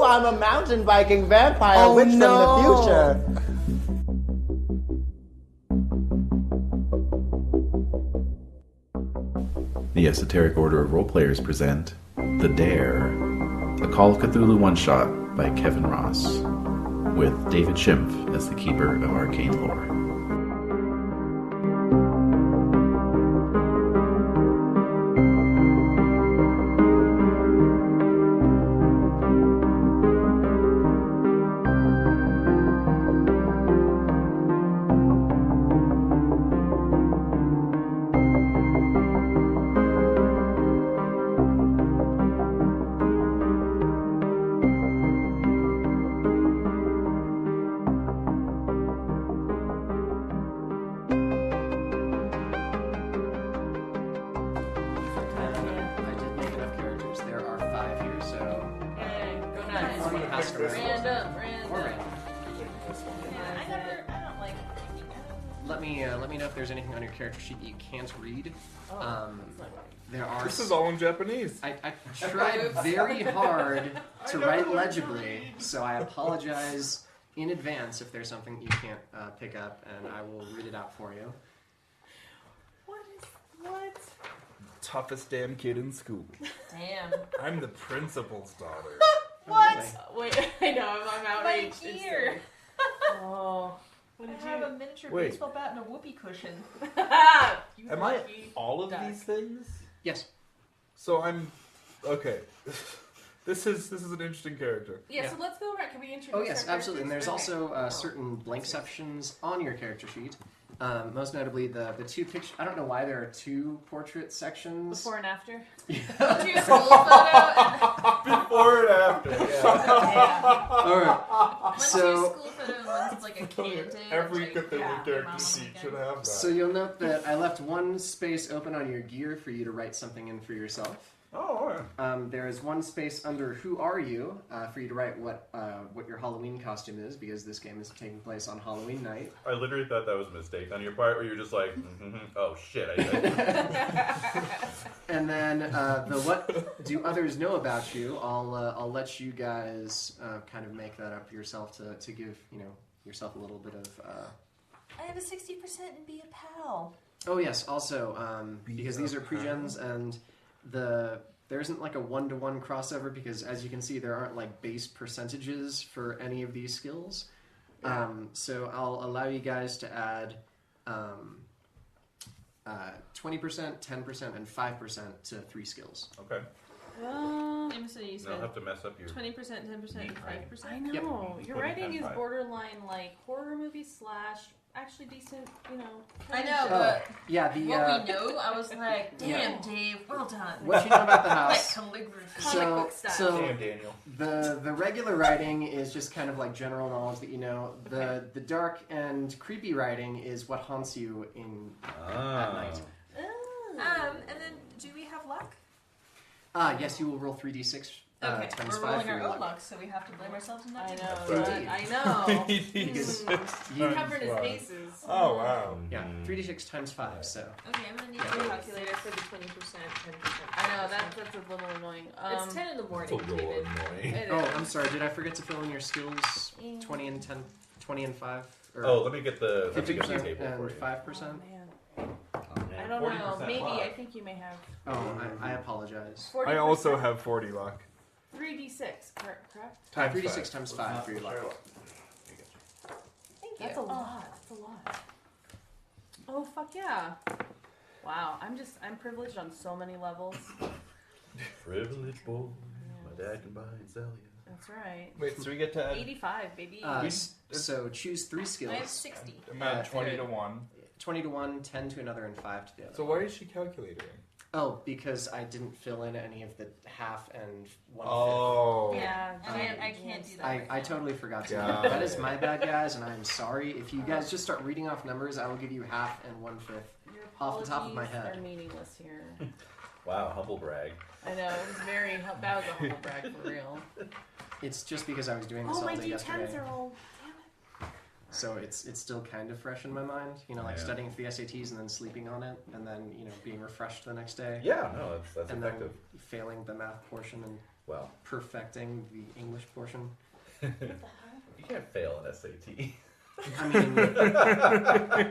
I'm a mountain biking vampire witch from the future. The Esoteric Order of Roleplayers present The Dare, a Call of Cthulhu one-shot by Kevin Ross, with David Schimpf as the Keeper of Arcane Lore. Let me know if there's anything on your character sheet that you can't read. This is all in Japanese. I tried very hard to write legibly, so I apologize in advance if there's something you can't pick up, and I will read it out for you. What? Toughest damn kid in school. Damn. I'm the principal's daughter. What? Wait, I know, I'm outraged. My ear. Oh. What did I have a miniature baseball bat and a whoopee cushion. Am I all of these things? Yes. So I'm... Okay. This is an interesting character. Yeah, so let's go around. Can we introduce Oh, yes, our absolutely. And there's characters? also certain blank sections on your character sheet. Most notably, the two pictures. I don't know why there are two portrait sections. Before and after? To your school photo. Before and after, yeah. Alright. One's So, your school photo and one's like a canton. Every like, Cthulhu character sheet should have that. so you'll note that I left one space open on your gear for you to write something in for yourself. Oh, yeah. There is one space under "Who are you?" For you to write what your Halloween costume is, because this game is taking place on Halloween night. I literally thought that was a mistake on your part, where you're just like, oh shit. And then the "What do others know about you?" I'll let you guys kind of make that up yourself to give yourself a little bit of. I have a 60% and be a pal. Oh yes, also because these are pre-gens and there isn't like a one-to-one crossover, because as you can see there aren't like base percentages for any of these skills. So I'll allow you guys to add 20%, 10%, and 5% to 3 skills. Okay. So you I'll said have to mess up your... 20%, 10%, and 5%. I know. Your 20, writing 10, is 5. borderline like horror movie / actually decent, I know, Oh, but yeah, the what we know, I was like, damn, Yeah. Dave, well done. what you know about the Like house. calligraphy. Comic book style. So Damn, Daniel. the regular writing is just kind of like general knowledge that you know. The dark and creepy writing is what haunts you at night. And then do we have luck? Yes, you will roll 3d6 Okay, times we're 5 rolling for our your own luck. luck, so we have to blame ourselves in that. I too. know. Indeed. I know. Because You covered his bases. Oh, wow. yeah, 3d6 times 5. So Okay, I'm gonna need A your calculator for the 20%, 10%. I know that's a little annoying. It's 10 in the morning, It's a little David. annoying. It oh, is. I'm sorry. Did I forget to fill in your skills? 20 and 10, 20 and 5. Or Oh, let me get the 50% table for and you. 5%. Man. I don't know. Maybe. I think you may have Oh, I apologize. 40%. I also have 40 luck. 3d6, correct? 3d6 times 5 for your luck. Thank you. That's a lot. That's a lot. Oh, fuck yeah. Wow. I'm privileged on so many levels. Privileged boy. My dad can buy and sell you. That's right. Wait, so we get to add... 85, baby. So choose 3 skills. I have 60. I'm at 20 to 1. 20 to 1, 10 to another, and 5 to the other. So why is she calculating? Oh, because I didn't fill in any of the half and 1/5. Oh. Yeah. And I can't do that. I totally forgot to. Yeah. That is my bad, guys, and I'm sorry. If you guys just start reading off numbers, I will give you half and 1/5 Your off the top of my apologies head. are meaningless here. Wow, humble brag. I know. It was very. That was a humble brag for real. It's just because I was doing this Oh, all my day yesterday. D10s are all. Damn it. So it's still kind of fresh in my mind, like Yeah. studying for the SATs and then sleeping on it, and then being refreshed the next day. Yeah, no, that's and effective. then failing the math portion and Well, perfecting the English portion. you can't fail an SAT. I mean,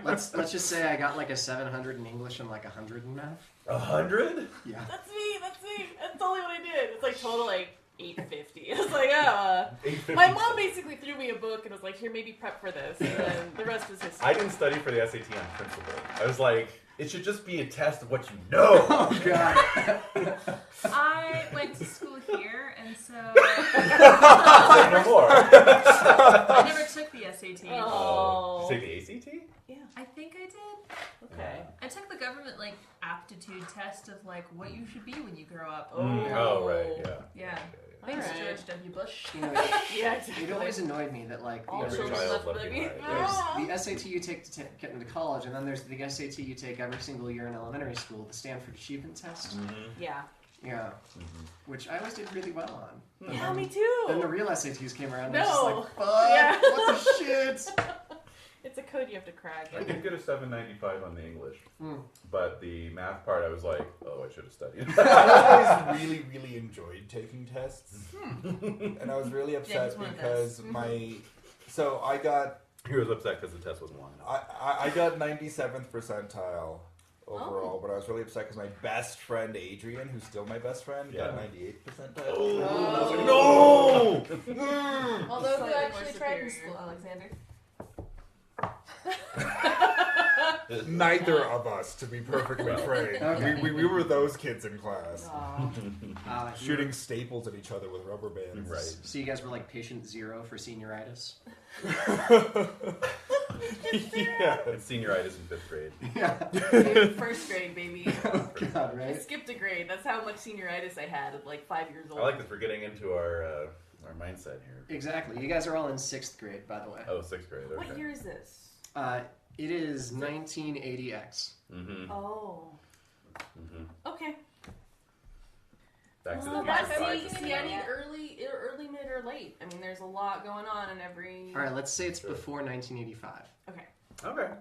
let's just say I got like a 700 in English and like 100 in math. 100? Yeah. That's me. That's totally what I did. It's like total like 850. It's like, 850. my mom basically threw me a book and was like, here, maybe prep for this. And then the rest is history. I didn't study for the SAT on principle. I was like, it should just be a test of what you know. Oh, God. I went to school here, and so Say no more. I never took the SAT. Oh. Did you take the ACT? Yeah. I think I did. Okay. I took the government like aptitude test of like what you should be when you grow up. Oh, right, yeah. Yeah. Thanks, Alright. George W. Bush. You know, Yeah, exactly. it always annoyed me that like All Every children child left left baby. behind. there's the SAT you take to get into college, and then there's the SAT you take every single year in elementary school, the Stanford Achievement Test. Yeah. Yeah, which I always did really well on. Yeah, me too. Then the real SATs came around, and No. I was just like, fuck, Yeah. what the shit? It's a code you have to crack. I did get a 795 on the English, Mm. but the math part I was like, oh, I should have studied. I always really, really enjoyed taking tests, and I was really upset he's one of because those. my. So I got He was upset because the test wasn't long enough. I got 97th percentile overall, but I was really upset because my best friend Adrian, who's still my best friend, got 98th percentile. Oh. I was like, no. Although Slightly who actually more tried in superior. school, Alexander? Neither of us, to be perfectly frank. Okay. We were those kids in class. Aw. Shooting staples at each other with rubber bands. Right. So you guys were like patient zero for senioritis? Yeah. And senioritis in 5th grade. Yeah. First grade, baby. Oh, God, I right? skipped a grade. That's how much senioritis I had at like 5 years old. I like that we're getting into our mindset here. Exactly. You guys are all in 6th grade, by the way. Oh, 6th grade, okay. What year is this? It is 1980X. Mm-hmm. Oh. Mm-hmm. Okay. Back to the Well, future that's 5. see, I need early, mid, or late. I mean, there's a lot going on in every. All right, let's say it's Sure. before 1985. Okay. Okay.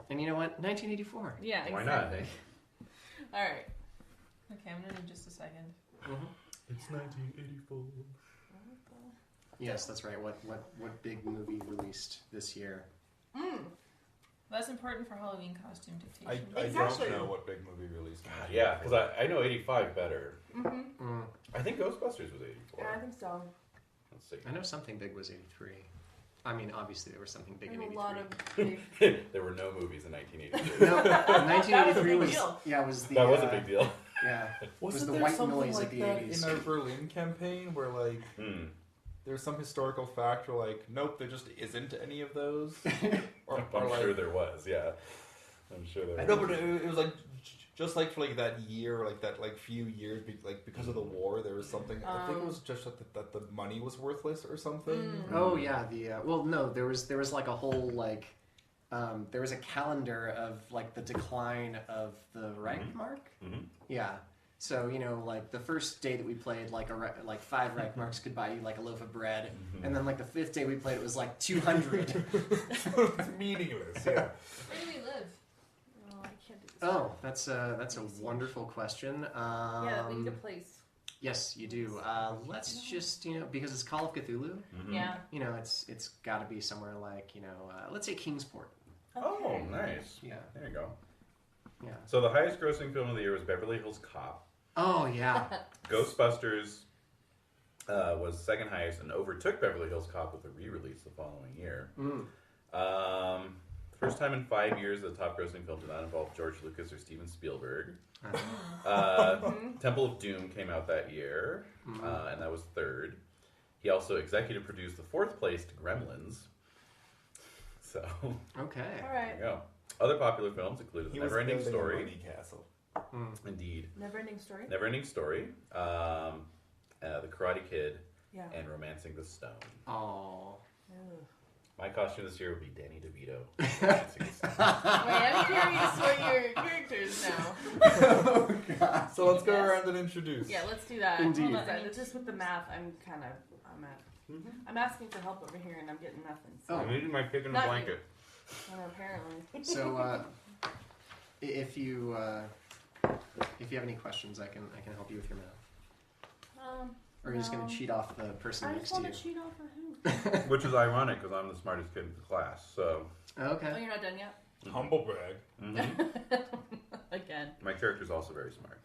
And you know what? 1984. Yeah. Why exactly. not? All right. Okay, I'm gonna just a second. It's 1984. Yes, that's right. What big movie released this year? That's important for Halloween costume I dictation. Exactly. don't know what big movie released. in Yeah, because I know 85 better. Mm. I think Ghostbusters was 84. Yeah, I think so. Let's see. I know something big was 83. I mean, obviously there was something big in There's 83. a lot of big. There were no movies in 1983. No, 1983 That was a big was deal. yeah was the That was a big deal. Yeah, Wasn't was the there white something noise like of the that 80s. in our Berlin campaign where like Hmm. there's some historical fact where like nope, there just isn't any of those. Or I'm like, sure there was, yeah. I'm sure there was. no, but it was like just like for like that year, like that like few years, like because of the war, there was something. I think it was just that the money was worthless or something. Oh yeah, the well no, there was like a whole like there was a calendar of like the decline of the Reichmark. Mhm. Yeah. So you know, like the first day that we played, like like 5 Reichmarks could buy you like a loaf of bread, and then like the 5th day we played, it was like 200. It's meaningless. Yeah. Where do we live? Oh, I can't do this. Oh, that's a wonderful question. Yeah, we need a place. Yes, you do. Let's just because it's Call of Cthulhu. Mhm. Yeah. It's got to be somewhere like let's say Kingsport. Oh, nice. Yeah. There you go. Yeah. So the highest grossing film of the year was Beverly Hills Cop. Oh yeah. Ghostbusters was second highest and overtook Beverly Hills Cop with a re-release the following year. Mm. First time in 5 years the top grossing film did not involve George Lucas or Steven Spielberg. Temple of Doom came out that year, and that was third. He also executive produced the 4th placed Gremlins. So, Okay. All there right. you go. Other popular films included The He was Neverending building a Story. money castle. Indeed. Never-ending story. Neverending Story. The Karate Kid. Yeah. And Romancing the Stone. Oh. My costume this year would be Danny DeVito. Wait, I'm curious what your character is now. So let's go around and introduce. Yeah, let's do that. Indeed. Hold on, it's just with the math, I'm asking for help over here and I'm getting nothing. So. Oh. needed my pig in a Not blanket. Well, apparently. So if you have any questions, I can help you with your math. Or are you just going to cheat off the person I next just to want you? to cheat off of him. Which is ironic because I'm the smartest kid in the class. So Okay. Oh, you're not done yet? Humble brag. Again. my character's also very smart.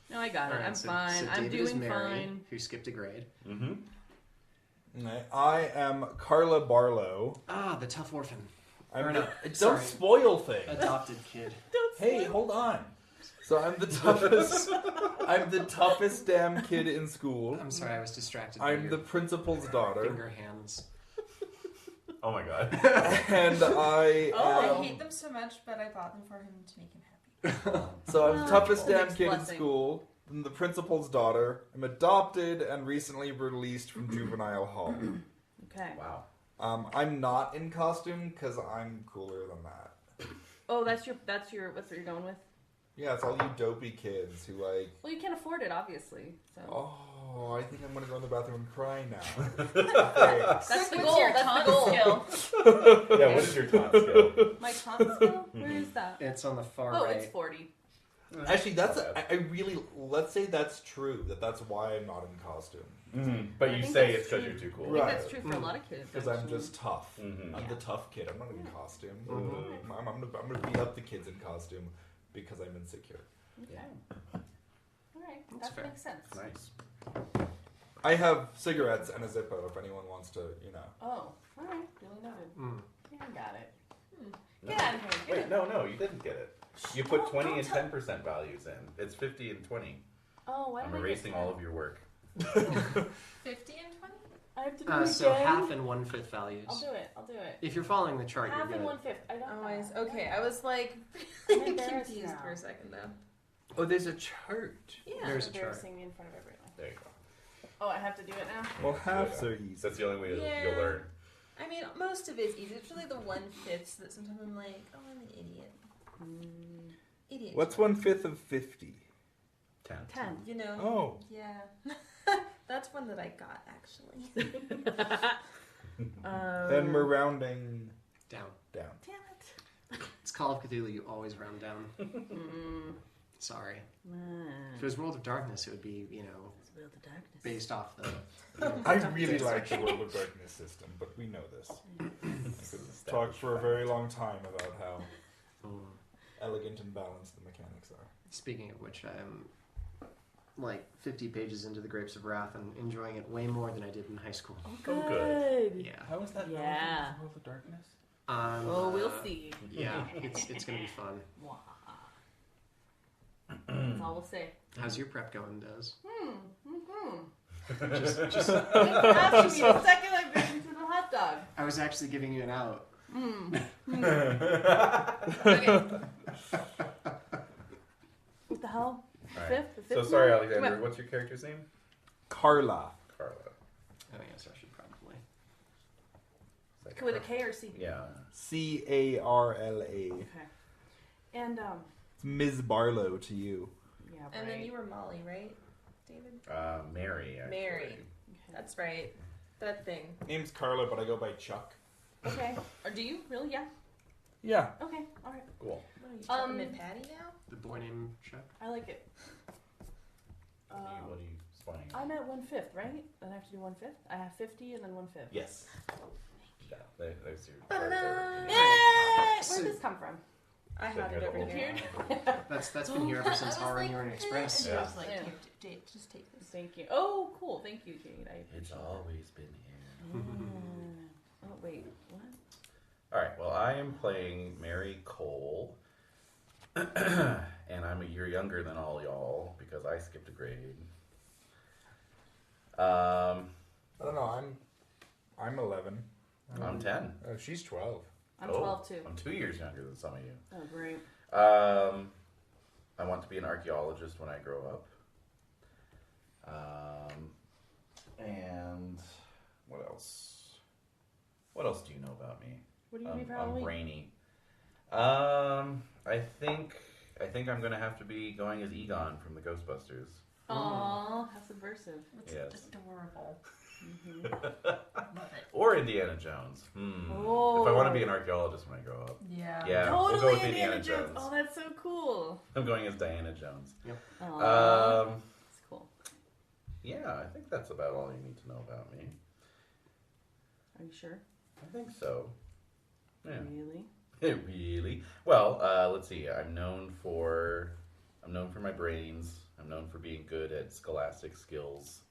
No, I got it. All right, I'm so, fine. So I'm David is doing Mary, fine. who skipped a grade. I am Carla Barlow. Ah, the tough orphan. I'm Or the, no, don't sorry. spoil things. Adopted kid. Hey, hold on. So I'm the toughest. I'm the toughest damn kid in school. I'm sorry, I was distracted. by I'm your the principal's daughter, finger hands. Oh my god. and I. I am- hate them so much, but I bought them for him to make him happy. So I'm the toughest damn Mixed kid in blessing. school. I'm the principal's daughter. I'm adopted and recently released from juvenile hall. Okay. Wow. I'm not in costume because I'm cooler than that. Oh, that's your, what's what you're going with? Yeah, it's all you dopey kids who like. Well, you can't afford it, obviously. So. Oh, I think I'm gonna go in the bathroom and cry now. That's the What's goal. your That's taunt the goal. skill? Yeah, what is your taunt skill? My taunt skill? Where is that? It's on the far Oh, right. it's 40. Actually, that's Not bad. I really let's say that's true. That's why I'm not in costume But I you think say that's it's because true. you're too cool. I think Right. that's true for a lot of kids. because I'm actually. just tough. Mhm. I'm Yeah. the tough kid. I'm not in costume. Mhm. I'm gonna beat up the kids in costume because I'm insecure. Okay. Alright, That's that fair. makes sense. Nice. I have cigarettes and a Zippo if anyone wants to, Oh, alright. Really noted. Mm. Yeah, I got it. No. Get out of here. Get Wait, it. no, you didn't get it. You put 20 and 10% values in. It's 50 and 20. Oh, why I'm did I erasing get all that? of your work. 50 and 20? I have to do it So again? half and 1/5 values. I'll do it. I'll do it. If you're following the chart, Half you're and good. 1/5. I got Always. that. Okay, I was like I'm really embarrassed confused now. for a second though. Oh, there's a chart. Yeah, There's a chart. embarrassing me in front of everyone. There you go. Oh, I have to do it now? Well, halves Yeah. are easy. That's the only way Yeah. you'll learn. I mean, most of it's easy. It's really the 1/5 that sometimes I'm like, oh, I'm an idiot. Idiot. What's 1/5 of 50? 10. 10. You know? Oh, Yeah. That's one that I got, actually. then we're rounding Down. down. Damn it. It's Call of Cthulhu. You always round down. Sorry. If it was World of Darkness, it would be, Will the darkness. based off the. I really like the World of Darkness system, but we know this. We've talked for a very long time about how elegant and balanced the mechanics are. Speaking of which, I'm like 50 pages into the Grapes of Wrath and enjoying it way more than I did in high school. Oh, Oh, good. good. Yeah. How is that Yeah. relevant to World of Darkness? Oh, we'll see. Yeah, it's gonna be fun. Wah. That's all we'll say. How's your prep going, Des? Just Just after me the second I bit into the hot dog. I was actually giving you an out. Okay. What the hell? Alright. Fifth? The So fifth sorry, one? Alexander. Come What's your character's name? Carla. Carla. Oh yes, I should probably. on. With a K or C? Yeah. Carla. Okay. And, It's Ms. Barlow to you. yeah, right. And then you were Molly, right, David? Mary. Actually. Mary. Okay. That's right. That thing. Name's Carla, but I go by Chuck. Okay. Or do you? Really? Yeah. Yeah. Okay. Alright. Cool. What are you, Chuck and Patty now? The boy named Chuck. I like it. What are you spying? I'm at 1/5, right? I have to do 1/5? I have 50 and then 1/5. Yes. Yeah, there's your Ta-da! character. Yay! So- Where did this come from? I had it over here. That's been here ever since I was Horror like, Urine Express. And Yeah. I was like, Yeah. here, Jade, just take this. Thank you. Oh, cool. Thank you, Jade. I It's appreciate always been here. that. Oh, wait. What? All right. Well, I am playing Mary Cole, and I'm a year younger than all y'all because I skipped a grade. I don't know. I'm 11. I'm 10. Oh, she's 12. I'm 12 too. I'm 2 years younger than some of you. Oh, great. I want to be an archaeologist when I grow up. And what else? What else do you know about me? What do you mean for I'm Halloween? brainy. I think I'm gonna have to be going as Egon from the Ghostbusters. Aww, how subversive. It's Yes. adorable. Love it. Or Indiana Jones. Oh. If I want to be an archaeologist when I grow up. Yeah. Yeah, Totally we'll go with Indiana Indiana Jones. Jones. Oh, that's so cool. I'm going as Diana Jones. Aww. Um, That's cool. Yeah, I think that's about all you need to know about me. Are you sure? I think so. Yeah. Really? Really? Well, let's see. I'm known for my brains. I'm known for being good at scholastic skills.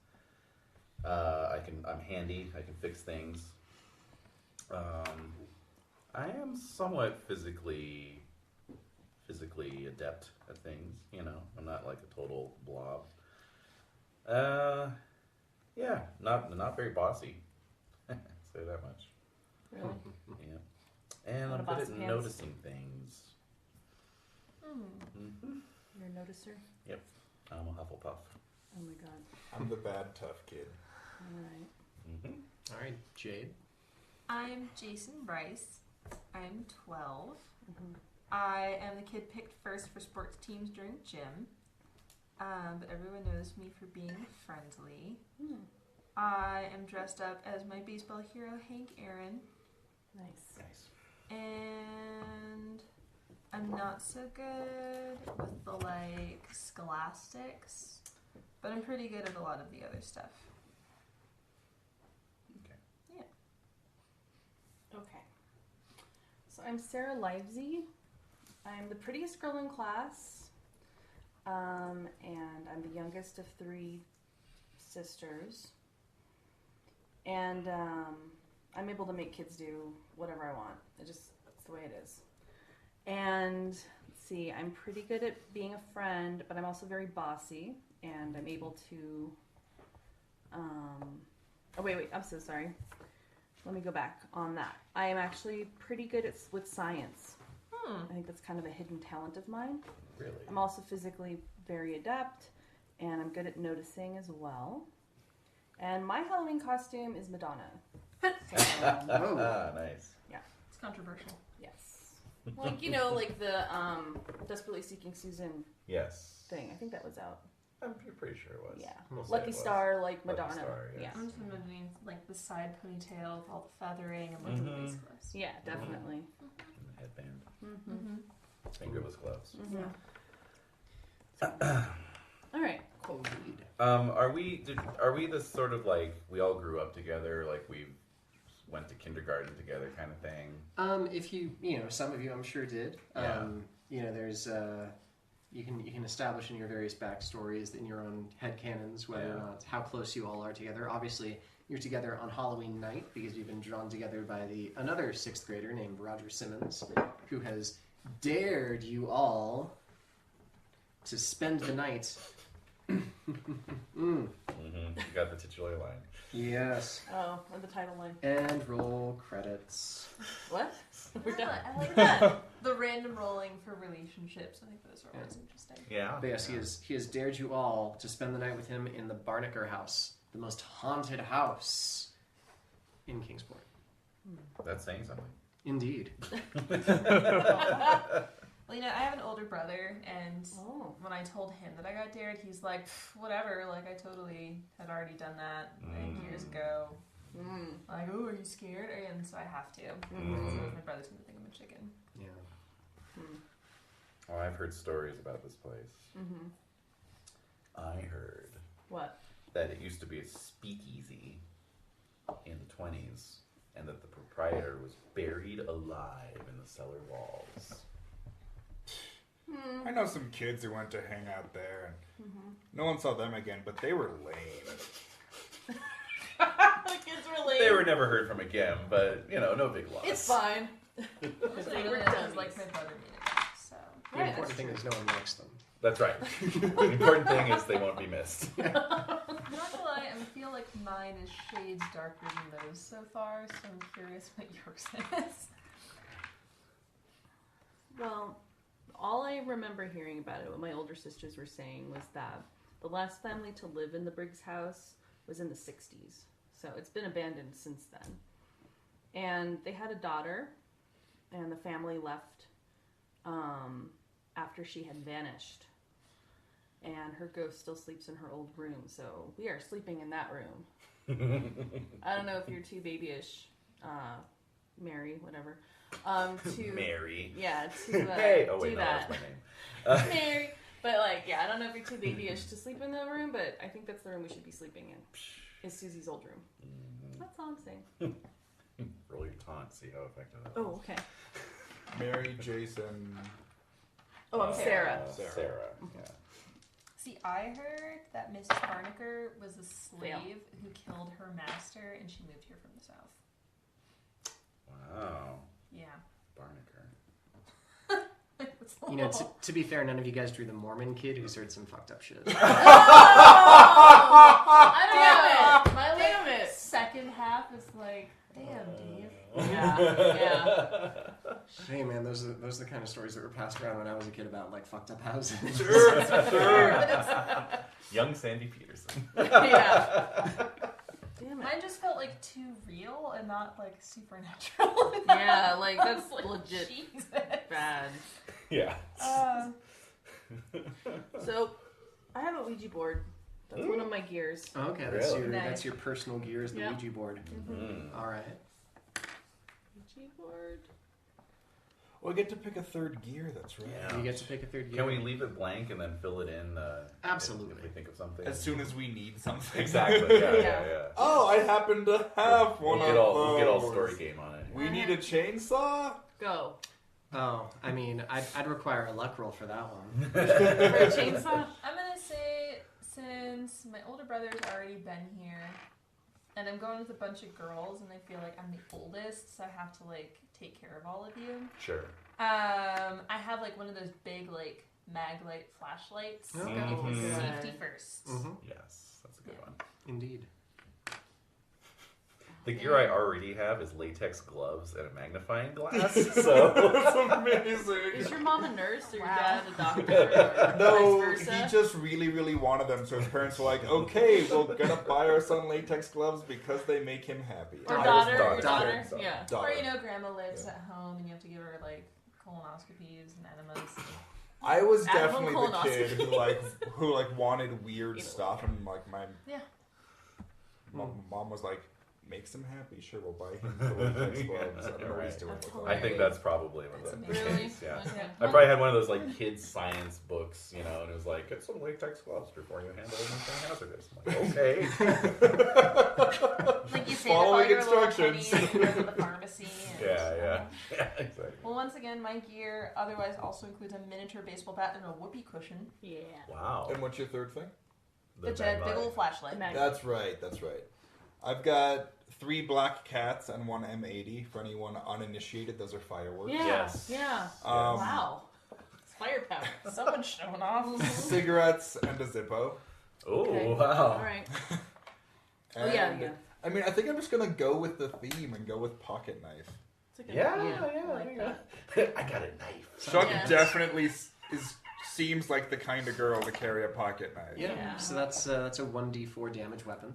I'm handy. I can fix things. I am somewhat physically adept at things. You know, I'm not like a total blob. Yeah, not very bossy. Say that much. Really? Yeah. And Not I'm a good boss at pants? noticing things. You're a noticer? Yep. I'm a Hufflepuff. Oh my god. I'm the bad tough kid. Alright. All right, Jade. I'm Jason Bryce. I'm 12. I am the kid picked first for sports teams during gym. But everyone knows me for being friendly. I am dressed up as my baseball hero, Hank Aaron. Nice. And I'm not so good with the, like, scholastics. But I'm pretty good at a lot of the other stuff. Okay. So I'm Sarah Livesey. I'm the prettiest girl in class. And I'm the youngest of 3 sisters. And I'm able to make kids do whatever I want. That's the way it is. And let's see, I'm pretty good at being a friend, but I'm also very bossy. And I'm able to... Oh, wait, I'm so sorry. Let me go back on that. I am actually pretty good with science. I think that's kind of a hidden talent of mine. Really? I'm also physically very adept, and I'm good at noticing as well. And my Halloween costume is Madonna. So, Nice. yeah. It's controversial. Yes. Like, you know, like the Desperately Seeking Susan Yes. thing. I think that was out. You're pretty sure it was. Yeah. We'll say Lucky it was. Star, like Lucky Madonna. Star, yes. Yeah. I'm just imagining, like, the side ponytail with all the feathering and, like, the lace gloves. Yeah, definitely. And the headband. Mm-hmm. Fingerless gloves. All right. Cool. Are we the sort of like we all grew up together, like we went to kindergarten together kind of thing? If you know, some of you I'm sure did. Yeah. You know, there's you can establish in your various backstories in your own headcanons whether or not how close you all are together. Obviously, you're together on Halloween night because you've been drawn together by another 6th grader named Roger Simmons, who has dared you all to spend the night. You got the titular line. Yes. Oh, and the title line. And roll credits. What? We're done. I like that. The random rolling for relationships. I think those are always interesting. Yeah. But yes, he has dared you all to spend the night with him in the Barnaker house, the most haunted house in Kingsport. That's saying something. Indeed. Well, you know, I have an older brother, and when I told him that I got dared, he's like, whatever, like, I totally had already done that like, years ago. Like, oh, are you scared? And so I have to. Because my brother's going to think I'm a chicken. Yeah. Oh, I've heard stories about this place. I heard What? that it used to be a speakeasy in the 20s, and that the proprietor was buried alive in the cellar walls. I know some kids who went to hang out there, and no one saw them again, but they were lame. The kids were late. They were never heard from again, but, you know, no big loss. It's fine. Also, They I were know dummies. like my brother made it. So. The important thing is no one likes them. That's right. The important thing is they won't be missed. I'm not gonna lie, I feel like mine is shades darker than those so far, so I'm curious what yours is. Well, all I remember hearing about it, what my older sisters were saying, was that the last family to live in the Briggs house was in the 60s. So it's been abandoned since then. And they had a daughter, and the family left after she had vanished. And her ghost still sleeps in her old room, so we are sleeping in that room. I don't know if you're too babyish, Mary, whatever, to... Mary. Yeah, to Hey! Oh, wait, do no, that. that's my name. Mary. But like, yeah, I don't know if you're too babyish to sleep in the room, but I think that's the room we should be sleeping in. Is Susie's old room. That's all I'm saying. Roll your taunt, see how effective that is. Oh, okay. Mary, Jason. Oh, I'm Sarah. Sarah. Yeah. See, I heard that Miss Barnaker was a slave who killed her master, and she moved here from the south. Wow. Yeah. Barnaker. You know, to be fair, none of you guys drew the Mormon kid who's heard some fucked up shit. I don't know. My like, second half is like, damn, Dave. Yeah. Hey man, those are the kind of stories that were passed around when I was a kid about like fucked up houses. Sure. Young Sandy Peterson. Yeah. Damn it. Mine just felt like too real and not like supernatural. Yeah, like that's Like, legit Jesus. bad. Yeah. So, I have a Ouija board. That's one of my gears. Okay, Really? that's your personal gears, the Yeah. Ouija board. All right. Ouija board. Well, I get to pick a third gear. That's right. Yeah. You get to pick a third gear. Can we leave it blank and then fill it in? Absolutely. If we think of something. As soon as we need something. Exactly. Yeah. Yeah. Oh, I happen to have one We'll of get all those. story game on it. We need a chainsaw. Go. Oh, I mean, I'd require a luck roll for that one. For a chainsaw? I'm gonna say, since my older brother's already been here, and I'm going with a bunch of girls, and I feel like I'm the oldest, so I have to like take care of all of you. Sure. I have like one of those big like mag light flashlights. Oh, Go good. safety first. Yes, that's a good one. Indeed. The gear I already have is latex gloves and a magnifying glass. So That's amazing. Is your mom a nurse or your Wow. dad a doctor? Or No, vice versa? he just really, really wanted them. So his parents were like, "Okay, we're gonna buy our son latex gloves because they make him happy." Or Daughter's daughter, your daughter. daughter. Daughter. Yeah. Daughter. Or you know, grandma lives at home, and you have to give her like colonoscopies and enemas. I was At-home definitely the kid colonoscopies. who wanted weird You know. stuff, and like my Yeah. mom was like, "Makes him happy. Sure, we'll buy him the latex gloves." I don't know what he's Right. doing That's with them. I think that's probably what That's the amazing. case. Yeah. Okay. I probably had one of those like kids science books, you know, and it was like, get some latex gloves before you handle anything hazardous. I'm like, okay. Like you save Following up all your little instructions. pennies, you go to the pharmacy. And, Yeah, exactly. Well, once again, my gear otherwise also includes a miniature baseball bat and a whoopee cushion. Yeah. Wow. And what's your third thing? The Jade big old flashlight. The mag- That's right. That's right. I've got 3 black cats and 1 M80. For anyone uninitiated, those are fireworks. Yeah. Yes. Yeah. Wow. It's firepower. Someone's showing off. Cigarettes and a Zippo. Oh, Okay. wow. All right. And, yeah. I mean, I think I'm just gonna go with the theme and go with pocket knife. It's a good Yeah, idea. yeah. I like that. I got a knife. Chuck Yeah. definitely seems like the kind of girl to carry a pocket knife. Yeah. Yeah. So that's a 1d4 damage weapon.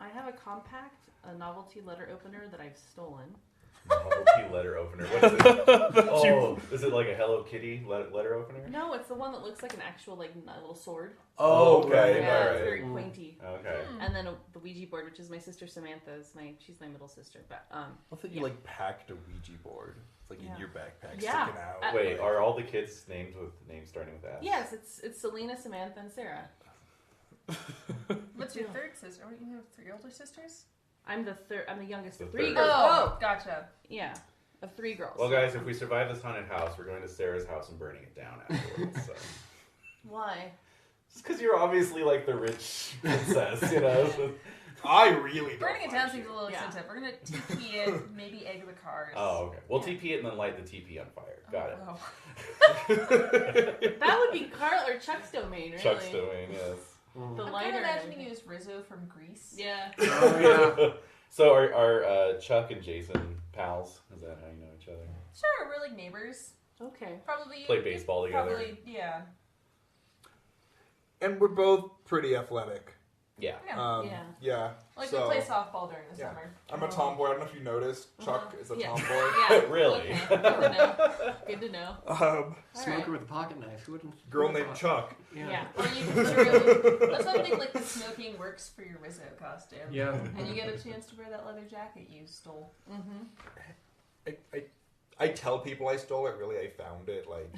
I have a compact, a novelty letter opener that I've stolen. Novelty letter opener. What is it? Oh, is it like a Hello Kitty letter opener? No, it's the one that looks like an actual like little sword. Oh, okay. Yeah, Alright. it's very pointy. Okay. And then the Ouija board, which is my sister Samantha's. She's my middle sister. But I thought you like packed a Ouija board. It's like Yeah. in your backpack Yeah. sticking out. Wait, are all the kids named with names starting with S? yes, it's Selena, Samantha, and Sarah. What's your third sister? What, you have 3 older sisters? I'm the third. I'm the youngest of The 3 third. girls. Oh, gotcha. Yeah, of 3 girls. Well, guys, if we survive this haunted house, we're going to Sarah's house and burning it down afterwards. So. Why? Just because you're obviously like the rich princess, you know. So- I really don't Burning it down like seems a little Yeah. expensive. We're gonna TP it, maybe egg the cars. Oh, okay. We'll TP it and then light the TP on fire. Got it. Oh. That would be Carl or Chuck's domain, really. Chuck's doing, yes. The I'm kind lighter. of and imagining everything. you as Rizzo from Greece. Yeah. Oh yeah. So are Chuck and Jason pals? Is that how you know each other? Sure, we're like neighbors. Okay. Probably Play baseball together. Probably, yeah. And we're both pretty athletic. Yeah. Yeah. Yeah. Like So, we play softball during the yeah. summer. I'm a tomboy. I don't know if you noticed. Chuck is a Yeah. tomboy. Yeah. Really? Okay. Good to know. Good to know. Smoker Alright. with a pocket knife. Who wouldn't? Girl who named would've Chuck. thought? Yeah. Yeah. Or you can throw, that's one thing, like the smoking works for your Rizzo costume. Yeah. And you get a chance to wear that leather jacket you stole. Mm-hmm. I tell people I stole it. Really, I found it like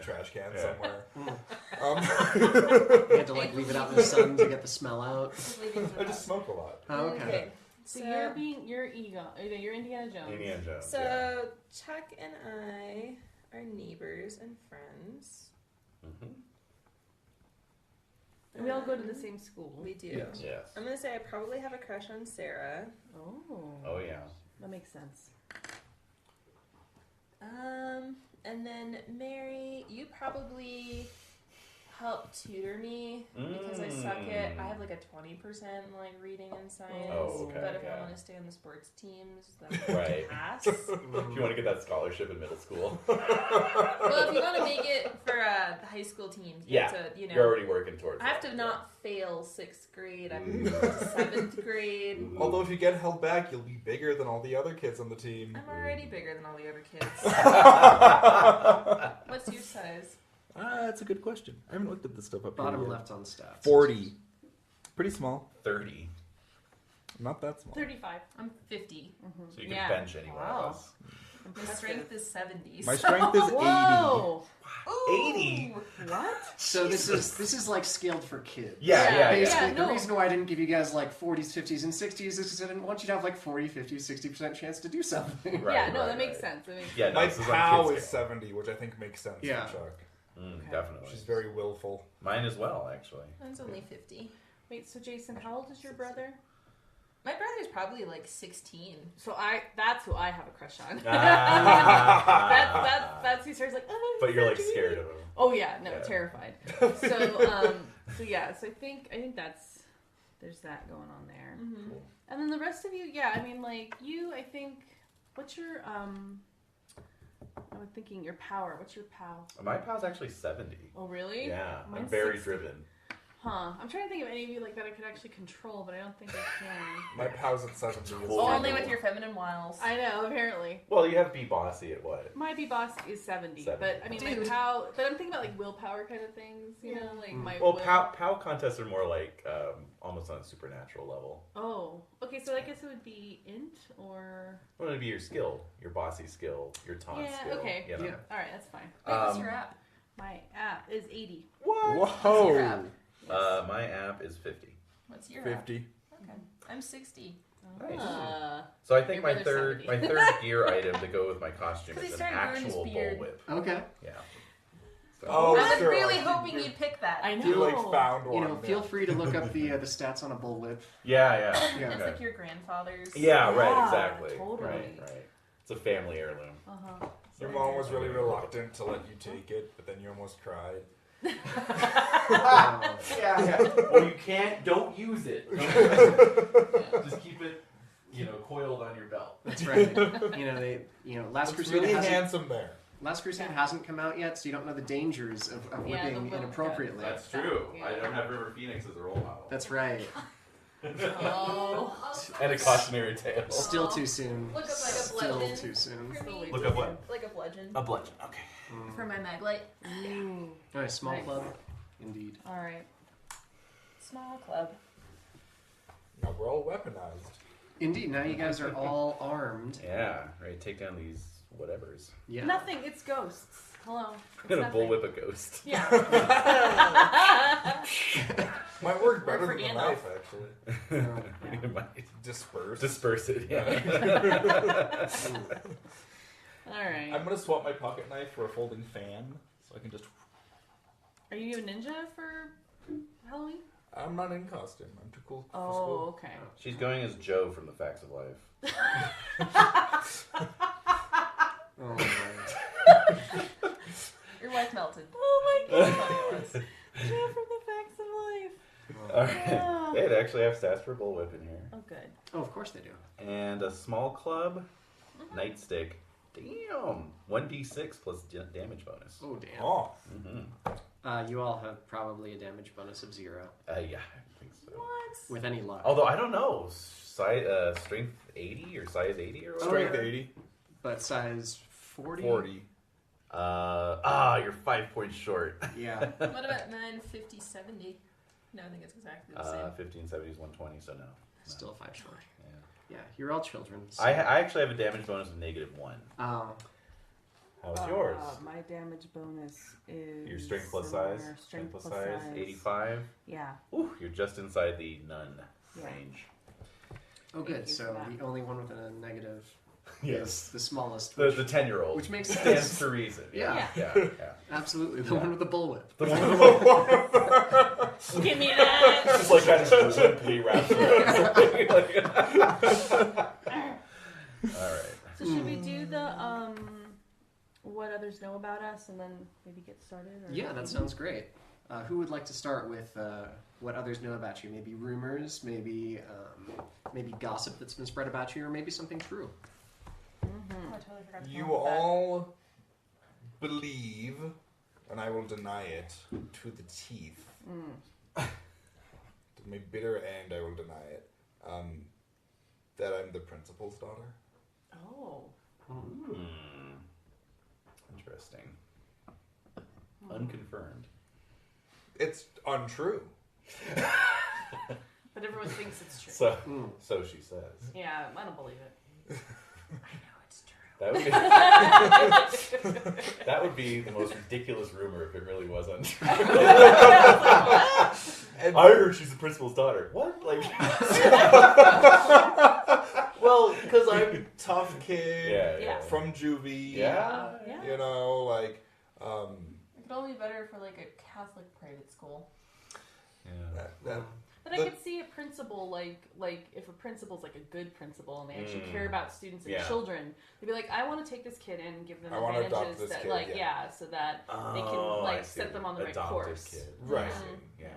trash can Yeah. somewhere. You had to like leave it out in the sun to get the smell out. I just smoke a lot. Oh, okay. So you're Indiana Jones. Indiana Jones. So yeah. Chuck and I are neighbors and friends. Mm-hmm. We all go to the same school. We do. Yes. Yes. I'm gonna say I probably have a crush on Sarah. Oh yeah. That makes sense. And then Mary, you probably help tutor me because I suck at. I have like a 20% like reading and science. Oh, okay, But if yeah. I want to stay on the sports teams, then I Right. pass. If you want to get that scholarship in middle school, Well, if you want to make it for the high school teams, you yeah, have to, you're already working towards. I have that, to not fail 6th grade. I'm going to 7th grade. Ooh. Although if you get held back, you'll be bigger than all the other kids on the team. I'm already bigger than all the other kids. What's your size? That's a good question. I haven't looked at this stuff up Bottom here yet. left on stats. 40. Pretty small. 30, Not that small. 35. I'm 50. so you can Yeah. bench anywhere Wow. else. My strength is 70. My strength is 80. Whoa! 80. What? So this is like scaled for kids. Yeah. Basically, Yeah, the no. reason why I didn't give you guys like 40s, 50s, and 60s is because I didn't want you to have like 40, 50, 60% chance to do something. Right, yeah, no, right, that makes right. sense. That makes Yeah, no, My this is on POW kids is scale. 70, which I think makes sense Yeah. for Chuck. Definitely. She's very willful. Mine as well, actually. Mine's only 50. Wait, so Jason, how old is your brother? My brother's probably like 16. So that's who I have a crush on. Ah. That's who starts like, oh, But you're like Sergey. scared of him. Oh yeah, no, Yeah. terrified. So yeah, so I think there's that going on there. Mm-hmm. And then the rest of you, yeah, I mean like you, I think what's your I'm thinking your power. What's your POW? My pal's actually 70. Oh really? Yeah, I'm Mine's very 60. driven. Huh. I'm trying to think of any of you like that I could actually control, but I don't think I can. My POW's at 70 as Oh, well. Only with your feminine wiles. I know, apparently. Well, you have Be Bossy at what? My B boss is 70, 70. but I mean my Dude. POW, but I'm thinking about like willpower kind of things, you know, like my Well, will. POW contests are more like almost on a supernatural level. Oh, okay. So I guess it would be int or Well, it'd be your skill, your bossy skill, your taunt yeah. skill. Okay. You know? Yeah. All right, that's fine. Wait, what's your app? My app is 80. What? What's your Whoa! app? My app is 50. What's your 50. app? Okay. I'm 60. Nice. Uh, So I think Your my brother's third 70. gear item to go with my costume 'Cause he is an started growing his actual beard. bullwhip. Okay. Yeah. So, Oh, I was sure. really hoping you'd pick that. I know. You like found one. You know, feel free to look up the stats on a bullwhip. yeah. Yeah. It's Okay. like your grandfather's. Yeah, right, Yeah, exactly. totally. Right. It's a family heirloom. Uh-huh. Your mom was really reluctant to let you take it, but then you almost cried. Yeah. Well, you don't use it. Just keep it, coiled on your belt. That's right. Last It's Crusade really hasn't handsome there. Last Crusade hasn't come out yet, so you don't know the dangers of Yeah, whipping the inappropriately. That's true. Yeah. I don't have River Phoenix as a role model. That's right. Oh. And a cautionary tale. Still too soon. Look up like a Still bludgeon. too soon. For me. Look up what? Like a bludgeon. A bludgeon. Okay. For my maglite. Ooh. All right, small Nice. club, indeed. All right. Small club. Now we're all weaponized. Indeed. Now you guys are all armed. Yeah. Ready to take down these whatevers. Yeah. Nothing. It's ghosts. Hello. I'm gonna bullwhip a ghost. Yeah. Might work better for than the Gandalf. knife, actually. It might Disperse. disperse it. Yeah. All right. I'm gonna swap my pocket knife for a folding fan, so I can just. Are you a ninja for Halloween? I'm not in costume. I'm too cool for Oh, school. okay. She's going as Joe from The Facts of Life. Oh, my. Your wife melted. Oh my god. That's what it was. Joe from the Facts of Life. All right. Yeah. They actually have stats for bullwhip in here. Oh, good. Oh, of course they do. And a small club, nightstick. Damn. 1d6 plus damage bonus. Oh, damn. Oh, Mm-hmm. You all have probably a damage bonus of 0 Yeah, I think so. What? with any luck. Although I don't know, strength 80 or size 80 or whatever. strength yeah. 80. But size 40? 40. You're 5 points short. Yeah. What about 9, 50, 70? No, I think it's exactly the same. 15, 70 is 120, so no. Still 5 short. Yeah. Yeah, you're all children. So. I actually have a damage bonus of -1. Oh. How's yours? My damage bonus is Your strength plus similar. size? Strength plus size? size. 85? Yeah. Ooh, you're just inside the none range. Oh, good. you So for that. the only one with a negative Yes. is the smallest. The 10-year-old. which makes stands sense. to reason. Yeah. Yeah. Absolutely. The one with the bullwhip. The one with the Give me that! just like kind of limply wrapped Alright. So should we do the what others know about us and then maybe get started? Or Yeah, that sounds great. Who would like to start with what others know about you? Maybe rumors, maybe gossip that's been spread about you, or maybe something true. Oh, I totally forgot to You come up with that. all believe, and I will deny it to the teeth. To my bitter end, I will deny it. That I'm the principal's daughter. Oh. Interesting. Unconfirmed. It's untrue. But everyone thinks it's true. So she says. Yeah, I don't believe it. I know it's true. That would be the most ridiculous rumor if it really was untrue. I heard she's the principal's daughter. What? Like, Well, because I'm tough kid yeah. from juvie. Yeah. You know, like, It could only be better for like a Catholic private school. Yeah. that But I could see a principal, like if a principal's like a good principal and they actually care about students and Yeah. children, they'd be like, I want to take this kid in and give them I wanna adopt advantages this that, kid, like, yeah. so that they I can like see. set them on the right Adopted course. Kid. Right. Yeah.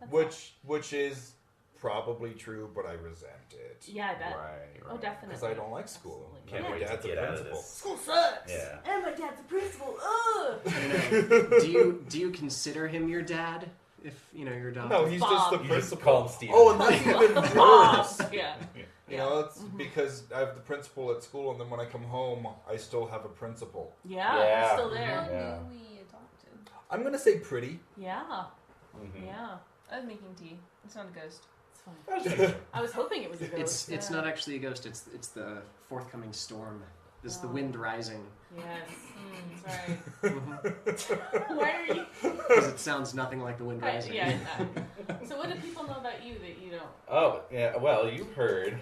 That's which is probably true, but I resent it. Yeah, I bet. Right. Oh, definitely. Because I don't like school. Absolutely. Can't My wait to dad's a get out of principal. this. School sucks. Yeah. And my dad's a principal. Ugh. Do you consider him your dad? If your daughter. No, he's just the Bob. You just principal. call him Steven. Oh, and that's even worse. Yeah. You know, it's because I have the principal at school, and then when I come home, I still have a principal. Yeah. Yeah. It's still there. Yeah. Who we adopted. I'm gonna say pretty. Yeah. Mhm. Yeah. I was making tea. It's not a ghost. It's fun. That's true. I was hoping it was a ghost. It's not actually a ghost. It's the forthcoming storm. This is the wind rising. Yes. That's right. Because Why are you? it sounds nothing like the wind rising. Yeah. So what do people know about you that you don't? Oh, yeah. Well, you've heard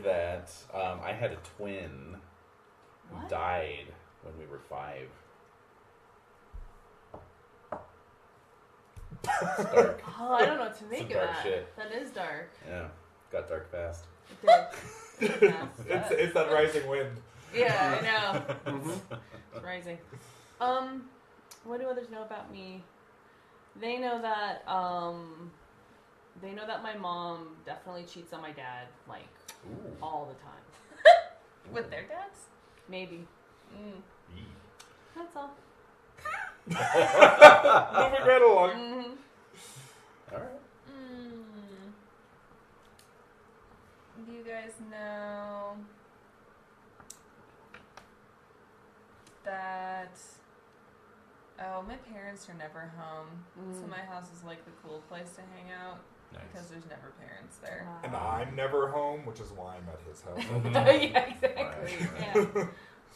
that I had a twin who What? died when we were 5. It's dark. Oh, I don't know what to make Some of dark that. shit. That is dark. Yeah, got dark fast. It did. Yeah. It's that rising wind. Yeah, I know. Mhm. It's rising. What do others know about me? They know that my mom definitely cheats on my dad, like, Ooh. all the time. With their dads? Maybe. Yee. That's all. Moving right along. Mm-hmm. All right. Do you guys know that? Oh, my parents are never home, so my house is like the cool place to hang out because there's never parents there. And I'm never home, which is why I'm at his house. Yeah, exactly. Right. Yeah.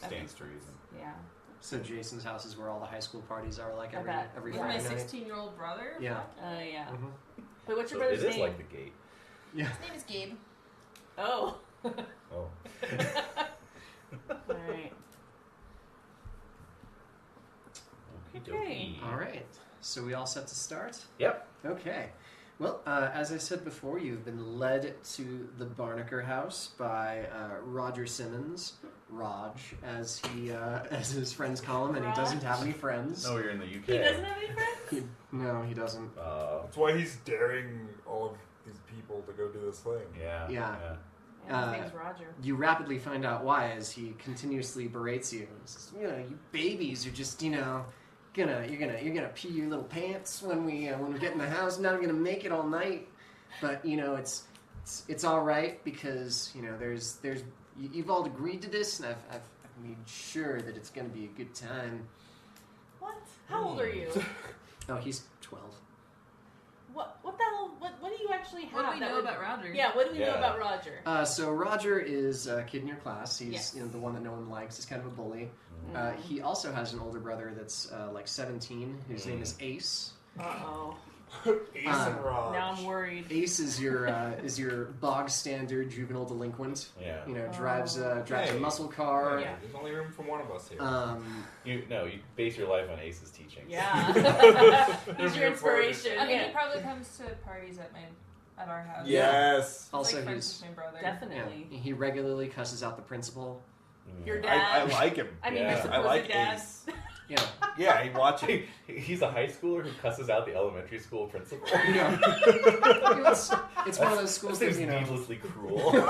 Stands to reason. Yeah. So Jason's house is where all the high school parties are, like I bet. every With my Friday night. 16-year-old brother? Yeah. Yeah. Mhm. But what's your So it brother's is name? like the gate. Yeah. His name is Gabe. Oh. Oh. All right. Okay. All right. So we all set to start? Yep. Okay. Well, as I said before, you've been led to the Barnaker house by Roger Simmons, Raj, as his friends call him, and he doesn't have any friends. No, you're in the UK. He doesn't have any friends? No, he doesn't. That's why he's daring all of these people to go do this thing. Yeah. Yeah. Yeah, his name's Roger. You rapidly find out why as he continuously berates you. He says, you babies are just, you're gonna pee your little pants when we get in the house. Not gonna make it all night, but it's all right because you've all agreed to this, and I've made sure that it's gonna be a good time. What? How old are you? Oh, he's 12. What the hell? What do you actually have? What do we that know would- about Roger? Yeah, what do we know Yeah. about Roger? So Roger is a kid in your class. He's Yes. the one that no one likes. He's kind of a bully. Mm-hmm. He also has an older brother that's like 17, whose name is Ace. Uh-oh. Ace and Raj. Now I'm worried. Ace is your bog standard juvenile delinquent. Yeah. You know, drives a Hey. muscle car. Yeah. There's only room for one of us here. You base your life on Ace's teachings. Yeah. He's your inspiration. I mean, Yeah. he probably comes to parties at our house. Yes. He's Also, like friends he's with my brother. Definitely. he regularly cusses out the principal. Your I dad. like him. I mean, Yeah. your I supposed like dad. Ace. Yeah, Yeah, he watches. He's a high schooler who cusses out the elementary school principal. it's one of those schools that Seems needlessly cruel. While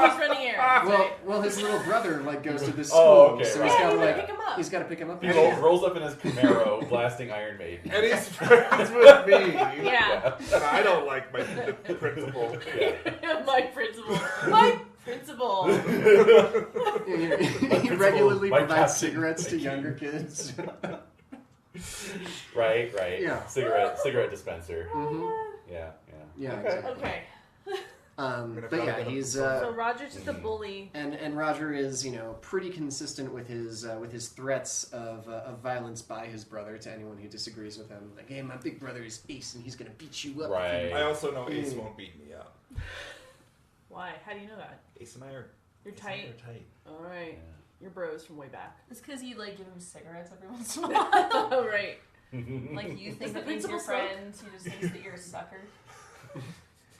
he's running errands. Well, his little brother like goes to this Oh, school, okay, so right. he's got to Yeah, like pick him up. he's got to pick him up. He Yeah. rolls up in his Camaro, blasting Iron Maiden. And he's friends with me. Yeah. And I don't like the principal. Yeah. My principal. My principal. He regularly My provides captain. cigarettes to Thank you. younger kids. Right. Yeah. Cigarette dispenser. Mhm. Yeah. Yeah, Okay. exactly. Okay. But yeah, he's So Roger's just a bully. and Roger is pretty consistent with his threats of violence by his brother to anyone who disagrees with him. Like, hey, my big brother is Ace, and he's gonna beat you up. Right. I also know Ace won't beat me up. Why? How do you know that? Ace and I are You're Ace and I tight. are tight. All right. You're bros from way back. It's because you like give him cigarettes every once in a while. Oh, right. Like you think the that he's your principal smoke? friend, he just thinks that you're a sucker.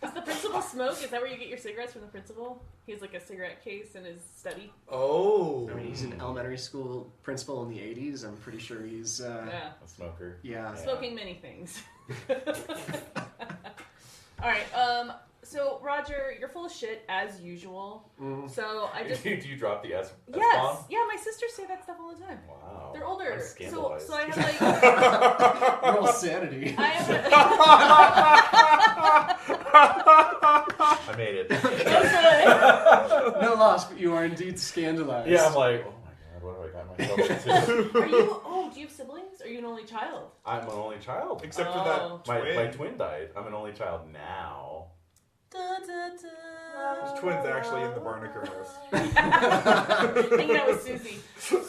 Does the principal smoke? Is that where you get your cigarettes from the principal? He has like a cigarette case in his study. Oh. I mean, he's an elementary school principal in the '80s. I'm pretty sure he's Yeah. A smoker. yeah. Smoking many things. All right. So Roger, you're full of shit as usual. Mhm. So I just Do you drop the S bomb? yes, yeah. My sisters say that stuff all the time. Wow. They're older, I'm so scandalized. I have like Roll sanity. I have. I made it. No loss, but you are indeed scandalized. Yeah, I'm like, oh my god, what have I got myself into? Are you? Oh, do you have siblings? Are you an only child? I'm an only child. Except for Oh. that twin. My twin died. I'm an only child now. There's twins actually in the Barnaker house. Hanging out with Susie. So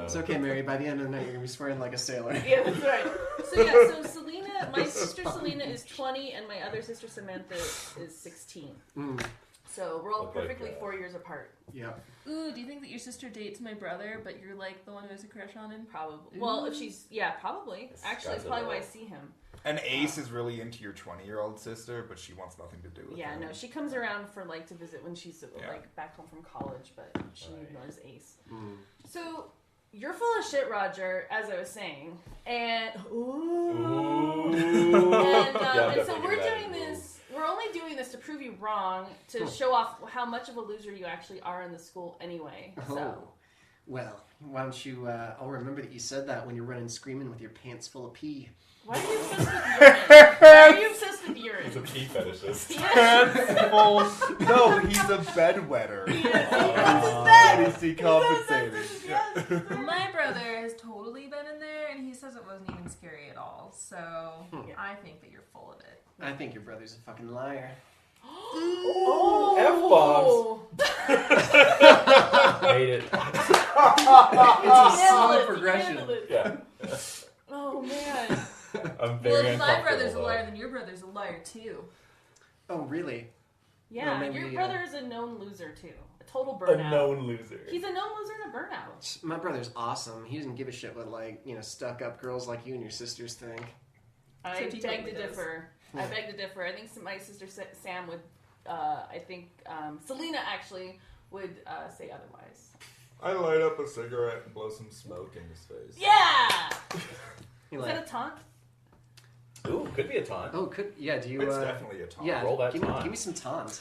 It's okay, Mary. By the end of the night, you're gonna be swearing like a sailor. yeah, that's right. So Selena, my sister Selena is 20, and my other sister Samantha is 16. Mm. So we're all Look like, perfectly 4 years apart. Yeah. Ooh, do you think that your sister dates my brother, but you're like the one who has a crush on him? Probably. Well, if she's probably. Actually, it's probably why I see him. And Ace is really into your 20-year-old sister, but she wants nothing to do with Yeah, him. no, she comes around for like to visit when she's Yeah. like back home from college, but she ignores Ace. Mm. So you're full of shit, Roger, as I was saying, and Ooh. and Yeah, so I'm we're definitely doing mad at you. this. We're only doing this to prove you wrong, to show off how much of a loser you actually are in the school anyway. Oh. So Well, why don't you? I'll remember that you said that when you're running screaming with your pants full of pee. why are you obsessed with urine? Why are you obsessed with urine? He's a pee fetishist. No, he's a bedwetter. bed. He's decompensating. My brother has totally been in there, and he says it wasn't even scary at all. So I think that you're full of it. I think your brother's a fucking liar. Oh, F-bombs. Made it. It's a slow Nailed it, progression. nailed it. Yeah. Oh man. I'm Well, very if my uncomfortable. brother's a though. liar, then your brother's a liar too. Oh, really? Yeah, Well, maybe, your brother is a known loser too. A total A burnout. known loser. He's a known loser and a burnout. My brother's awesome. He doesn't give a shit what stuck-up girls like you and your sisters think. I Except he beg to totally does. differ. I beg to differ. I think my sister Sam would. I think Selena actually would say otherwise. I light up a cigarette and blow some smoke in his face. Yeah. You're Is like, that a taunt? Ooh, could be a taunt. oh, do you? It's definitely a taunt. Yeah, Roll that give taunt. me me some taunt.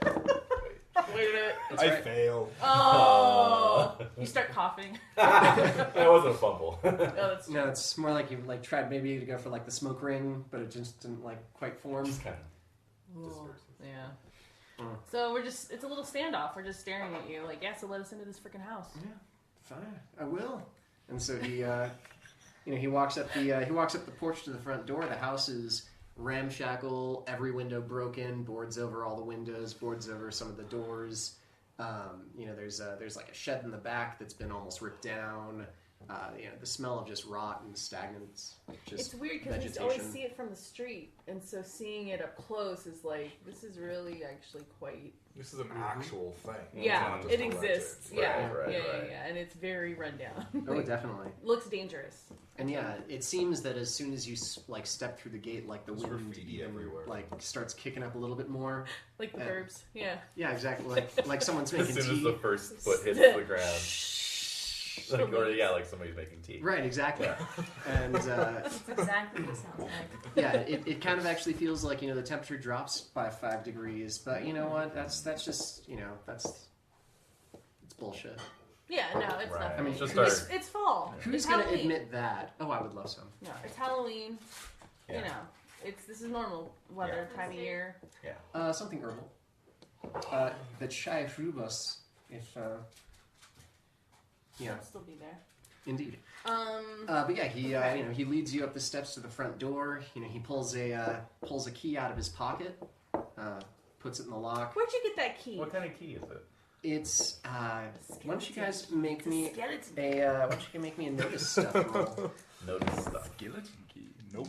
Wait a minute. I fail. Oh. You start coughing. That wasn't a fumble. Oh, that's No, it's more like you tried maybe to go for the smoke ring, but it just didn't quite form. Just kind of Ooh, disperses. yeah. Mm. So it's a little standoff. We're just staring at you like, yeah, so let us into this freaking house. Yeah, fine, I will. And so he walks up the porch to the front door. The house is ramshackle, every window broken, boards over all the windows, boards over some of the doors. There's like a shed in the back that's been almost ripped down. The smell of just rot and stagnant. It's weird because you always see it from the street, and so seeing it up close is like, this is really actually quite. This is an actual thing. Yeah, it exists. Yeah, Right. and it's very rundown. Oh, definitely. Looks dangerous. And yeah, it seems that as soon as you like step through the gate, like the There's wind graffiti even everywhere. like starts kicking up a little bit more. Like the Yeah. Burbs. Yeah. Yeah, exactly. Like someone's As making soon as tea. the first foot hits the ground. Like somebody's making tea. Right, exactly. And That's exactly what it sounds like. yeah, it kind of actually feels like the temperature drops by 5 degrees, but you know what? That's just it's bullshit. Yeah, no, it's Right. not. I mean, It's just it's fall. Who's It's gonna Halloween. admit that? Oh, I would love some. No, it's Halloween. Yeah. You know, this is normal weather time of year. Something herbal. The chai rubus, if Should still be there. indeed. But yeah, he leads you up the steps to the front door. He pulls a key out of his pocket, puts it in the lock. Where'd you get that key? What kind of key is it? It's why don't you guys make me Skeleton. why don't you make me a notice stuff roll? Notice stuff. Skeleton key. Nope.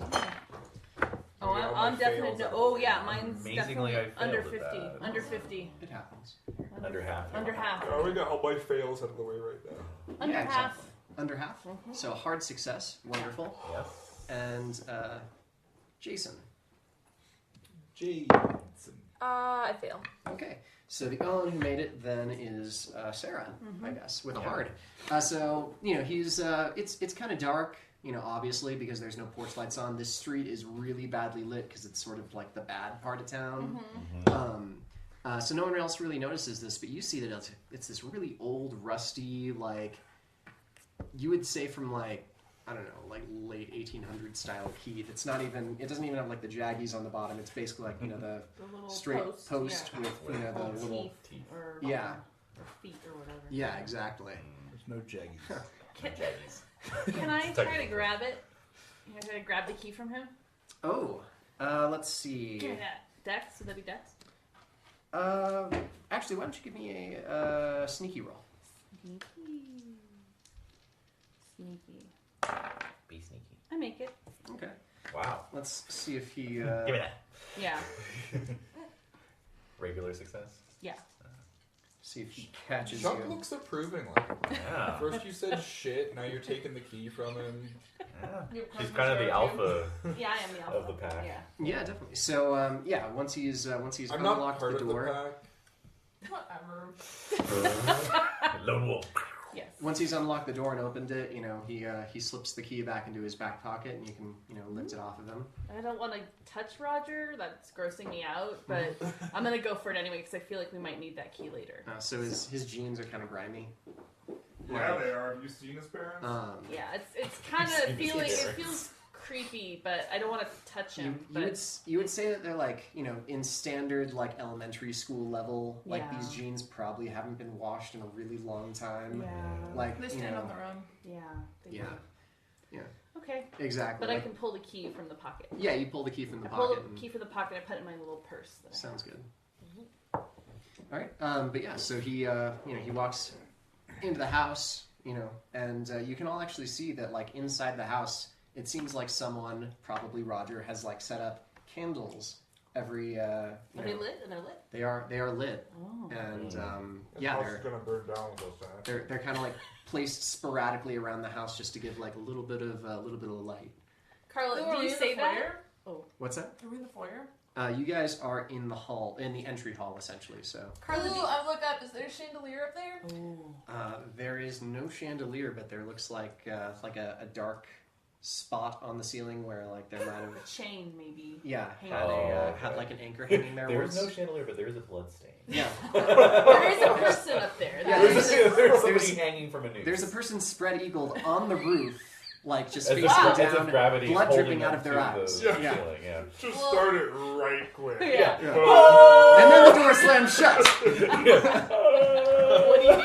Oh, Yeah, all I'm my definitely. fails are Oh yeah, mine's Amazingly, definitely I under failed at 50. that. Under 50. It happens. Under half. Under half. Oh, we got all my fails out of the way right now. Under Yeah, half. exactly. Under half. So hard success, wonderful. Yes. And Jason. Jade. I fail. Okay, so the only one who made it then is Sarah, I guess, with a hard. So he's it's kind of dark, obviously because there's no porch lights on. This street is really badly lit because it's sort of like the bad part of town. So no one else really notices this, but you see that it's this really old, rusty, like you would say from like I don't know, like late 1800s style key. It doesn't even have like the jaggies on the bottom. It's basically like the The little straight post, with the little teeth or yeah. or feet or whatever. Yeah, exactly. There's no jaggies. Can I try to grab it? Can I try to grab the key from him? Oh, let's see. Give me that. Dex? Would that be Dex? Actually, why don't you give me a sneaky roll? Sneaky. Be sneaky. I make it. Okay. Wow. Let's see if he. Give me that. Yeah. Regular success. Yeah. See if he catches Chuck you. looks approving like it. Yeah. First you said shit, now you're taking the key from him. Yeah. She's kind of the alpha Yeah, I am the alpha. of the pack. Yeah. Yeah, definitely. So once he's I'm not unlocked part the of door. the pack. Whatever. Lone wolf. Yes. Once he's unlocked the door and opened it, he slips the key back into his back pocket, and you can lift it off of him. I don't want to touch Roger. That's grossing me out, but I'm going to go for it anyway because I feel like we might need that key later. So his jeans are kind of grimy. Yeah, they are. Have you seen his parents? Yeah, it's kind of feeling, it feels creepy, but I don't want to touch him. You would say that they're like in standard like elementary school level. Like Yeah. these jeans probably haven't been washed in a really long time. Yeah. Like They stand on their own. Yeah. they Yeah. do. Yeah. Okay. Exactly. But I like- can pull the key from the pocket. Yeah, you pull the key from the I pull pocket. the and- key from the pocket and I put it in my little purse. That I Sounds good. Mm-hmm. All right, but yeah, so he he walks into the house, and you can all actually see that like inside the house, it seems like someone, probably Roger, has like set up candles every. Are they lit? Are they lit? They are lit, Oh. and This yeah, house they're is gonna burn down with us. they're kind of like placed sporadically around the house just to give like a little bit of light. Carla, Are do we you in say the that? foyer? Oh. What's that? Are we in the foyer? You guys are in the hall, in the entry hall, essentially. So Carla, I look up. Is there a chandelier up there? there is no chandelier, but there looks like a dark spot on the ceiling where like there might have Chain, maybe. had okay. had like an anchor hanging there. There is once. no chandelier, but there is a blood stain. Yeah, There is a person up there. Yeah, There's somebody there's- hanging from a noose. there's a person spread eagled on the roof, like just As facing if, as if down, gravity is blood holding dripping out them of their to eyes. the Yeah. ceiling, yeah. Just Well- start it right quick. Yeah. And then the door slams shut. What do you need?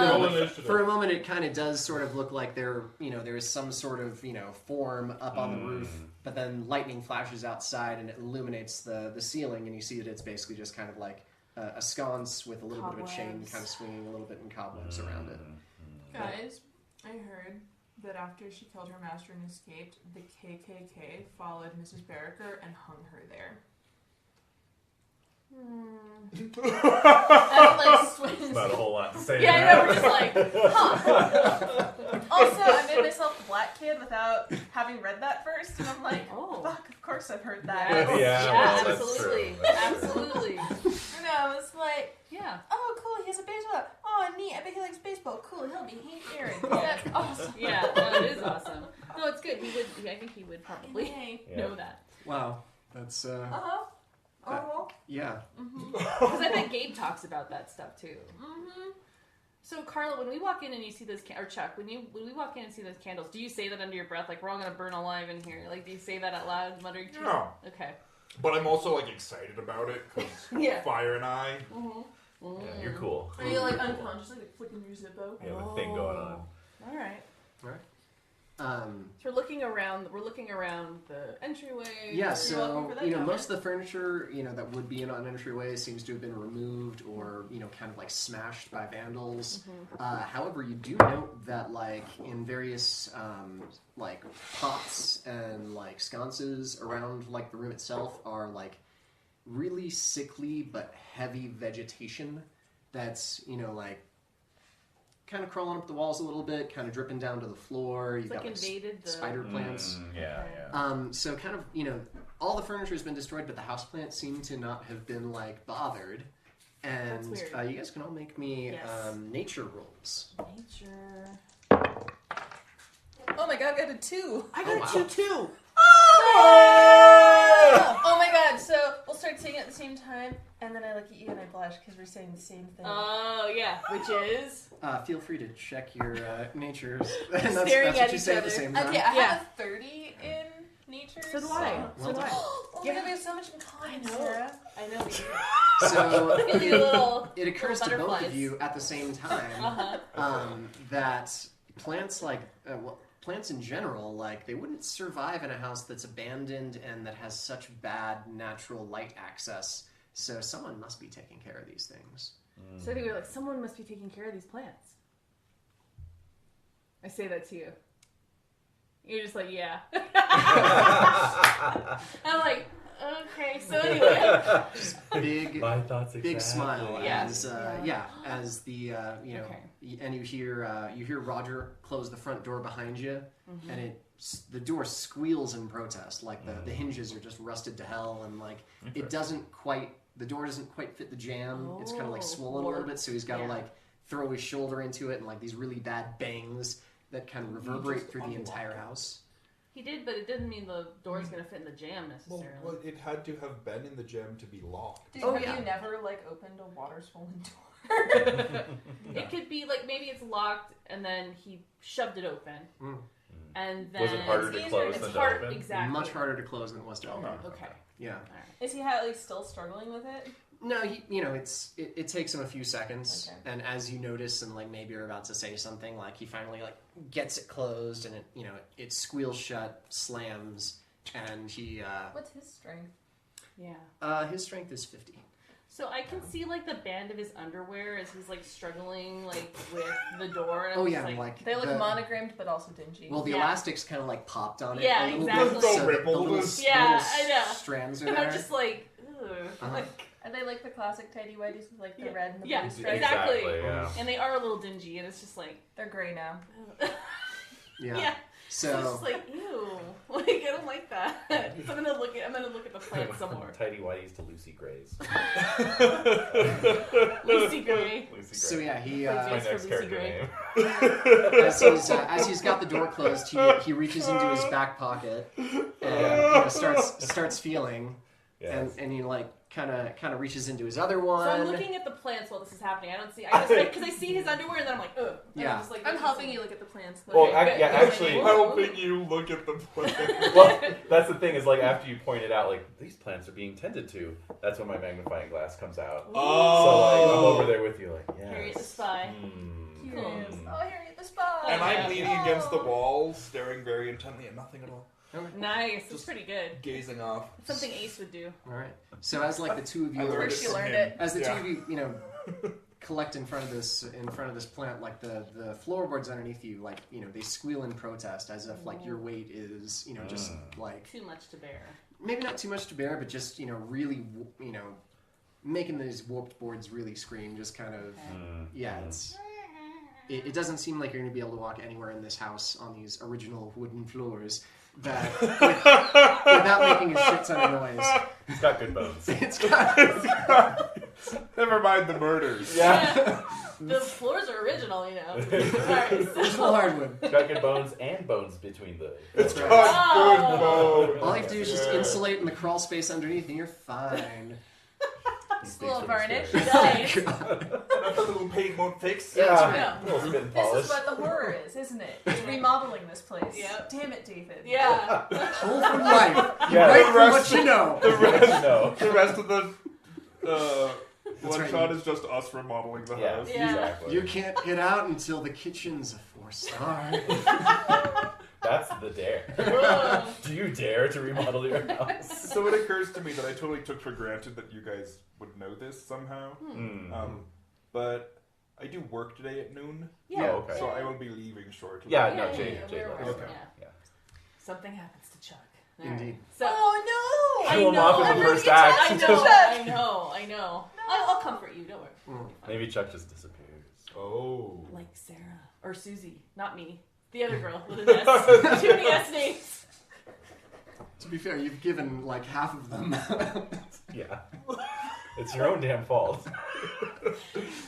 Roll but initiative. for a moment, it kind of does sort of look like there is some sort of form up on the roof, but then lightning flashes outside and it illuminates the ceiling, and you see that it's basically just kind of like a sconce with a little bit of a chain Cobwebs. kind of swinging a little bit in cobwebs around it. Guys, I heard that after she killed her master and escaped, the KKK followed Mrs. Barraker and hung her there. It's not a whole lot to say. Yeah, I know, we're just like, huh. Also, I made myself the black kid without having read that first, and I'm like, Oh. fuck, of course I've heard that. Yes. Yeah, well, that's absolutely. true. That's true. Absolutely. You know, it's like, Yeah. oh, cool, he has a baseball bat. Oh, neat, I bet he likes baseball. Cool, he'll be Hank Aaron. That's awesome. Yeah, no, it is awesome. No, it's good. I think he would probably Yay. know that. Wow, that's Uh-huh. Uh-huh. yeah. Because I bet Gabe talks about that stuff too. Mm-hmm. So Carla, when we walk in and you see those, or Chuck, when we walk in and see those candles, do you say that under your breath, like we're all gonna burn alive in here? Like, do you say that out loud, muttering to No. Okay. But I'm also like excited about it because Yeah. Fire and I. Yeah, you're cool. Are you like unconsciously like flicking your Zippo? You have a thing going on. All right. Um, So we're looking around the entryway. Yeah, welcome so for that, most Thomas. of the furniture that would be in an entryway seems to have been removed or kind of like smashed by vandals. However, you do note that like in various like pots and like sconces around like the room itself are like really sickly but heavy vegetation that's like kind of crawling up the walls a little bit, kind of dripping down to the floor. You've like got like invaded the spider plants. Yeah. So kind of, all the furniture has been destroyed, but the houseplants seem to not have been, like, bothered. And That's weird. you guys can all make me Yes. nature rolls. nature. Oh my god, I got a 2. I Oh, got wow. you too. Oh my god, so we'll start saying it at the same time, and then I look at you and I blush because we're saying the same thing. Oh yeah, which is Feel free to check your natures. And Staring that's at what you each say at other. the same time. Okay, I Yeah. have a 30 in nature. so do I. So do I. Oh my god, we have so much in common, I know. Sarah. I know. We do. So Look at you little. it occurs to little both of butterflies. you at the same time that plants plants in general, like, they wouldn't survive in a house that's abandoned and that has such bad natural light access. So someone must be taking care of these things. So I think we're like, someone must be taking care of these plants. I say that to you. You're just like, yeah. I'm like, okay. So anyway, Big, My thoughts exactly. big smile Yes. as the and you hear Roger close the front door behind you, and the door squeals in protest, like the hinges are just rusted to hell, and like the door doesn't quite fit the jam. It's kind of like swollen a little bit, so he's got to like throw his shoulder into it, and like these really bad bangs that kind of reverberate through the entire house. he did, but it didn't mean the door's gonna fit in the jam Well, necessarily. it had to have been in the gem to be locked. Dude, Oh, have yeah. you never like opened a water swollen door? It could be like maybe it's locked and then he shoved it open, and then Was it harder It's to easier- close it's than to hard open? exactly. Much harder to close than it was to open. Okay. Yeah. All right. Is he at least still struggling with it? No, it takes him a few seconds, Okay. and as you notice, and like maybe you're about to say something, like he finally like gets it closed, and it squeals shut, slams, and he What's his strength? Yeah. his strength is 50. So I can see like the band of his underwear as he's like struggling like with the door. And I'm Oh just yeah, like, like They look the, monogrammed but also dingy. well, the Yeah. elastics kind of like popped on it. Yeah, a little exactly. Bit, So so rippled. the little, Yeah, the I know. strands are and there. I'm just like, ugh. Uh-huh. Like, Are they like the classic tidy whities with like the Yeah. red and the Yeah, blue stripes? exactly. Yeah. and they are a little dingy, and it's just like, They're gray now. yeah. So it's So just like, ew, like I don't like that. So I'm gonna look at the plant some more. Tidy whities to Lucy Grays. Lucy Gray. Lucy so Gray. yeah, he That's my Yes, for next Lucy character Gray. name. as he's got the door closed, he reaches into his back pocket and starts feeling, Yes. and he like kind of reaches into his other one. So I'm looking at the plants while this is happening. I don't see. Because I see his underwear and then I'm like, ugh. And Yeah. I'm just like, I'm helping you look at the plants. Well, Okay, good. actually, Helping you look at the plant. well, that's the thing is like after you point it out, like these plants are being tended to. That's when my magnifying glass comes out. So like I'm over there with you, like Harriet the yes. spy. Curious. Mm. Oh, Harriet the spy. And I'm Yeah. leaning against the wall, staring very intently at nothing at all. Nice. It's Just pretty good. Gazing off. It's something Ace would do. All right. So as like the two of you, I learned Where it she from learned him. it. as the Yeah. two of you, collect in front of this plant, like the floorboards underneath you, like they squeal in protest as if like your weight is just like Too much to bear. maybe not too much to bear, but just really making these warped boards really scream. Just kind of it doesn't seem like you're going to be able to walk anywhere in this house on these original wooden floors that without making a shit ton of noise. It's got good bones. It's got Never mind the murders. Yeah. The floors are original, Alright, original hardwood. It's got good bones and bones between the. It's right. got good bones. All you have to do is just Yeah. insulate in the crawl space underneath, and you're fine. Just a little varnish. Nice. A little paint won't fix. Yeah. Yeah. A little spit and This polish. is what the horror is, isn't it? It's remodeling this place. Yep. Damn it, David. Yeah. Whole from life. Yeah. Right the from rest- what you know. The rest, No. the rest of the one right. shot is just us remodeling the Yeah. house. Yeah. Exactly. You can't get out until the kitchen's a 4-star. That's the dare. Whoa. Do you dare to remodel your house? So it occurs to me that I totally took for granted that you guys would know this somehow. But I do work today at noon, Yeah. Oh, okay. so I will be leaving shortly. Yeah, Yeah, no, yeah, Jade, yeah, Jade we're left. working, Okay. yeah. Yeah. Something happens to Chuck. All right. Indeed. So, Oh no! I Kill him know. off in the I'm first gonna get act. Chuck. I know. I'll comfort you. Don't worry. Maybe Chuck just disappears. Oh. Like Sarah or Susie, not me. The other girl with an S. Too many S names. To be fair, you've given like half of them. Yeah. It's your own damn fault.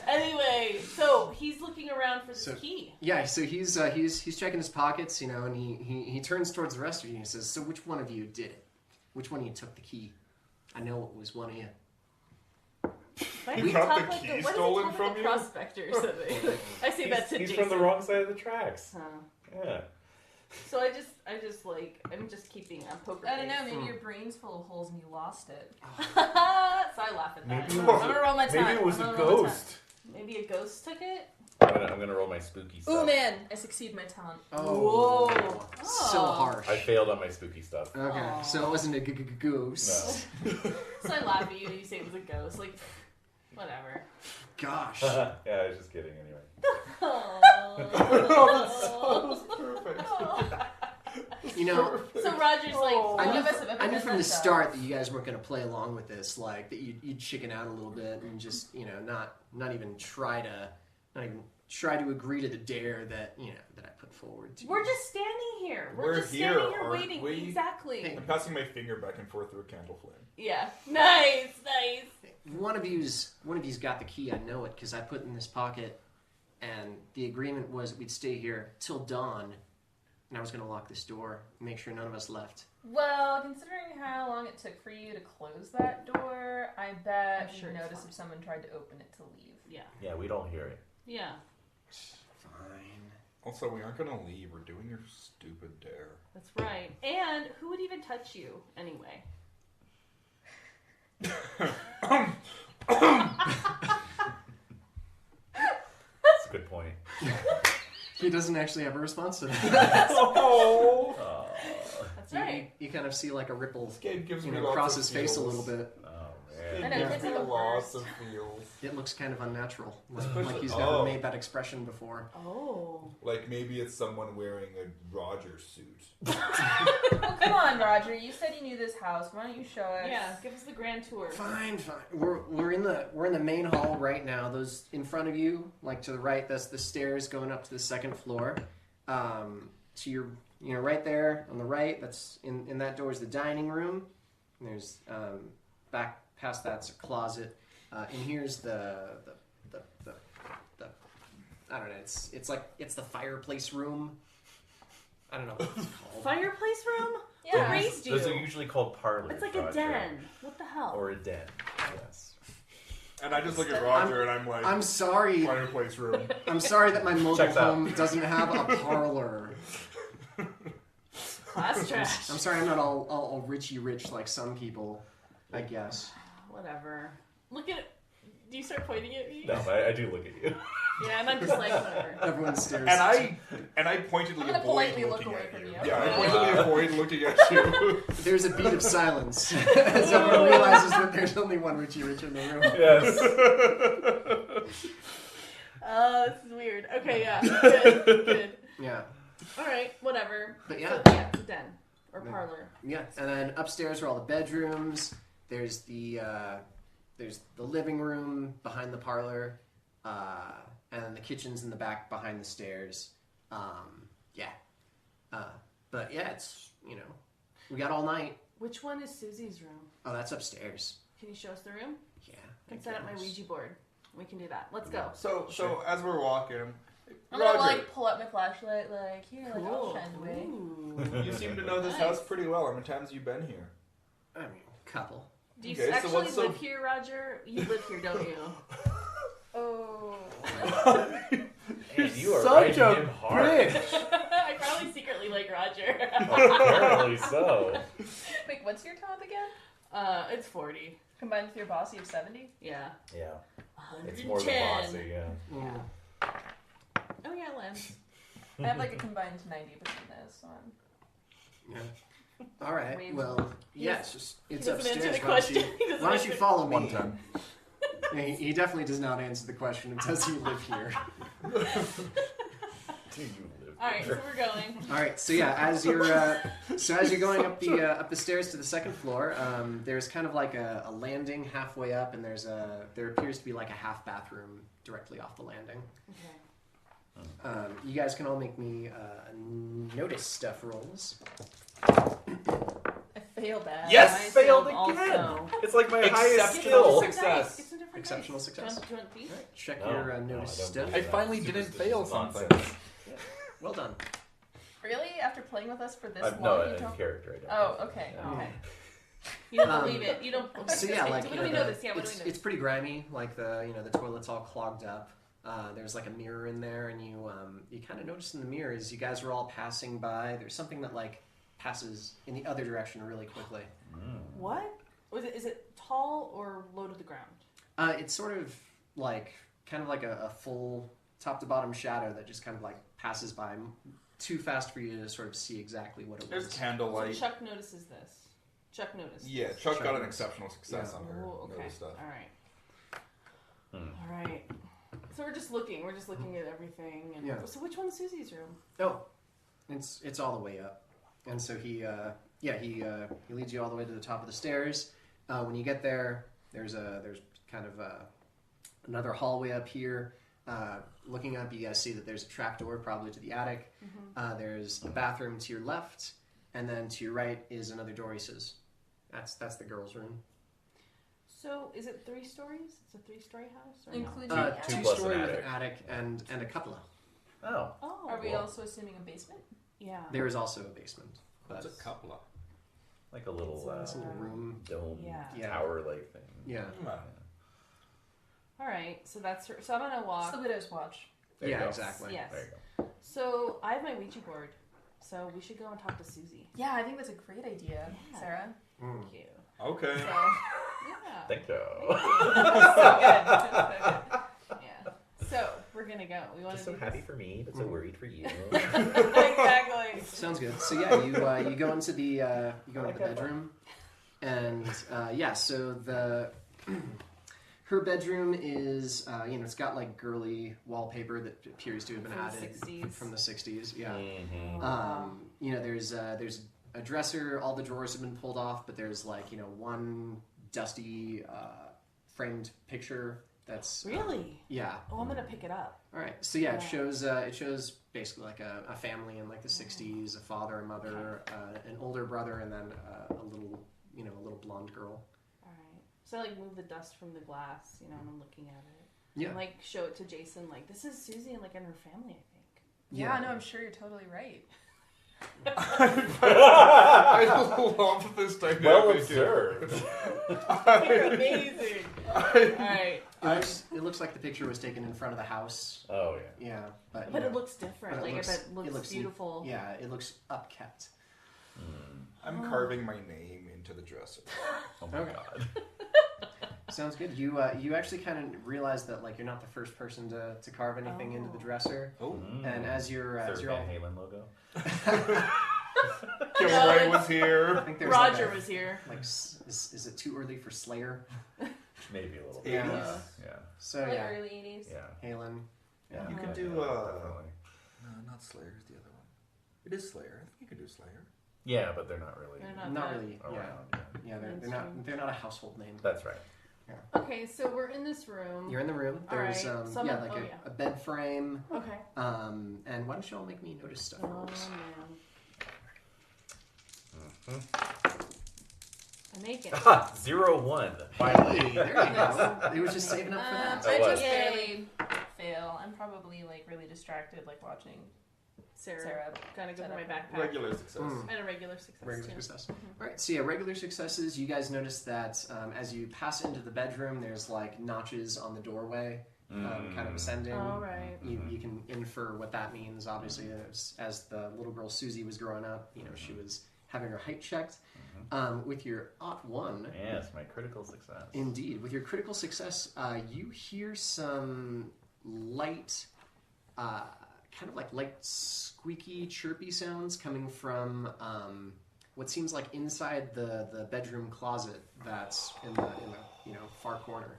Anyway, so he's looking around for this So- key. Yeah, so he's checking his pockets, and he turns towards the rest of you and he says, "So which one of you did it? Which one of you took the key? I know it was one of you." Why You does he got talk the like key why does he stolen talk from like a you? prospector or something? I say that to He's Jason. from the wrong side of the tracks. Huh. Yeah. So I just like I'm just keeping a poker I don't know, face. maybe your brain's full of holes and you lost it. So I laugh at that. Maybe I'm gonna roll my time. Maybe it was I'm a gonna roll my ghost. Maybe a ghost took it. I'm gonna roll my spooky stuff. time. Ooh man, I succeed my talent. Oh, Whoa. so Oh. harsh. I failed on my spooky stuff. Okay, Aw. so it wasn't a goose. So I laugh at you and you say it was a ghost. Like, whatever. Gosh. Yeah, I was just kidding anyway. So Roger's like, I None knew, of us have ever I knew done from the that, though. start that you guys weren't going to play along with this, like that you'd chicken out a little bit and just not even try to agree to the dare that that I put forward to you. we're just standing here. We're We're just here, standing here aren't waiting. we? Exactly. Hey. I'm passing my finger back and forth through a candle flame. Yeah. Nice. One of you's got the key. I know it because I put it in this pocket, and the agreement was that we'd stay here till dawn, and I was going to lock this door, make sure none of us left. Well, considering how long it took for you to close that door, I bet I'm sure you'd it's notice fine. if someone tried to open it to leave. Yeah. Yeah, we don't hear it. Yeah. Fine. Also, we aren't gonna leave. We're doing your stupid dare. That's right. And who would even touch you anyway? That's a good point. He doesn't actually have a response to that. Oh. That's right. You kind of see like a ripple, This game gives me lots across of his face a feels. little bit. Oh It I man. know, gives kids me are the lots worst. of feels. It looks kind of unnatural, Especially- like he's never oh. made that expression before. Oh. Like maybe it's someone wearing a Roger suit. Oh, come on, Roger. You said you knew this house. Why don't you show us? Yeah. Give us the grand tour. Fine. We're in the main hall right now. Those in front of you, like to the right, that's the stairs going up to the second floor. So you're right there on the right. That's in that door is the dining room. And there's back past that's a closet. And here's the I don't know. It's the fireplace room. I don't know what it's called. Fireplace room? Yeah. Raised you. Those are usually called parlors. It's like a Roger. den. What the hell? Or a den. Yes. And I just look at Roger and I'm like, I'm sorry. fireplace room. I'm sorry that my mobile Checks out. home doesn't have a parlor. Class trash. I'm sorry I'm not all richy rich like some people, I guess. Whatever. Look at. Do you start pointing at me? No, but I do look at you. Yeah, and I'm just like whatever. Everyone stares. And I pointedly I'm gonna avoid politely look looking away at from you. you. Yeah, I pointedly avoid looking at you. There's a beat of silence as everyone realizes that there's only one Richie Rich in the room. Yes. Oh, this is weird. Okay, yeah. Good. Yeah. Alright, whatever. But yeah. So, yeah, the den. Or parlor. Yeah. And then upstairs are all the bedrooms. There's the living room behind the parlor. And then the kitchen's in the back behind the stairs. Yeah. But yeah, it's, we got all night. Which one is Susie's room? Oh, that's upstairs. Can you show us the room? Yeah. I can set up my Ouija board. We can do that. Let's go. So as we're walking, I'm Roger, gonna pull up my flashlight, here, I'll shine away. Ooh. you seem to know this Nice. house pretty well. How many times have you been here? I mean, couple. Do you Okay, so actually what's so- live here, Roger? You live here, don't you? Oh. And you are Such riding a him hard. bitch. I probably secretly like Roger. Apparently so. Wait, what's your top again? It's 40. Combined with your bossy of 70? Yeah. Yeah. 110. It's more than bossy, yeah. Mm. Oh yeah, Len. I have a combined 90 between those, so I'm... Yeah. All right. Wait. Well, yes, it's doesn't answer upstairs. the question. He doesn't Why don't you answer- follow me? 110. Yeah, he definitely does not answer the question. Does he live here? Do you live Alright, so there? we're going. All right. So yeah, as you're going up the stairs to the second floor, there's kind of like a landing halfway up, and there appears to be like a half bathroom directly off the landing. Okay. You guys can all make me notice stuff rolls. I failed that. Yes! I Failed failed again! also. It's like my highest Exceptional skill. success. Get some different Exceptional dice. success. Do you want these? All right, check No, your no, notice I don't stuff. believe I that. finally didn't fail something. Nonsense. Well done. Really? After playing with us for this No, long, you in don't... character. I don't. Oh, okay, Yeah. okay. You don't Um, believe it. You don't. So yeah, like what do we know this? Yeah, what do we know? it's pretty grimy. Like the toilet's all clogged up. There's like a mirror in there, and you kind of notice in the mirror as you guys are all passing by. There's something that like passes in the other direction really quickly. What? Is it tall or low to the ground? It's sort of like kind of like a full top to bottom shadow that just kind of like passes by too fast for you to sort of see exactly what it There's was. So candlelight. Chuck notices this. Chuck noticed. Yeah, Chuck got an exceptional success Yeah. on her Oh, okay. notice stuff. All right. All right. So we're just looking. We're just looking at everything. And Yeah. So which one's Susie's room? Oh, it's all the way up, and so he leads you all the way to the top of the stairs. When you get there, there's kind of another hallway up here. Looking up, you guys see that there's a trapdoor probably to the attic. There's a bathroom to your left, and then to your right is another door. He says, "That's the girls' room." So is it 3 stories? It's a 3-story house, or Including no? the attic? 2 plus an Two-story with attic. an attic and a cupola. Oh. Oh. Are we Cool. also assuming a basement? Yeah. There is also a basement. But That's a couple of. Like a little it's a little room. dome Yeah. tower-like thing. Yeah. All right. So that's her. So I'm gonna It's walk. the widow's watch. There you Yeah, go. exactly. Yes. There you go. So I have my Ouija board. So we should go and talk to Susie. Yeah, I think that's a great idea, Yeah. Sarah. Mm. Thank you. Okay. So, Yeah. Thank you. So good. Yeah. So we're gonna go. We want Just to so do happy for me, but so worried for you. Exactly. Sounds good. So yeah, you go into the bedroom, and so the her bedroom is it's got like girly wallpaper that appears to have been From the added 60s. from the 60s. Yeah. Mhm. There's a dresser. All the drawers have been pulled off, but there's like one dusty framed picture that's Really? yeah. Oh, I'm gonna pick it up. All right. So yeah, Yeah. it shows basically like a family in like the 60s, a father, a mother, an older brother, and then a little blonde girl. All right. So I like move the dust from the glass, and I'm looking at it. Yeah. And like show it to Jason. Like this is Susie and like in her family, I think. yeah, no, I'm sure you're totally right. I love this dynamic. Well observed. You're amazing. Alright. It looks like the picture was taken in front of the house. Oh yeah. Yeah, but But it looks different. but Like, it looks looks beautiful. Yeah, it looks upkept. I'm carving my name into the dresser. Oh my Okay. god. Sounds good. You actually kind of realize that like you're not the first person to carve anything into the dresser. Oh. And as you're Is there all, a Van Halen logo? Kim No, Ray it's- was here. I think there's Roger like was here. is it too early for Slayer? Maybe a little bit. Yeah. Yeah. So Like yeah, early 80s. Yeah. Halen. Yeah. You can Yeah, do, definitely. No, not Slayer's the other one. It is Slayer. I think you can do Slayer. Yeah, but they're not really They're Not that really. Yeah, around. yeah. They're not a household name. That's right. Okay, so we're in this room. You're in the room. All There's right. a bed frame. Okay. And why don't you all make me notice stuff? Oh rolls? man. I make it. 0-1. Finally. There you go. He was just saving up for that. I was. just barely fail. I'm probably like really distracted, like watching Sarah. Gotta go for my backpack. Regular success. I had a regular success Regular too. success. All right. So yeah, regular successes. You guys notice that as you pass into the bedroom, there's like notches on the doorway, kind of ascending. All right. You can infer what that means. Obviously, as the little girl Susie was growing up, she was having her height checked. With your +1. Yes, my critical success. Indeed. With your critical success, you hear some light, kind of like light squeaky, chirpy sounds coming from what seems like inside the bedroom closet that's in the far corner.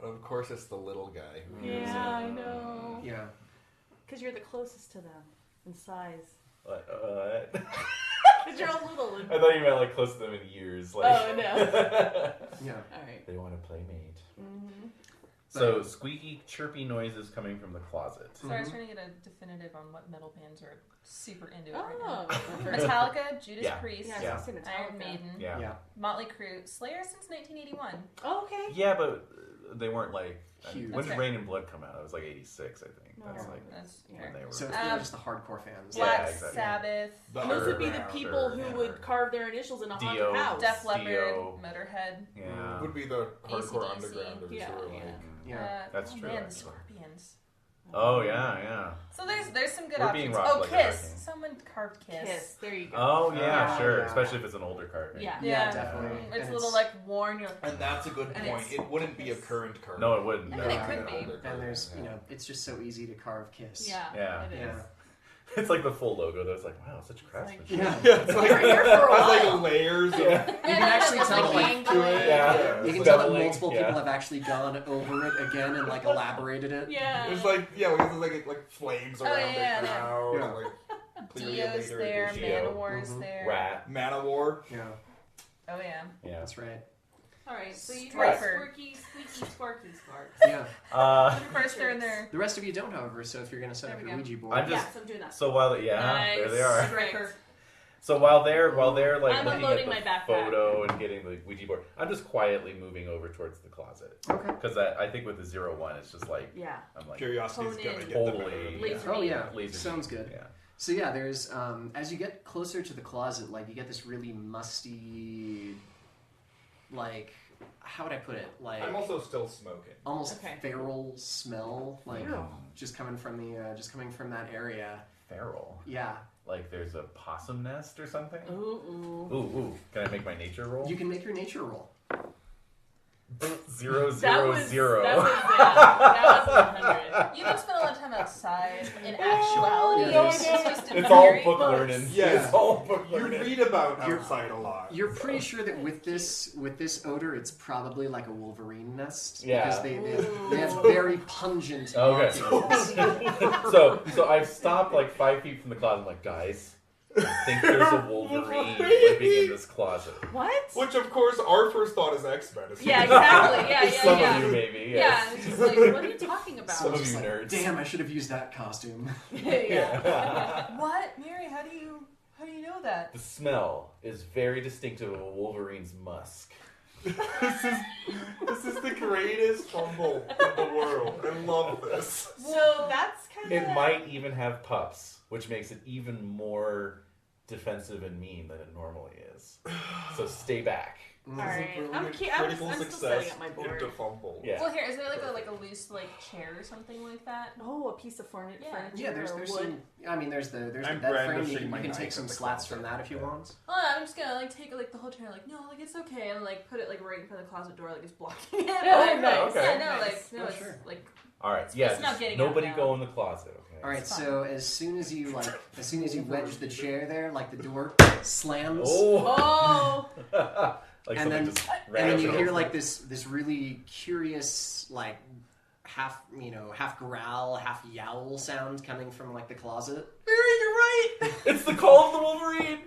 Of course, it's the little guy who hears Yeah, I know. Yeah. Because you're the closest to them in size. What? Because you're a little. I thought you meant like close to them in years. Like. Oh no. Yeah. All right. They want to play mate. Mm-hmm. So squeaky, chirpy noises coming from the closet. So I was trying to get a definitive on what metal bands are super into it right Oh. now. Metallica, Judas Yeah. Priest, Yeah, I Yeah. was gonna say Iron Metallica. Maiden, Yeah. Yeah. Motley Crue, Slayer since 1981. Oh, okay. Yeah, but they weren't like. Huge. When did Okay. Rain and Blood come out? It was like 86, I think. No. That's like That's Yeah. when they were. So it's really just the hardcore fans. Yeah, Black exactly. Sabbath, The And those would be the underground, people sure, who yeah. would carve their initials in a haunted Dio. house. Def Leppard, Dio. Motorhead. Yeah. would be the hardcore AC/DC. underground of Yeah, sort of yeah. like. Yeah. That's oh true, Man, the actually. Scorpions. Oh yeah. So there's some good We're being options. rocked Oh, like a Kiss. hurricane. Someone carved Kiss. Kiss. There you go. Oh yeah, Yeah. sure. Yeah. Especially if it's an older carving. Yeah. Yeah, definitely. It's And a little like worn. You're like, And that's a good And point. it's- It wouldn't be a current card. No, it wouldn't. I no. mean, it It'd could an be. older And card, there's, yeah. it's just so easy to carve Kiss. Yeah. Yeah. It is. Yeah. It's like the full logo though. It's like, wow, such craftsmanship. Yeah. Yeah, it's like, You're here for a it's while. like layers of You can actually It's tell like like angling. Yeah. you can tell that Doubling, multiple yeah. people have actually gone over it again and like elaborated it. Yeah. It's like because there's like flames around yeah, it yeah. now. Yeah. Like, clearly a Dio's later there, edition. Dio. Manowar's Mhm. there. Rat. Manowar. Yeah, Oh yeah. Yeah. that's right. All right. So you Striker. hear squirky, squeaky, sparky sparks. Yeah. First they're in there. The rest of you don't, however. So if you're going to set There up we your go. Ouija board, I'm just- Yeah, so I'm doing that. So while there Nice. they are. Striker. So while they're like I'm looking unloading at the my backpack. photo and getting the Ouija board, I'm just quietly moving over towards the closet okay. because I think with the 0-1, it's just like Yeah. I'm like Curiosity's Hone gonna in. get totally Laser Oh yeah, laser sounds beam. good. Yeah. So yeah, there's as you get closer to the closet, like you get this really musty, like how would I put it? Like I'm also still smoking. almost Okay. feral smell, like Ew. just coming from that area. Feral. Yeah, Like there's a possum nest or something. Ooh. Ooh. Can I make my nature roll? you can make your nature roll. 0, 0, That was 0. that was 100. You don't spend a lot of time outside in actuality. No, It's just in It's all theory. book learning. Yes. It's all book You learning. read about You're- outside a lot. You're pretty sure that with this odor, it's probably like a wolverine nest Yeah. because they have very pungent Okay. markings. So I've stopped like 5 feet from the closet. I'm like, guys, I think there's a Wolverine living in this closet. What? Which, of course, our first thought is X-Men. Yeah, exactly. Yeah, yeah, Some yeah. of you maybe. Yeah, Yes. it's just like, what are you talking about? Some of Just you like, nerds. Damn, I should have used that costume. yeah. What, Mary? How do you know that? The smell is very distinctive of a Wolverine's musk. This is the greatest fumble in the world. I love this. So that's kind of. It might even have pups, which makes it even more defensive and mean than it normally is. So stay back. Alright, I'm Critical still success setting up my board. into fumble. Yeah. Well, here is there like a loose chair or something like that? Oh, a piece of furniture. Yeah, there's or wood. some. I mean, there's the I'm bed frame. brandishing You my can knife take at some the slats closet. from that if you want. Oh, I'm just gonna take the whole chair. No, it's okay, and put it right in front of the closet door, it's blocking it. Oh, nice. Okay. Yeah, Nice. no, Oh, it's sure. All right. It's Yeah. not getting Nobody out go now. in the closet. Okay. All right, It's fine. so as soon as you wedge the chair there, the door slams. Oh. Oh, Like And something then- just And ran then you over. hear this really curious half growl, half yowl sound coming from the closet. Barry, you're right. It's the call of the Wolverine.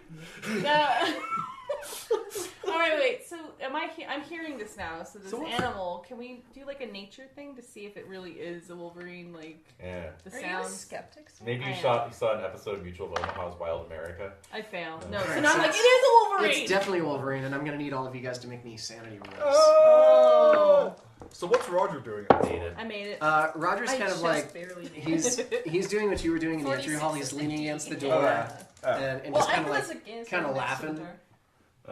all right, wait. So I'm hearing this now. So this So what's- animal. Can we do a nature thing to see if it really is a wolverine? Yeah. The Are you a sounds. skeptic? Maybe you I am. saw an episode of Mutual of Omaha's Wild America. I failed. No, Alright, so now I'm so like, it is a wolverine. It's definitely a Wolverine, and I'm gonna need all of you guys to make me sanity rolls. Oh, So what's Roger doing? Dated. I made it. Roger's I kind of just barely made it. he's doing what you were doing in the entry hall. He's leaning against the door and Well, just I kind of was against kinda him next to laughing. the door.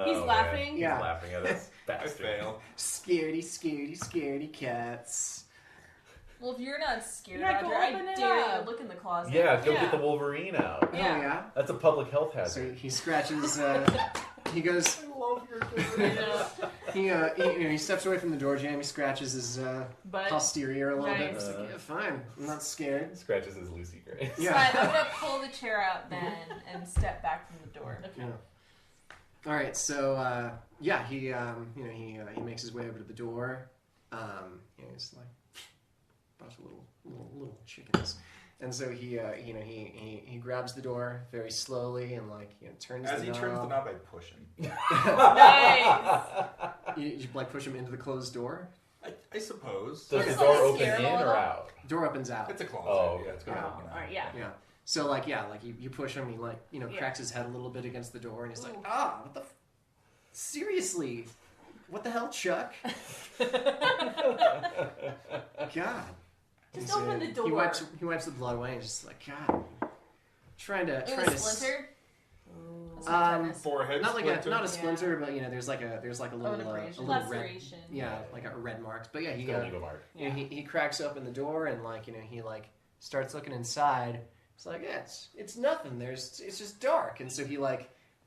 He's Oh, laughing? He's Yeah. laughing at us. I Bastard. fail. scaredy cats. Well, if you're not scared, Yeah, go Roger, I open it dare you up. to look in the closet. Yeah, go Yeah. get the Wolverine out. Yeah. Oh yeah. That's a public health hazard. So he scratches. He goes. I love your He steps away from the door jam. He scratches his But posterior a little bit. Nice. He's like, yeah, fine. I'm not scared. Scratches his Lucy Gray. So Yeah. I'm gonna pull the chair out then and step back from the door. Yeah. All right. So he he makes his way over to the door. He's like a bunch of little chickens, and so he grabs the door very slowly and turns As the he knob. turns the knob, I push him. nice. You push him into the closed door. I suppose. Does Okay. the door Like open scare in him a or little? out? Door opens out. It's a closet. Oh, okay. Yeah, it's Oh, gonna all open out. right, yeah. Yeah. So you push him. He cracks his head a little bit against the door, and he's like, what the? Seriously, what the hell, Chuck? God. Just So open the door. He wipes the blood away and just like, God, trying to It was splinter. Forehead not splinter. not a splinter, but there's like a little abrasion. a little red, Laceration. like a red mark. But yeah, he Still legal mark. he cracks open the door and he starts looking inside. It's like it's nothing. It's just dark, and so he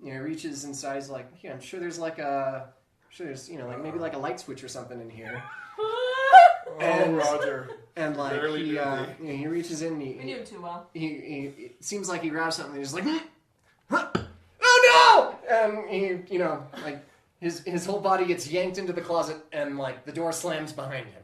reaches inside. He's like, yeah, I'm sure there's maybe like a light switch or something in here. Oh, And- Roger. And Barely he knew me. he reaches in. We knew him too well. He it seems like he grabs something. And he's like, huh? Oh no! And he his whole body gets yanked into the closet, and the door slams behind him.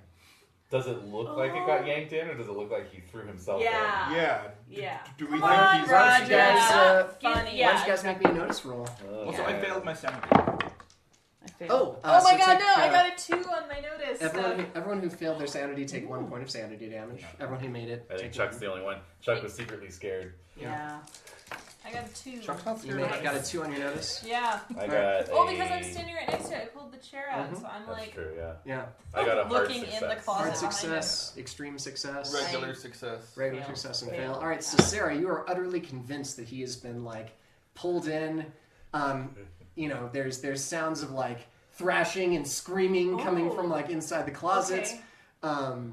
Does it look like it got yanked in, or does it look like he threw himself Yeah. Yeah. Yeah. Do we Come think on, he's Roger. actually dead? Guys, Funny. Yeah. Why don't you guys make me a notice roll? in? Also, I failed my sanity. I failed. Oh my so god, take, no! I got a 2 on my notice. Everyone who failed their sanity take 1 point of sanity damage. Everyone who made it. I think take Chuck's one. the only one. Chuck was secretly scared. Yeah. I got a 2. Chuck's not You scared. got a 2 on your notice. Yeah. I got Oh, a... because I'm standing right next to it. I pulled the chair out, Mhm. so I'm That's true, yeah. Yeah. I got a hard looking success. in the closet. Hard behind success, extreme success, Regular success. regular Fail. success, and Fail. fail. All right, so Sarah, you are utterly convinced that he has been pulled in. There's sounds of thrashing and screaming coming from inside the closet. Okay.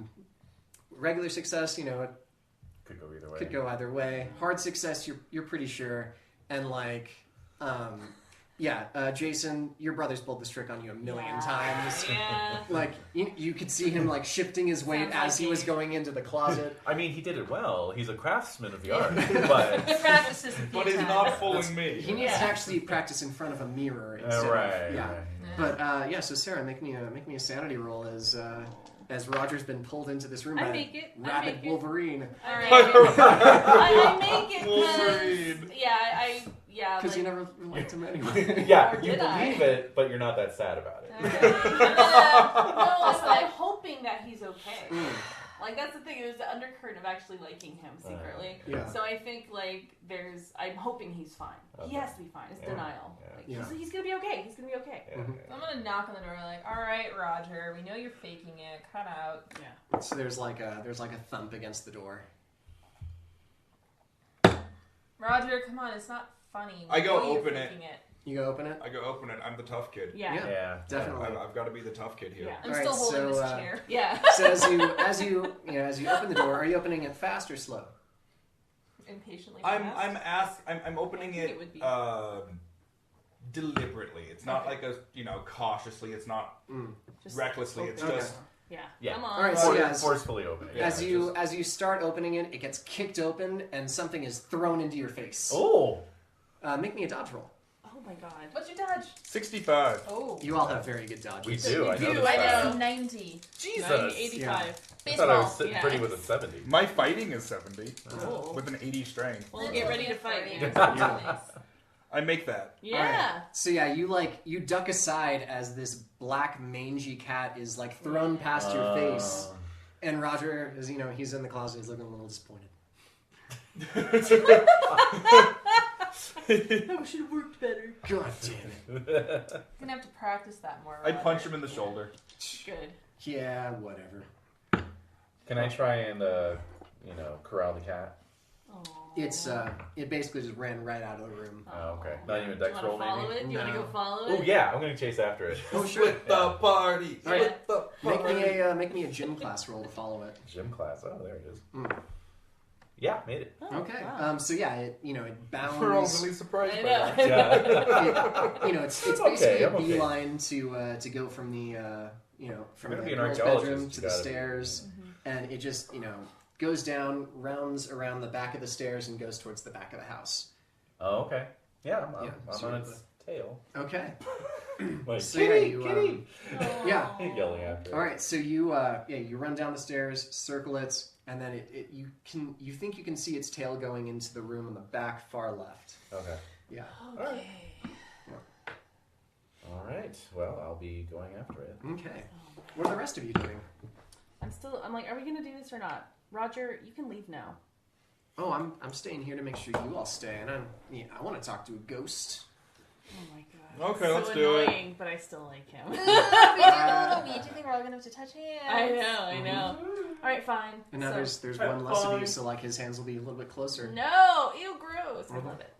Regular success, it Could go either way. could go either way. Hard success, you're pretty sure, and Jason, your brother's pulled this trick on you a million times. Yeah. You could see him shifting his weight Sounds as like he was me. going into the closet. I mean, he did it well. He's a craftsman of the art, but... He practices a few But he's times. not fooling me. He needs to actually practice in front of a mirror instead right, of yeah. right. But so Sarah, make me a sanity roll as Roger's been pulled into this room I by make it. I rabid make it. Wolverine. Alright. I make it Wolverine. because yeah, Because you like, never liked him anyway. Yeah, Or you did I? believe it, but you're not that sad about it. I'm hoping that he's okay. Mm. Like that's the thing. There's the undercurrent of actually liking him secretly. Yeah. So I think I'm hoping he's fine. He Okay. has to be fine. It's Yeah. denial. Yeah. Like, Yeah. he's gonna be okay. He's gonna be okay. Yeah, Mhm. yeah. I'm gonna knock on the door alright, Roger, we know you're faking it, cut out. Yeah. So there's a thump against the door. Roger, come on, it's not funny. I go while you're open it. thinking You go open it. I go open it. I'm the tough kid. Yeah. Yeah. Definitely. I've got to be the tough kid here. Yeah. I'm Alright, still holding so, this chair. Yeah. So as you open the door, are you opening it fast or slow? Impatiently. I'm fast. opening I think it, it would be. deliberately. It's not like a cautiously. It's not Just recklessly. It's Okay. just Yeah. Yeah. Come on. All right, so yeah, Forcefully open it. Yeah, as you start opening it, it gets kicked open and something is thrown into your face. Oh. Make me a dodge roll. Oh my god. What's your dodge? 65. Oh. You all have very good dodges. We do. I know. I this fact. know. 90. Jesus. 85. I thought I was Baseball. sitting Yeah. pretty with a 70. My fighting is 70 Oh. with an 80 strength. Well, get ready to fight. Yeah. I make that. Yeah. So yeah, you duck aside as this black mangy cat is like thrown past your face, and Roger is he's in the closet. He's looking a little disappointed. That should have worked better. God damn it. Gonna have to practice that more. I punch him in the shoulder. Good. Yeah, whatever. Can I try and corral the cat? It basically just ran right out of the room. Oh, okay. Not even a dex roll, follow maybe? it? You want to No. go follow Oh it? yeah, I'm gonna chase after it. Oh sure. Split the party. All right. Split the party. Make me a gym class roll to follow it. Gym class. Oh, there it is. Mm. Yeah, made it. Oh, Okay. wow. So yeah, it bounds. We're all really surprised I by know. that. Yeah. It's okay, basically I'm a okay. beeline to go from the from You're gonna the be an girl's archaeologist, bedroom you to the gotta be. stairs, and it just goes down, rounds around the back of the stairs, and goes towards the back of the house. Oh, okay. Yeah, I'm so on its tail. Okay. Like, So yeah, you yeah. yelling after it. All right, so you run down the stairs, circle it, and then you think you can see its tail going into the room on the back far left. Okay. Yeah. Okay. All right. Well, I'll be going after it. Okay. What are the rest of you doing? I'm like, are we going to do this or not? Roger, you can leave now. Oh, I'm staying here to make sure you all stay, and I want to talk to a ghost. Oh my god. Okay, so let's do it. annoying, but I still like him. We do a little meet. Do you think we're all gonna have to touch hands? I know. All right, fine. And now So- there's one less of you, so like his hands will be a little bit closer. No, ew, gross. I love it.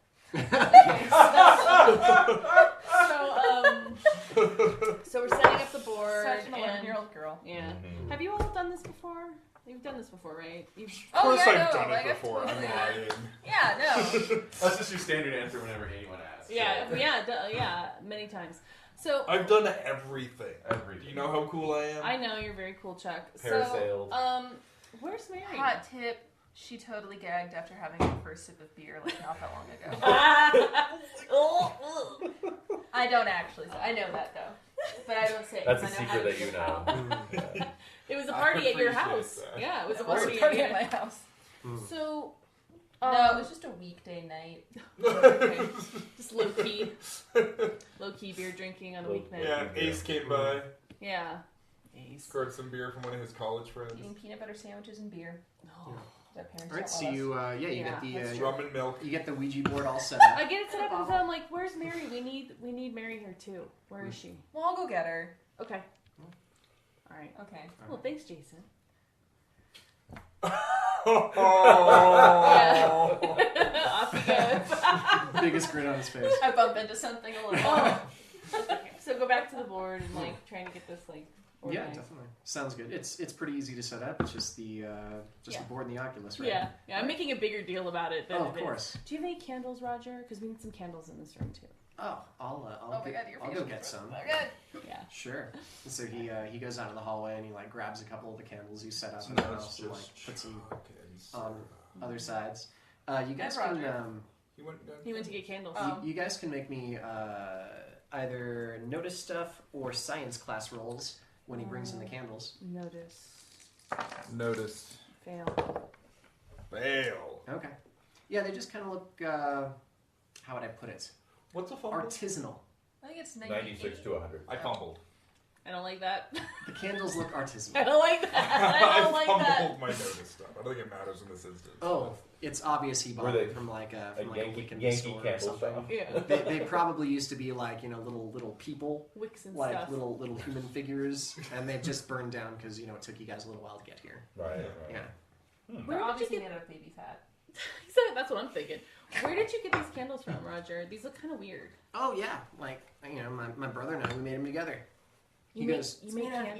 So we're setting up the board. Such an and 11-year-old girl. Yeah. Mhm. Have you all done this before? You've done this before, right? Of course yeah, I've no, done like, it before. I'm totally- lying. Yeah, no. That's just your standard answer whenever anyone asks. Yeah, many times. So I've done everything. Everything. Do you know how cool I am? I know you're very cool, Chuck. Parasailed. So, where's Mary? Hot tip. She totally gagged after having her first sip of beer, like not that long ago. I don't actually. I know that though, but I don't say it. That's 'cause a I know secret how that you to know. feel. It was a I party at your appreciate house. that. Yeah, it was a It was party a party at at my house. So, No, it was just a weekday night. okay. Just low key beer drinking on a Low- weeknight. Yeah, Ace came by, Yeah. Ace. scored some beer from one of his college friends. Eating peanut butter sandwiches and beer. Oh. Our parents All right, don't so love us. you Yeah, get that's the Rum and milk. you get the Ouija board all set I up. get it set up and so I'm like, where's Mary? We need Mary here too. Where is she? Well, I'll go get her. Okay. All right. Okay. Well, thanks, Jason. Oh. Off he goes. Biggest grin on his face. I bump into something a little. Oh. Okay. So go back to the board and like trying to get this like Yeah, organized. definitely. Sounds good. It's pretty easy to set up. It's just the Yeah. board and the Oculus, right? Yeah. I'm making a bigger deal about it than Oh, of it is. course. Do you have any candles, Roger? Because we need some candles in this room too. Oh, I'll Oh my god, your I'll go facial get some. expression. Oh, good. Yeah. Sure. And so he goes out of the hallway and he like grabs a couple of the candles you set up in No, the it's house and like just puts them fucking on other sides. You guys And can Roger. He went down. He went to get candles. Oh. you guys can make me either notice stuff or science class rolls when he brings in the candles. Notice. Fail. Fail. Okay. Yeah, they just kind of look. How would I put it? What's a fumble? Artisanal. I think it's 96 to 100. I fumbled. I don't like that. The candles look artisanal. I don't like that. I don't like fumbled that. my notice stuff. I don't think it matters in this instance. Oh, it's obvious he bought Were they it from like a Yankee, Wiccan store or candle something. shop. Yeah. They probably used to be like little people, Wicks and like stuff. little human figures, and they've just burned down because it took you guys a little while to get here. Right. Yeah. They're Where did you obviously get- made out of baby fat. Exactly, that's what I'm thinking. Where did you get these candles from, Roger? These look kind of weird. Oh yeah, like my brother and I, we made them together. You make candles?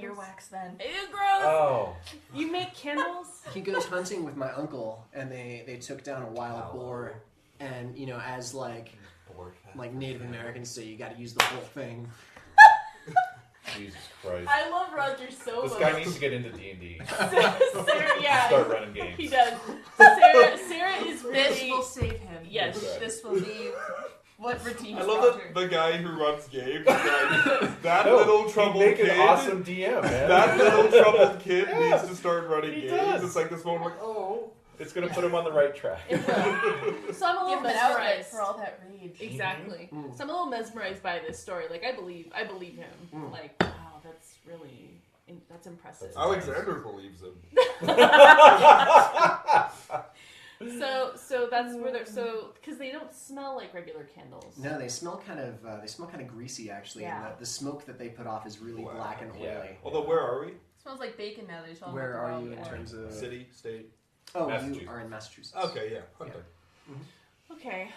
earwax then. Ew, gross! Oh. You make candles? He goes hunting with my uncle, and they took down a wild boar, and as like Native Americans say, you got to use the whole thing. Jesus Christ. I love Roger so much. This guy needs to get into D&D. Sarah, yeah. Start running games. He does. Sarah is This really... will save him. Yes. Right. This will be what redeems I love Roger. that the guy who runs games, that No, little he'd troubled make kid. an awesome DM, man. That little troubled kid needs to start running he games. does. It's like this moment, like, oh. It's going to put him on the right track. It will. So I'm a little Give him an outlet mesmerized. for all that rage. Exactly. Mm. So I'm a little mesmerized by this story. Like, I believe him. Mm. Like, wow, that's really... That's impressive. Alexander believes him. So that's where they're because they don't smell like regular candles. No, they smell kind of greasy actually, Yeah. and the smoke that they put off is really Wow. black and oily. Yeah. Although, where are we? It smells like bacon now that you told Where him. are you in terms of City, state? Oh, you Massachusetts. are in Massachusetts. Okay, yeah. Hunting. Okay.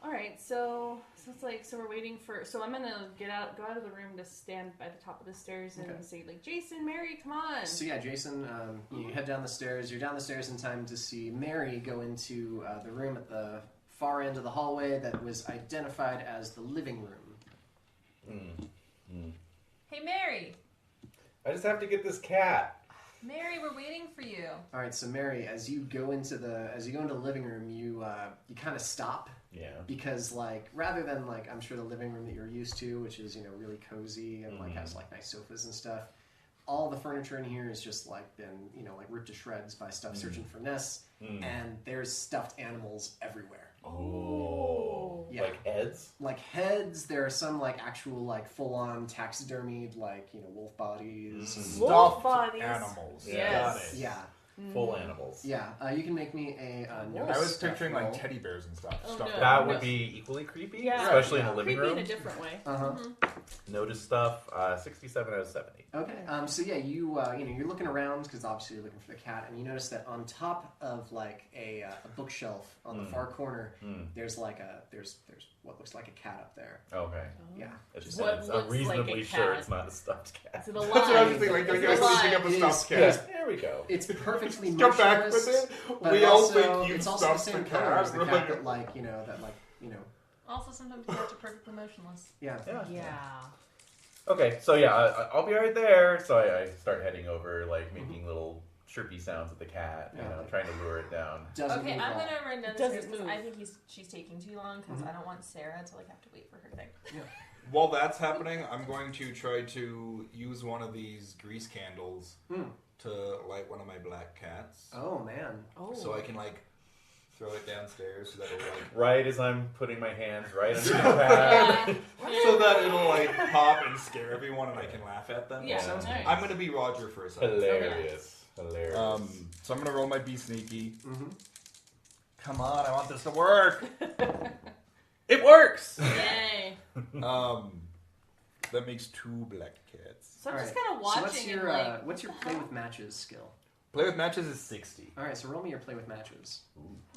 All right. So it's like we're waiting for. So I'm gonna go out of the room to stand by the top of the stairs and Okay. say like, Jason, Mary, come on. So yeah, Jason, you head down the stairs. You're down the stairs in time to see Mary go into the room at the far end of the hallway that was identified as the living room. Hey, Mary. I just have to get this cat. Mary, we're waiting for you. All right, so Mary, as you go into the living room, you kind of stop. Yeah. Because rather than I'm sure the living room that you're used to, which is really cozy and has nice sofas and stuff, all the furniture in here is just been ripped to shreds by stuff searching for nests, and there's stuffed animals everywhere. Oh. Yeah. Like heads? Like heads, there are some actual full-on taxidermied wolf bodies. and- Wolf Stuffed bodies. animals. Yes. Got it. Yeah, Full animals. yeah. You can make me a I was picturing roll. teddy bears and stuff. Oh, Stuffed no. That animals. would be equally creepy, Yeah. especially in Yeah. the living Creepy room. in a different way. Uh-huh. Notice stuff, 67 out of 70. Okay. So yeah, you're looking around because obviously you're looking for the cat, and you notice that on top of a bookshelf on the far corner, there's there's what looks like a cat up there. Okay. Yeah. It's, What it's, looks I'm reasonably like a sure cat? it's not a stuffed cat. Is it alive? That's what I was thinking. Like, It's you guys alive. picking up a It stuffed is- cat. There we go. It's perfectly Jump back motionless. with it. But We all also, think you it's also the stuffed same the color cat. as the We're cat like- that Also, sometimes cats are perfectly motionless. yeah. Yeah. Okay, so yeah, I'll be right there. So I start heading over, making little chirpy sounds at the cat, trying to lure it down. Doesn't Okay, move I'm at all. gonna run down the Doesn't stairs because move. I think she's taking too long because I don't want Sarah to have to wait for her thing. While that's happening, I'm going to try to use one of these grease candles to light one of my black cats. Oh man. Oh. So I can throw it downstairs so that it'll Right as I'm putting my hands right under the cat. so that it'll pop and scare everyone and I can laugh at them. Yeah. Sounds Alright. I'm gonna be Roger for a second. Hilarious. Hilarious. So I'm gonna roll my be sneaky. Mm-hmm. Come on, I want this to work. It works! Yay. That makes 2 black cats. So I'm just Alright. kind of watching So what's your play with matches skill? Play with matches is 60. All right, so roll me your play with matches.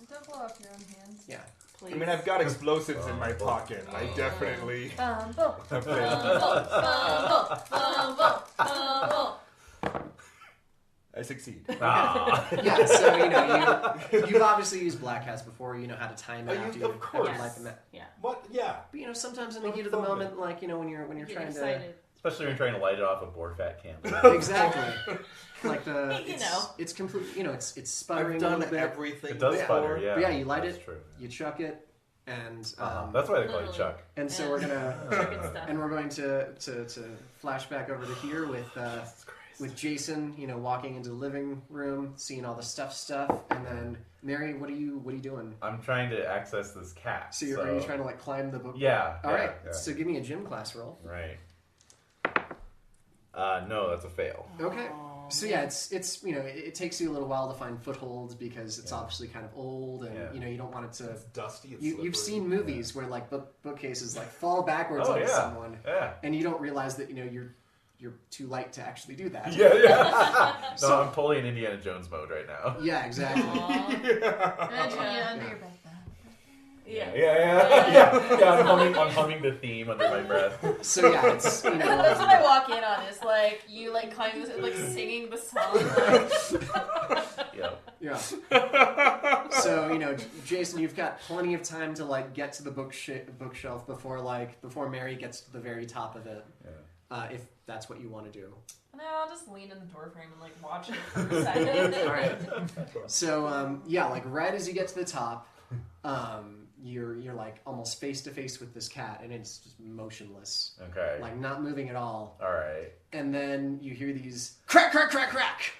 Don't blow up your own hands. Yeah. please. I mean, I've got explosives in my pocket. I definitely have played. I succeed. Ah. Yeah, so you've obviously used black cats before. You know how to time it I after use- of you course. light them. Yeah. What? Yeah. But sometimes in the heat of the moment, when you're Get trying excited. Especially when you're trying to light it off a boar fat candle. to exactly You know. it's complete. It's sputtering I've a done little bit. everything. It does Yeah. sputter, yeah. But yeah, you light That's it. True. You chuck it, and That's why they call you Literally. Chuck. and so Yeah. we're gonna Chicken stuff. and we're going to flash back over to here with Jason, walking into the living room, seeing all the stuff, and then Mary, what are you doing? I'm trying to access this cat. So are you trying to climb the book? Yeah. All yeah, right. yeah. So give me a gym class roll. Right. No, that's a fail. Okay. Oh, So yeah, it's it takes you a little while to find footholds because it's Yeah. obviously kind of old and Yeah. you don't want it to. It's dusty. It's You've slippery. seen movies where bookcases fall backwards Oh, onto yeah. someone, Yeah. and you don't realize that you're you're too light to actually do that. Yeah. No, So- I'm fully in Indiana Jones mode right now. Yeah, exactly. Imagine you under your breath. Yeah. I'm humming the theme under my breath. So yeah, it's That's what I walk in on. Is like you like climb this, like singing the song. Like, Yeah. So Jason, you've got plenty of time to like get to the bookshelf before Mary gets to the very top of it. Yeah. If that's what you want to do. no, I'll just lean in the doorframe and like watch it for a second. All right. So like right as you get to the top, you're like almost face to face with this cat, and it's just motionless, Okay. like not moving at all. All right. And then you hear these crack, crack, crack, crack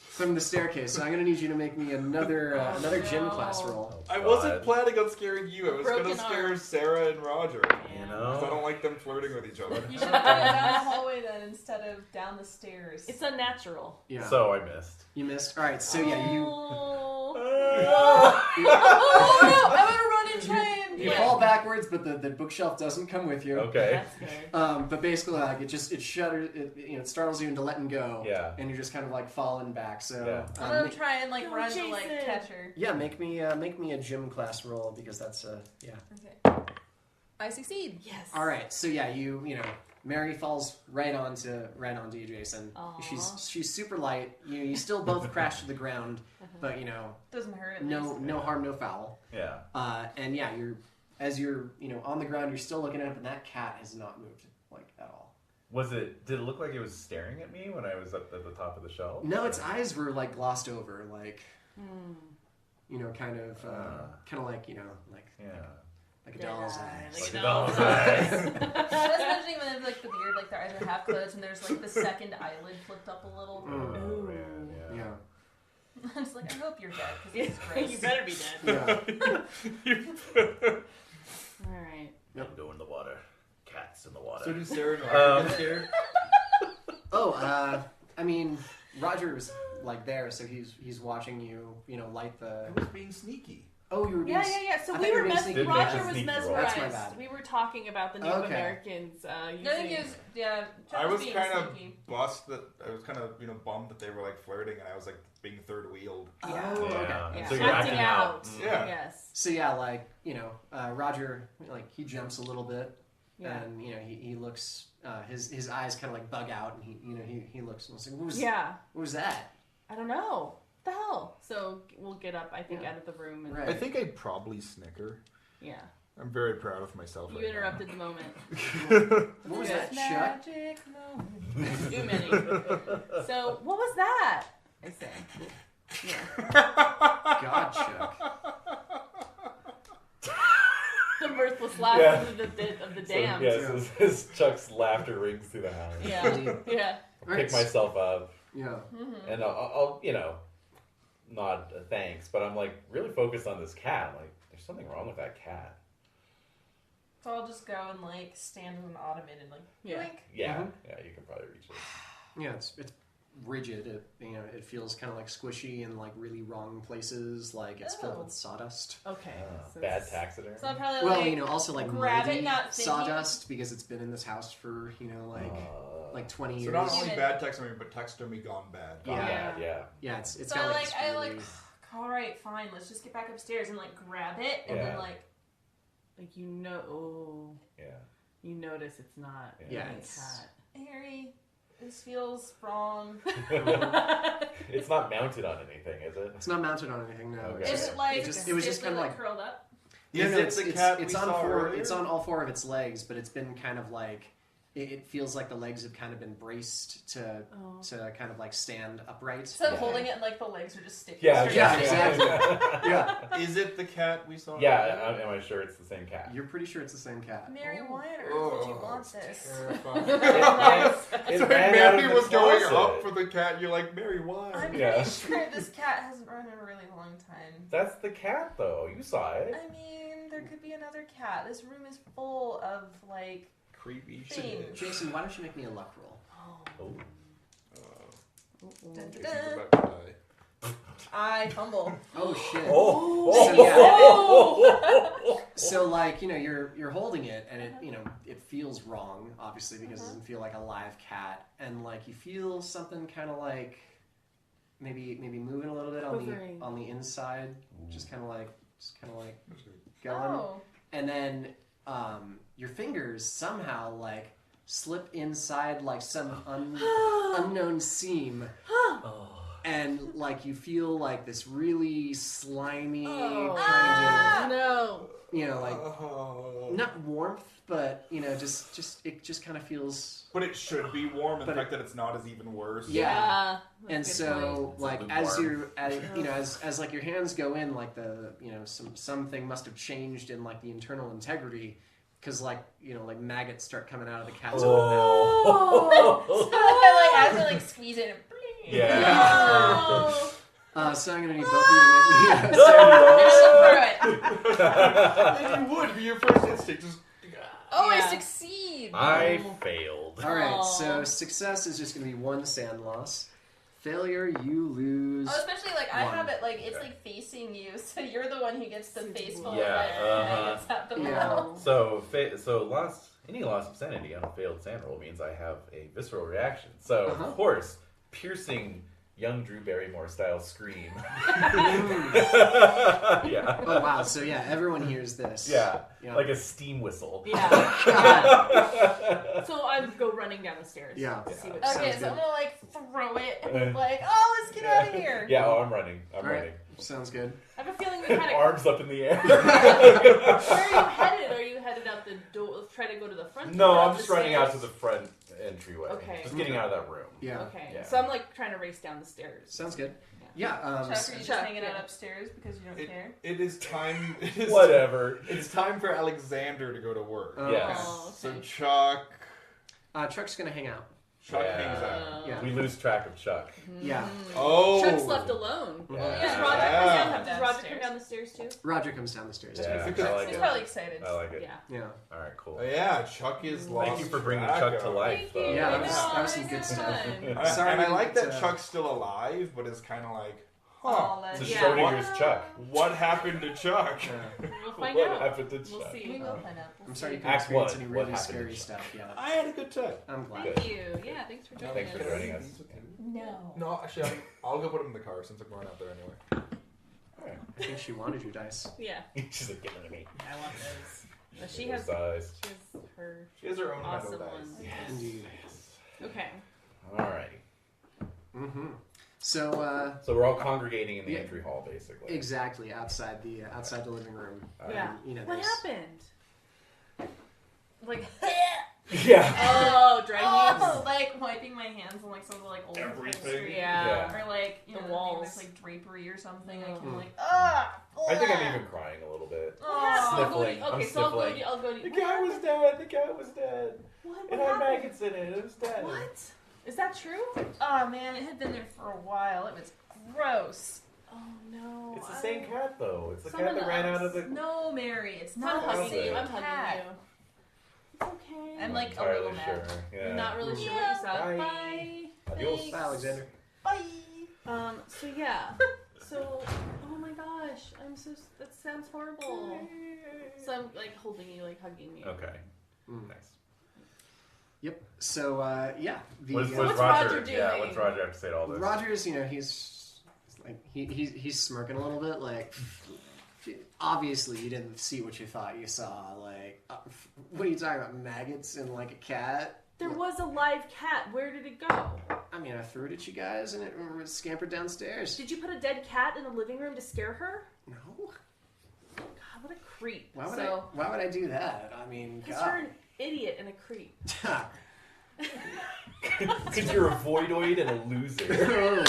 from the staircase. So I'm gonna need you to make me another gym class roll. I wasn't planning on scaring you. I was Broken going to scare arm. Sarah and Roger. You Because I know. don't like them flirting with each other. You should have done it down the hallway then instead of down the stairs. It's unnatural. Yeah. So I missed. You missed. All right. So yeah, you Oh no! I'm gonna run and try and. you fall backwards, but the bookshelf doesn't come with you. Okay. That's good. But basically, like it shudders. It startles you into letting go. Yeah. And you're just kind of like falling back. So Yeah. I'm gonna try and like Go, run to like Jason. catch her. yeah, make me a gym class roll because that's yeah. Okay. I succeed. Yes. All right. So yeah, Mary falls right onto you, Jason. Aw. She's super light. You still both crash to the ground, but Doesn't hurt. At no least. no harm, no foul. Yeah. And yeah, you're on the ground, you're still looking up, and that cat has not moved like at all. Did it look like it was staring at me when I was up at the top of the shelf? No, its eyes were like glossed over, like kind of like Yeah. like a doll's eyes. Like Like a a doll's doll's eyes. I was imagining when they have like the weird, like their eyes are half closed and there's like the second eyelid flipped up a little. Oh, man, yeah. Yeah. I'm just like, I hope you're dead because it's gross. You better be dead. Yeah. All right. Don't go in the water. Cats in the water. So do Sarah and Roger get scared? Oh, I mean, Roger's like there, so he's watching you, light the. I was being sneaky. Oh, you were being. Yeah. So I we thought you were being sneaky. Roger That's was sneaky roll. mesmerized. That's my bad. We were talking about the Native Okay. Americans using. No, I think it was, yeah. I was being kind of sneaky. bust that. I was kind of bummed that they were like flirting, and I was like being third wheeled. Yeah. Oh, okay. Yeah. So you're acting acting out. out. Yeah. Yes. So yeah, like Roger, like he jumps a little bit, Yeah. and he looks. His eyes kind of like bug out, and he looks and like, what was that? I don't know. What the hell? So we'll get up, I think, Yeah. out of the room. And, Right. I think I'd probably snicker. Yeah. I'm very proud of myself. You right interrupted the moment. What was Good. that, Chuck? Magic moment. Too many. So, what was that? I say. Yeah. God, Chuck. The mirthless laugh Yeah. of the So, damned. yes, as Chuck's laughter rings through the house. Yeah. Yeah. I pick myself up, Yeah. and I'll nod thanks, but I'm like really focused on this cat. I'm like, there's something wrong with that cat. So I'll just go and like stand on an ottoman and like Yeah. blink. Yeah, Mhm. yeah, you can probably reach it. Yeah, it's rigid. It feels kind of like squishy in like really wrong places. Like it's filled Oh. with sawdust. Okay. So Bad it's- taxidermy. So I'll probably Well, like also like grab moldy it, not thinking. sawdust because it's been in this house for like 20 So years. not only bad taxidermy, but taxidermy gone bad. Gone Yeah. bad, yeah. Yeah, it's So got like like this I really- like all right, fine, let's just get back upstairs and like grab it and Yeah. then like Like Yeah. you notice it's not Yeah, a it's- cat. Harry, this feels wrong. It's not mounted on anything, is it? It's not mounted on anything. No. Okay. It's Is just, it like it was just kind of like curled up? No, Is no, it it's, the it's, cat it's we on saw four. earlier? It's on all four of its legs, but it's been kind of like it feels like the legs have kind of been braced to kind of like stand upright. So I'm Yeah. holding it and like the legs are just sticking. Yeah, straight yeah, up. exactly. Yeah, Is it the cat we saw? Yeah, am I sure it's the same cat? you're pretty sure it's the same cat. Mary, why on earth Oh, would you want it's this? terrifying. It So ran out of Mary the was going closet. up for the cat. You're like, Mary, why? I'm Yeah. pretty sure this cat hasn't run in a really long time. That's the cat, though. You saw it. I mean, there could be another cat. This room is full of like Creepy things. shit. Jason, why don't you make me a luck roll? Oh. Dun, dun, Jason's dun. about to die. I fumble. Oh shit. Oh. So like, you're holding it and it feels wrong, obviously, because it doesn't feel like a live cat, and like you feel something kind of like maybe moving a little bit on the inside, just kind of like going, and then your fingers somehow like slip inside like some unknown seam. And like you feel like this really slimy kind of not warmth, but it just kind of feels. But it should be warm. And the fact that it's not is even worse. Yeah. And so like as like your hands go in, like the something must have changed in like the internal integrity, because like maggots start coming out of the cat's mouth. So I have to squeeze it. Yeah. So I'm gonna need both of you to make me. And you would be your first instinct. Just... I succeed. I failed. All right. So success is just gonna be 1 sand loss. Failure, you lose. Oh, especially I have it it's facing you, so you're the one who gets the face full of it. So any loss of sanity on a failed sand roll means I have a visceral reaction. So of course, piercing young Drew Barrymore style scream. Yeah. Oh wow! So yeah, everyone hears this. Yeah. Like a steam whistle. Yeah. So I would go running down the stairs. Yeah. To see what Okay, so I'm gonna throw it and let's get out of here. Yeah. Oh, I'm running. I'm running. Sounds good. I have a feeling we kind of... Arms up in the air. Where are you headed? Are you headed out the door? Let's try to go to the front. No, I'm just running out to the front entryway. Okay. Just getting out of that room. Yeah. Okay. Yeah. So I'm trying to race down the stairs. Sounds good. Yeah. Chuck, are you just hanging out upstairs because you don't care? It is time. Whatever. It's time for Alexander to go to work. Yes. Oh, So okay. Chuck Chuck's gonna hang out. hangs out. Yeah. We lose track of Chuck. Yeah. Oh. Chuck's left alone. Yeah. Does Roger come down the stairs too? Roger comes down the stairs. Yeah. Because- I like He's it. probably excited. I like it. Yeah. Yeah. All right, cool. Oh, yeah, Chuck is lost. Thank you for bringing track Chuck of- to life. Thank though. you. Yeah, I that was some know, good stuff. anytime. Sorry, and I like that but, Chuck's still alive, but is kind of like, It's a Yeah. Schrodinger's Chuck. what happened to Chuck? We'll find What out. happened to We'll Chuck? see. We will find out. I'm sorry you Act couldn't experience one. any What really happened to scary Chuck? stuff yet. I had a good time. I'm glad. Thank you. Yeah, thanks for joining Thanks us. for joining us. No. No, actually, I'll go put him in the car since I'm going out there anyway. I think she wanted your dice. Yeah, She's like, give it to me. I want those. No, she Your has size. her She has her own awesome metal ones. dice. Indeed. Okay. Alrighty. Mm-hmm. So So we're all congregating in the Yeah. entry hall, basically. exactly outside the living room. Yeah. What What happened? Yeah. Oh, dry hands. Wiping my hands on some of the old Everything. upholstery. Yeah. Or The walls. there's drapery or something. I Mm. can I think I'm even crying a little bit. I'll go Sniffling. to- okay, I'm so I'll go. sniffling. I'll go. To, The guy was dead. The guy was dead. What? It What had happened? maggots in it. It was dead. What? Is that true? Oh man, it had been there for a while. It was gross. Oh no. It's the same cat, though. It's the Someone cat that ran out of the. No, Mary, it's I'm not the hugging same you. I'm cat. hugging you. It's okay. I'm not like a entirely little mad. sure. Yeah. I'm not really sure what you saw. Bye. Bye. Adios. Thanks. Bye, Alexander. Bye. So yeah. So, oh my gosh, that sounds horrible. So I'm holding you, hugging you. Okay. Mm. Nice. Yep. So yeah, What's What's Roger? Roger Yeah. doing? What's Roger have to say to all this? Roger's he's smirking a little bit obviously you didn't see what you thought you saw. What are you talking about? Maggots and a cat? There was a live cat. Where did it go? I mean, I threw it at you guys and it scampered downstairs. Did you put a dead cat in the living room to scare her? No. God, what a creep. Why would I do that? I mean, Because you're an idiot and a creep. Because you're a voidoid and a loser.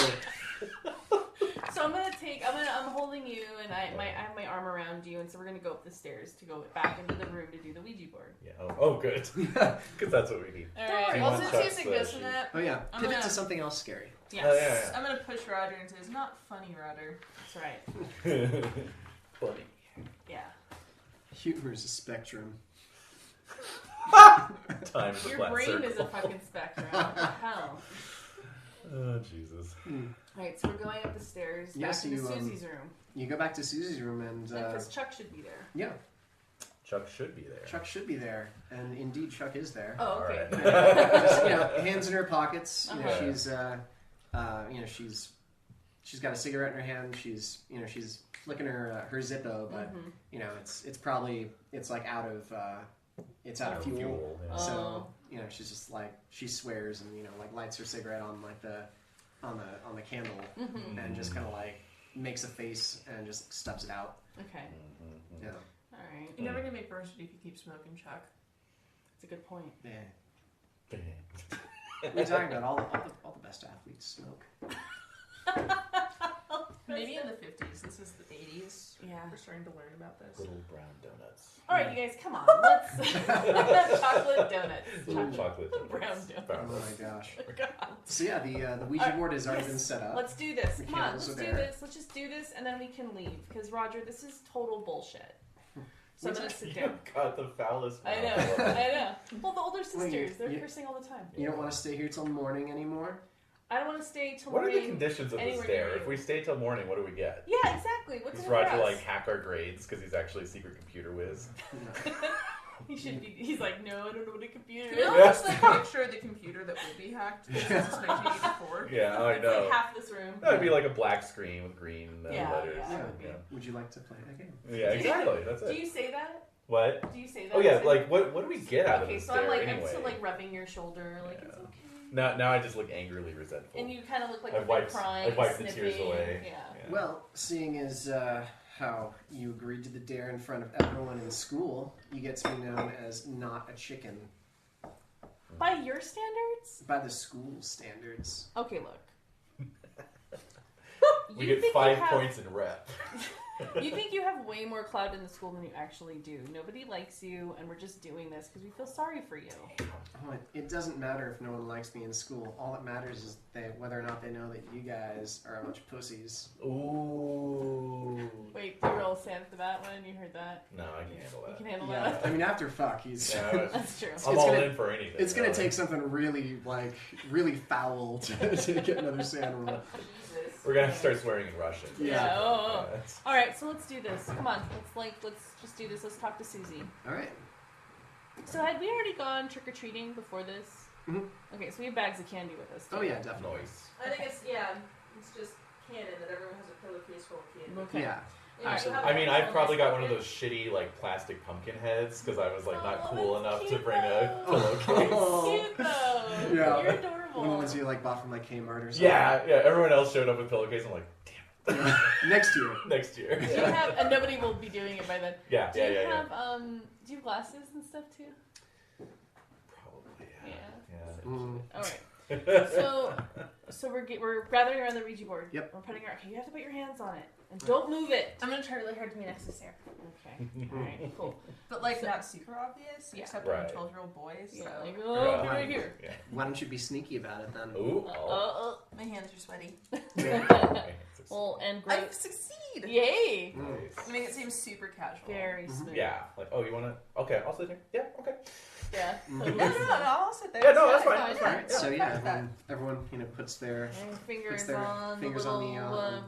So I'm holding you, and I have my arm around you, and so we're gonna go up the stairs to go back into the room to do the Ouija board. Yeah. Oh, good. Because that's what we need. Alright, Do you well, want since Chuck's, he's suggesting that, Oh yeah, I'm pivot gonna- to something else scary. Yes. Oh, yeah. I'm gonna push Roger into his not funny Roger. That's right. Funny. Yeah. Humor is a spectrum. Time is a Your flat brain circle. is a fucking spectrum. What the hell? Oh Jesus. Alright, so we're going up the stairs back Yes, into you, Susie's room. You go back to Susie's room and Because Chuck should be there. yeah, Chuck should be there. Chuck should be there, and indeed Chuck is there. Oh, okay. Alright. Just, hands in her pockets. Uh-huh. She's got a cigarette in her hand. She's flicking her Zippo, but it's like out of fuel. Yeah. So she's just like she swears and like lights her cigarette on like on the candle and just kind of like makes a face and just stubs it out. Okay. Yeah. Alright. You're never gonna make bursted if you keep smoking, Chuck. That's a good point. Yeah. We're talking about all the best athletes smoke. Maybe in the 50s. This is the 80s. Yeah. We're starting to learn about this. Little brown donuts. Alright, you guys, come on. Let's... Chocolate donuts. Little chocolate donuts. Brown donuts. Oh my gosh. God. So yeah, the Ouija board has already been set up. Let's do this. The Come on, candles let's are do there. this. Let's just do this, and then we can leave. Because, Roger, this is total bullshit. So I'm going to sit down. Got the foulest. I know, mouth. I know. Well, the older Wait, sisters, they're you- cursing all the time. You don't want to stay here till morning anymore? I don't want to stay till What are the morning. conditions of this anywhere dare? near If you. we stay till morning, what do we get? Yeah, exactly. What's Does in it for Roger us? like hack our grades because he's actually a secret computer whiz? He should be. He's like, no, I don't know what a computer Can is. you just like picture the computer that would be hacked? This is 1984. Yeah, I It's know. like half this room. That would be like a black screen with green Yeah, letters. yeah. Yeah. Would you like to play a game? Yeah, exactly. That's Do it. you say that? What? Do you say that? Oh yeah, too? like what do we get out of Okay, this so I'm dare like, anyway? I'm still like rubbing your shoulder, like Yeah. it's okay. Now I just look angrily resentful. And you kind of look like I've you've wiped- been crying, I've wiped the sniffing. tears away. Yeah. Yeah. Well, seeing as how you agreed to the dare in front of everyone in school, you get to be known as not a chicken By your standards? by the school standards. Okay, look. We You get think 5 you have- points in rep. You think you have way more clout in the school than you actually do. Nobody likes you, and we're just doing this because we feel sorry for you. Oh, it doesn't matter if no one likes me in school. All that matters is whether or not they know that you guys are a bunch of pussies. Ooh. Wait, you roll Sam the Bat one? You heard that? No, I can handle You that. can handle Yeah, that? I mean after fuck, he's. Yeah, That's true. I'm It's all gonna- in for anything. It's gonna really. take something really foul to get another sand roll. Jesus. We're gonna have to start swearing in Russian. Yeah. Oh. Yeah. All right, so let's do this. Come on, let's just do this. Let's talk to Susie. All right. So had we already gone trick or treating before this? Mhm. Okay, so we have bags of candy with us. Oh too. yeah, definitely. Noise. I think it's just canon that everyone has a pillowcase full of candy. Okay. Yeah. Yeah, Absolutely. you have I mean, a I've probably got one of nice those shitty like plastic pumpkin heads because I was like not Oh, cool that's enough to cute, bring a though. pillowcase. Oh. Cute though. Yeah. You're adorable. One of the ones you like bought from like Kmart or something. Yeah. Everyone else showed up with pillowcase. I'm like, damn it. Next year. Next year. Do you have, and nobody will be doing it by then. Yeah. Do you Yeah. have do you have glasses and stuff too? Probably. Yeah. Yeah. Mm. All right. So we're gathering around the Ouija board. Yep. We're putting our. Okay, you have to put your hands on it and don't move it. I'm gonna try really hard to be next to Sarah. Okay. All right. Cool. But like not super obvious, Yeah. except Right. I'm 12-year-old boys. So Yeah. Like, oh, Yeah. right here. Yeah. Why don't you be sneaky about it then? Ooh. Oh. my hands are sweaty. Well, and I great. succeed. Yay! Nice. To make it seem super casual. Very smooth. Yeah. Like, oh, you wanna? Okay, I'll sit here. Yeah. Okay. Yeah. No, I'll sit there. Yeah, no, It's that's fine, fine. that's fine. Alright, so I'm yeah, fine with everyone puts their And fingers puts their on fingers the on little,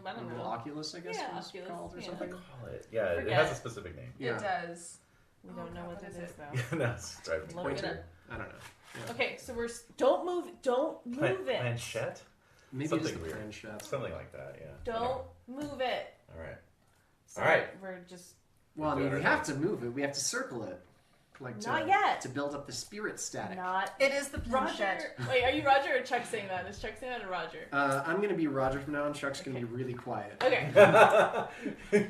the I don't little know. Oculus, I guess Yeah, it was Oculus, called or yeah. something. Call it. Yeah. It Forget. has a specific name. Yeah. It does. We don't know God, what what it is is it? though. No, it's driving me Look it crazy. up. I don't know. Yeah. Okay, so don't move it. Planchette? Maybe Something it's the weird. planchette. Something like that. Yeah. Don't move it. All right. So All right. We're just Well, I Do mean, it we or have to move it. We have to circle it, like Not yet. to build up the spirit static. not. It is the Roger. Wait, are you Roger or Chuck saying that? Is Chuck saying that or Roger? I'm gonna be Roger from now on. Chuck's gonna be really quiet. Okay.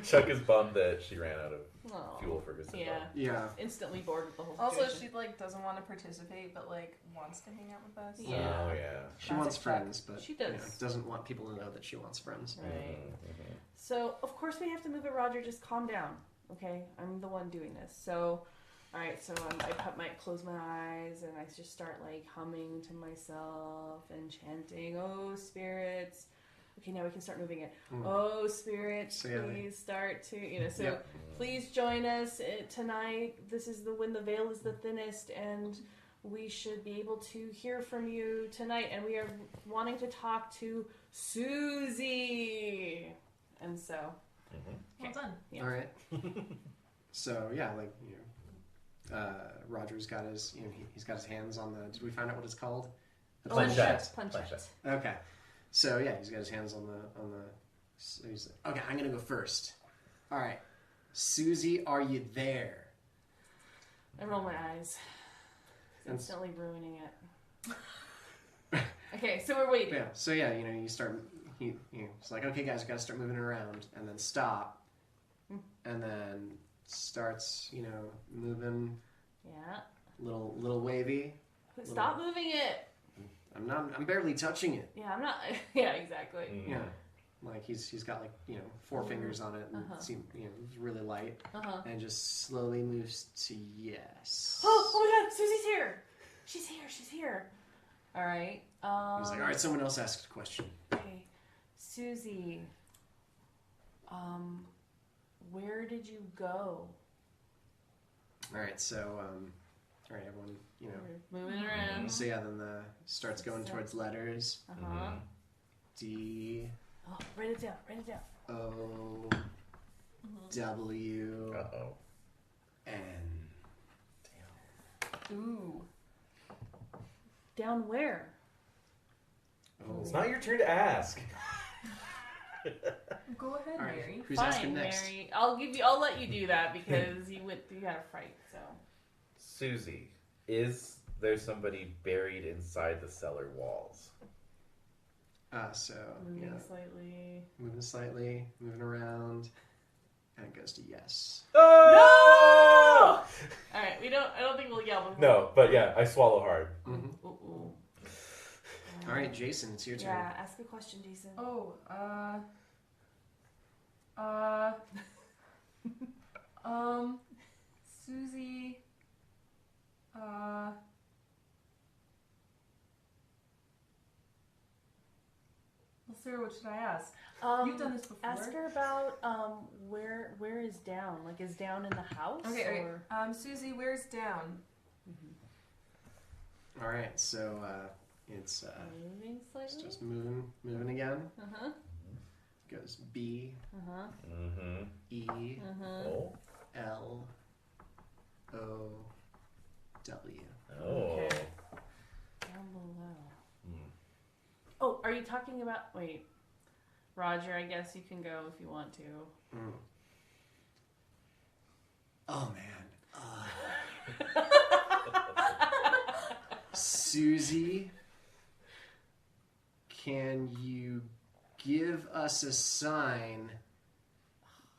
Chuck is bummed that she ran out of Aw. fuel for his Yeah. Yeah. Instantly bored with the whole Also, situation. she like doesn't want to participate, but like wants to hang out with us. Yeah. Oh yeah. She Classic wants Chuck. friends, but She does. doesn't want people to know that she wants friends. Right. Mhm. So, of course we have to move it, Roger. Just calm down, okay? I'm the one doing this. So, all right. So I close my eyes and I just start like humming to myself and chanting, "Oh spirits." Okay, now we can start moving it. Mm. Oh spirits, So, yeah, please start to So Yep. please join us tonight. This is when the veil is the thinnest, and we should be able to hear from you tonight, and we are wanting to talk to Susie. And so, Well done. Yeah. All right. So yeah, like Roger's got his, he's got his hands on the. Did we find out what it's called? The Planchette. Planchette. Okay. So yeah, he's got his hands on the. So he's okay. I'm gonna go first. All right, Susie, are you there? I roll my eyes. Instantly ruining it. Okay, so we're waiting. Yeah. So yeah, you start. It's like, okay, guys, we gotta start moving around, and then stop, and then starts, moving. Yeah. Little wavy. Stop moving it. I'm barely touching it. Yeah, I'm not. Yeah, exactly. Yeah. Like he's got like 4 fingers on it, and it's really light, and just slowly moves to yes. Oh my God, Susie's here. She's here. All right. He's like, all right, someone else asked a question. Okay, Susie. Where did you go? All right, so all right, everyone, We're moving around. So yeah, then starts going towards letters. D. Oh, write it down. O. W. N. Ooh. Down where? Oh. It's not your turn to ask. Go ahead, All right, Mary. who's Fine, asking next? Mary. I'll let you do that because you had a fright. So. Susie, is there somebody buried inside the cellar walls? So Moving slightly. moving around, and it goes to yes. Oh! All right, I don't think we'll yell. Before. No, but yeah, I swallow hard. Mm-hmm. Ooh. All right, Jason, it's your turn. Yeah, ask a question, Jason. Oh, Susie, well, Sarah, what should I ask? You've done this before. Ask her about where is down? Like, is down in the house? Okay, or? Susie, where's down? All right, so it's Moving slightly. it's just moving again. Goes B. E. Oh. L. O. W. Oh. Okay. Down below. Oh, are you talking about? Wait, Roger. I guess you can go if you want to. Oh man. Susie, can you give us a sign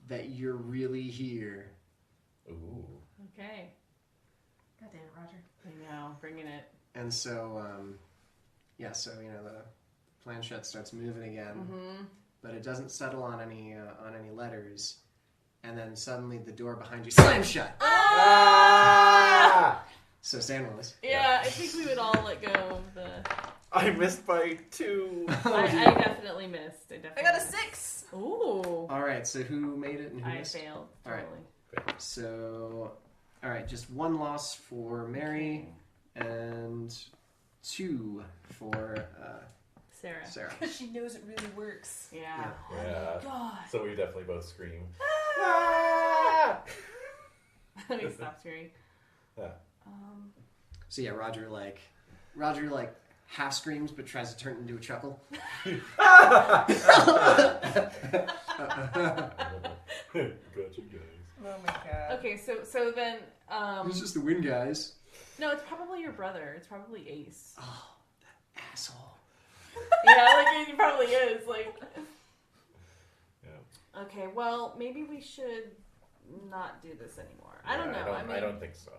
that you're really here? Ooh. Okay. God damn it, Roger. I know, bringing it. And so, so the planchette starts moving again, but it doesn't settle on any letters. And then suddenly the door behind you slams shut. Ah! So San Willis. Yeah, I think we would all let go of the. I missed by 2. I definitely missed. I got a 6. Ooh. All right, so who made it and who I missed? failed. All right. Totally. So, all right, just 1 loss for Mary and 2 for Sarah. Because she knows it really works. Yeah. Yeah. God. So we definitely both scream. Let me stop screaming. Yeah. So yeah, Roger half screams but tries to turn it into a chuckle. Got you guys. Oh my god. Okay, so then It's just the wind, guys. no, it's probably your brother. It's probably Ace. Oh, that asshole. Yeah, like it probably is. Like. Yeah. Okay, well, maybe we should not do this anymore. I don't know. I don't think so.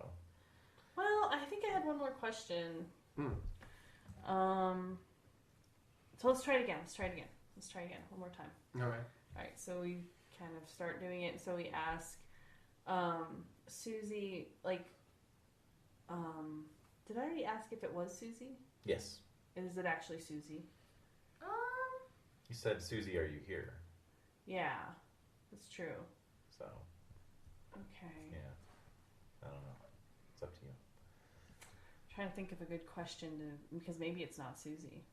Well, I think I had one more question. So let's try it again. Let's try it again. One more time. All right. All right. So we kind of start doing it. So we ask Susie, like, did I already ask if it was Susie? Yes. Is it actually Susie? You said, Susie, are you here? Yeah, that's true. So, Okay. yeah. I don't know. It's up to you. trying to think of a good question because maybe it's not Susie.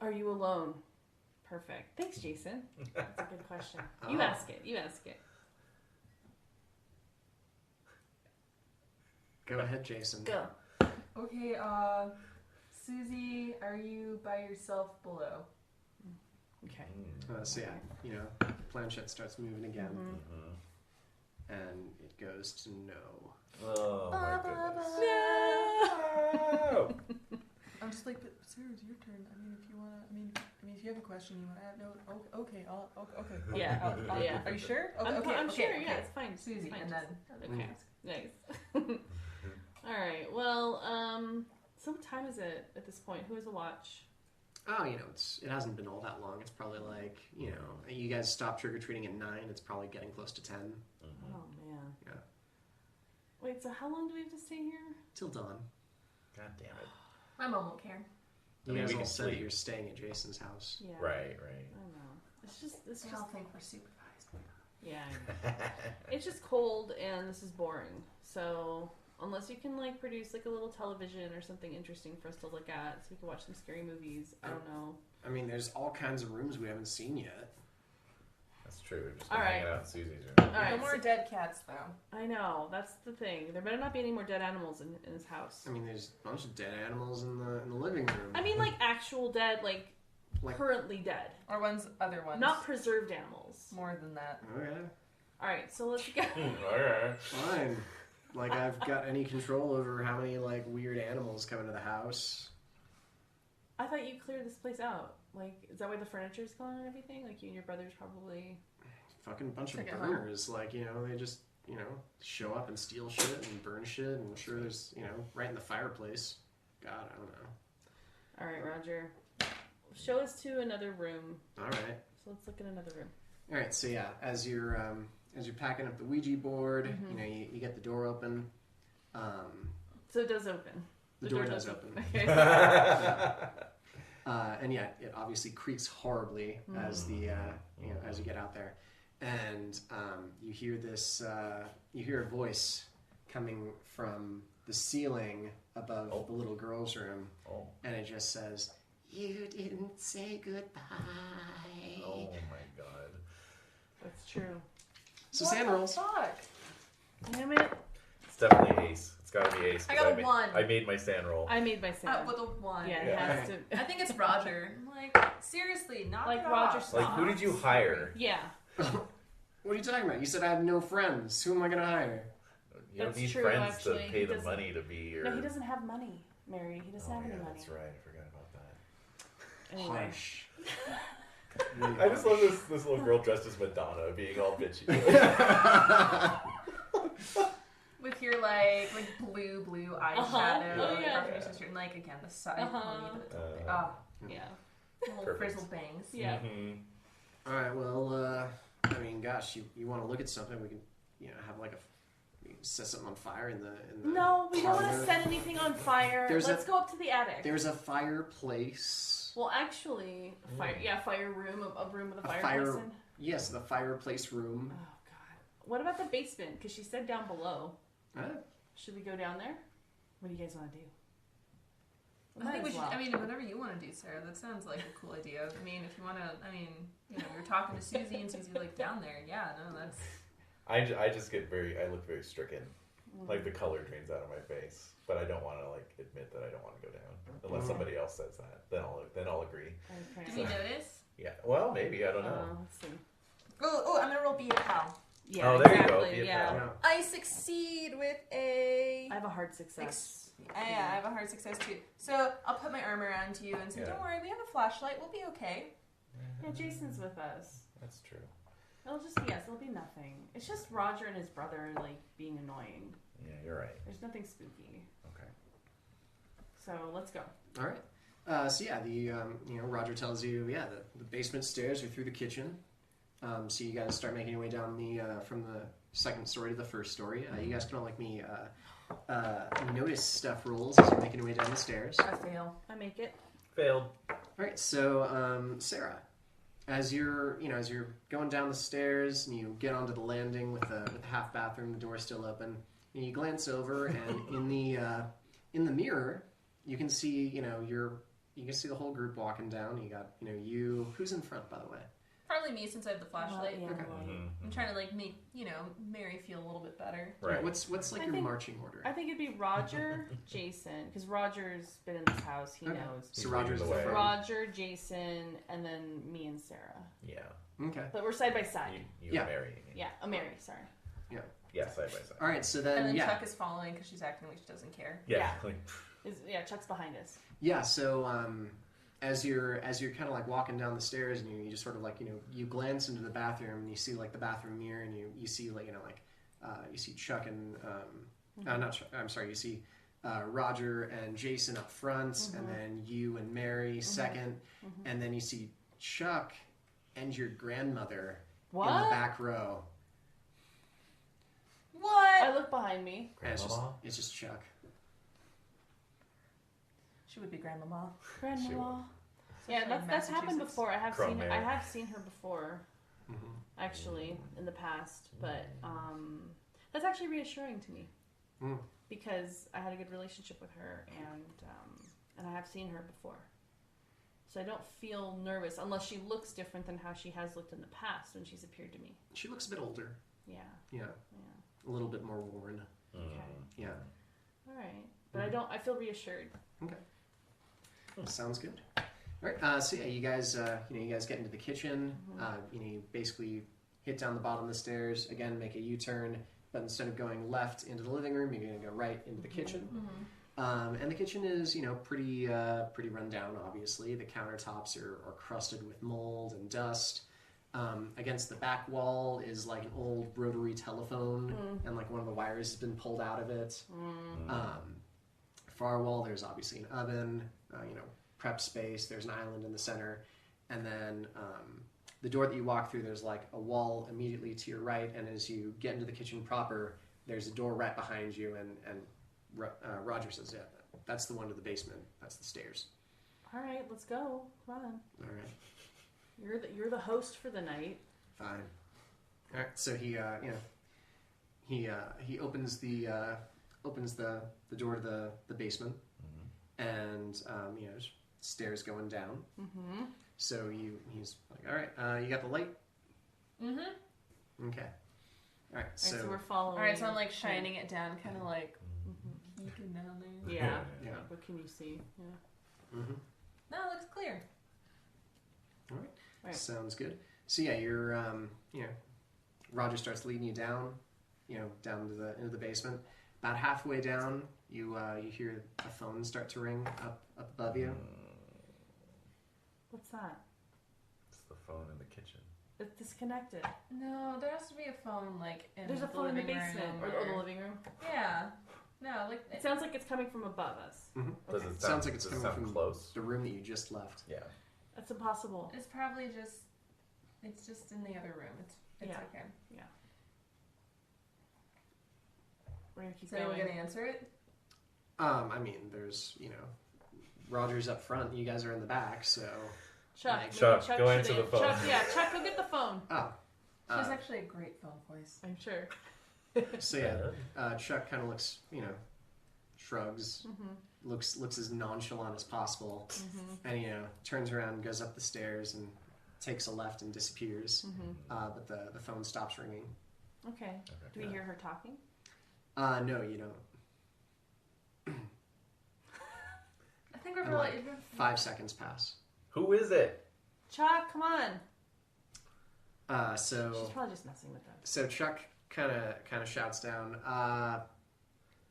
Are you alone? Perfect. Thanks, Jason. That's a good question. You ask it. Go ahead, Jason. Go. Okay, Susie, are you by yourself below? Okay. So yeah, you know, planchette starts moving again, and it goes to no. Oh my goodness. No! I'm just like, but Sarah, it's your turn. I mean, if you wanna, if you have a question, you wanna add, no, okay, okay. Yeah. Yeah. Are you sure? I'm sure. Yeah, it's fine. Susie, It's fine. and then Okay. Nice. All right. Well, so what time is it at this point? Who has a watch? Oh, you know, it hasn't been all that long. It's probably like, you know, you guys stopped trick-or-treating at 9. It's probably getting close to 10. Oh man. Yeah. Wait. So how long do we have to stay here? Till dawn. God damn it. my mom won't care. You I mean, guys we all can said sleep. you're staying at Jason's house. Yeah. Right. I don't know. It's just They all think we're supervised. yeah. I know. It's just cold and this is boring. So unless you can like produce like a little television or something interesting for us to look at, so we can watch some scary movies. I don't know. I mean, there's all kinds of rooms we haven't seen yet. That's true. We've just All been right. hanging out in Susie's room. All right. No more dead cats, though. I know. That's the thing. There better not be any more dead animals in his house. I mean, there's a bunch of dead animals in the living room. I mean, like actual dead, like Like- currently dead, Or other ones. not preserved animals. more than that. Okay, All right. So let's go. Alright. fine. Like, I've got any control over how many, like, weird animals come into the house. I thought you cleared this place out. Like, is that why the furniture's gone and everything? Like, you and your brothers probably. Fucking bunch of Took it home. burners. Like, you know, they just, you know, show up and steal shit and burn shit. And I'm sure there's, you know, right in the fireplace. God, I don't know. All right, Roger. Show us to another room. All right. So let's look at another room. All right. So yeah, as you're packing up the Ouija board, you know, you get the door open. So it does open. The door does open. Okay. And yeah, it obviously creaks horribly as the you know, as you get out there, and you hear this you hear a voice coming from the ceiling above the little girl's room, and it just says, "You didn't say goodbye." Oh my god. That's true. So sand rolls. Fuck. Damn it. It's definitely Ace. It's gotta be Ace. I 'cause got a made, 1. I made my sand roll. I made my sand. With a 1. Yeah, it Yeah. has to. I think it's Roger. Like, seriously, knock Like it Roger off. Like, who did you hire? Yeah. What are you talking about? You said I have no friends. Who am I gonna hire? You don't That's need true, friends actually. to pay He the doesn't- money to be your... No, he doesn't have money, Mary. He doesn't have any money. That's right. I forgot about that. Anyway. Harsh. I just love this little girl dressed as Madonna being all bitchy. With your, like blue eyeshadow. Oh, yeah. After your sister, and, like, again, the side pony to the top. Yeah. Little Perfect. frizzled bangs. Yeah. Mhm. All right. Well, I mean, gosh, you want to look at something? We can, you know, have like we can set something on fire in the. No, we don't want parlor. to set anything on fire. Let's go up to the attic. There's a fireplace. Well, actually, fire room, a room with a A fireplace fire- in. Yes, the fireplace room. Oh God. What about the basement? Because she said down below. Huh? Should we go down there? What do you guys want to do? I think we should. I mean, whatever you want to do, Sarah. That sounds like a cool idea. I mean, if you want to, you know, you're talking to Susie and Susie like down there. Yeah, no, that's. I just get I look very stricken. Like the color drains out of my face. But I don't want to like admit that I don't want to go down. Unless somebody else says that. Then I'll agree. Okay. Did you notice? Yeah. Well, maybe. I don't know. Let's see. Oh, I'm gonna roll be a pal. Yeah, Oh, there you exactly. go. Be a Yeah. pal. I succeed with a. I have a hard success. Yeah, I have a hard success too. So I'll put my arm around you and say, Yeah. "Don't worry, we have a flashlight. We'll be okay." Yeah, Jason's with us. That's true. It'll just it'll be nothing. It's just Roger and his brother like being annoying. Yeah, you're right. There's nothing spooky. Okay. So let's go. All right. So yeah, you know, Roger tells you, the basement stairs are through the kitchen. So you guys start making your way down from the second story to the first story. You guys can all like me notice stuff rolls as you're making your way down the stairs. I fail. I make it. Failed. All right. So Sarah, as you're going down the stairs and you get onto the landing with the half bathroom, the door still open, and you glance over, and in the mirror, you can see you can see the whole group walking down. You got you. Who's in front, by the way? Probably me since I have the flashlight. Yeah, Okay. I'm trying to like make Mary feel a little bit better. Right. What's like I your think- marching order? I think it'd be Roger, Jason, because Roger's been in this house. He Okay. knows. So Roger's leading the the way. front. Roger, Jason, and then me and Sarah. Yeah. Okay. But we're side by side. You Yeah. and Mary. Yeah, Mary, sorry. Yeah, side by side. All right. So And then then yeah. Chuck is following because she's acting like she doesn't care. Yeah. Yeah, Chuck's behind us. Yeah, so as you're kind of like walking down the stairs and you just sort of like you glance into the bathroom and you see like the bathroom mirror and you see like you see Chuck and not Chuck, I'm sorry, you see Roger and Jason up front, and then you and Mary 2nd, and then you see Chuck and your grandmother in the What? back row. What? I look behind me. And Grandmama? it's just Chuck. She would be grandmama. Grandma. So Yeah, she's like that's happened Massachusetts. before. I have From seen Mary. I have seen her before, Mm-hmm. actually, in the past. But that's actually reassuring to me Mm. because I had a good relationship with her, and I have seen her before. So I don't feel nervous unless she looks different than how she has looked in the past when she's appeared to me. She looks a bit older. Yeah, Yeah, yeah. a little bit more worn. Okay. Yeah. All right, but I feel reassured. Okay. Sounds good. All right. So yeah, you guys get into the kitchen. You basically hit down the bottom of the stairs again, make a U-turn, but instead of going left into the living room, you're going to go right into the kitchen. And the kitchen is pretty run down. Obviously, the countertops are crusted with mold and dust. Against the back wall is like an old rotary telephone, and like one of the wires has been pulled out of it. Far wall, there's obviously an oven, prep space. There's an island in the center, and then the door that you walk through, there's like a wall immediately to your right, and as you get into the kitchen proper, there's a door right behind you, and Roger says, "Yeah, that's the one to the basement. That's the stairs." All right, let's go. Come on. All right. You're the host for the night. Fine. All right. So he opens the door to the basement, and stairs going down. Mm-hmm. So he's like, all right, you got the light. Mm-hmm. Okay. All right. So So we're following. All right, so I'm like shining it down, kind of like Mhm. peeking down there. Yeah. Yeah. Like, what can you see? Yeah. mhm. No, it looks clear. All right. Right. Sounds good. So yeah, you're Roger starts leading you down, down into the basement. About halfway down, you hear a phone start to ring up above you. What's that? It's the phone in the kitchen. It's disconnected. No, there has to be a phone like in There's a the phone in the living basement room or the living room. Yeah. No, like It sounds like it's coming from above us. Does it Sounds like it's does it coming sound from close? the room that you just left. Yeah. That's impossible. it's probably just in the other room. It's Yeah. okay. We're gonna keep So we're going. gonna answer it. I mean, there's Roger's up front. You guys are in the back, so Chuck, Like- maybe Chuck, Chuck go should answer the phone. Chuck, yeah, Chuck, go get the phone. oh. She has Uh, actually a great phone voice. I'm sure. so yeah, Chuck kind of looks, shrugs, Mm-hmm. looks as nonchalant as possible, Mm-hmm. and turns around, goes up the stairs, and takes a left and disappears. Mm-hmm. But the phone stops ringing. Okay. Do we hear her talking? No, you don't. I think we're And probably like 5 seconds pass. Who is it? Chuck, come on. She's So probably just messing with us. so Chuck kind of shouts down,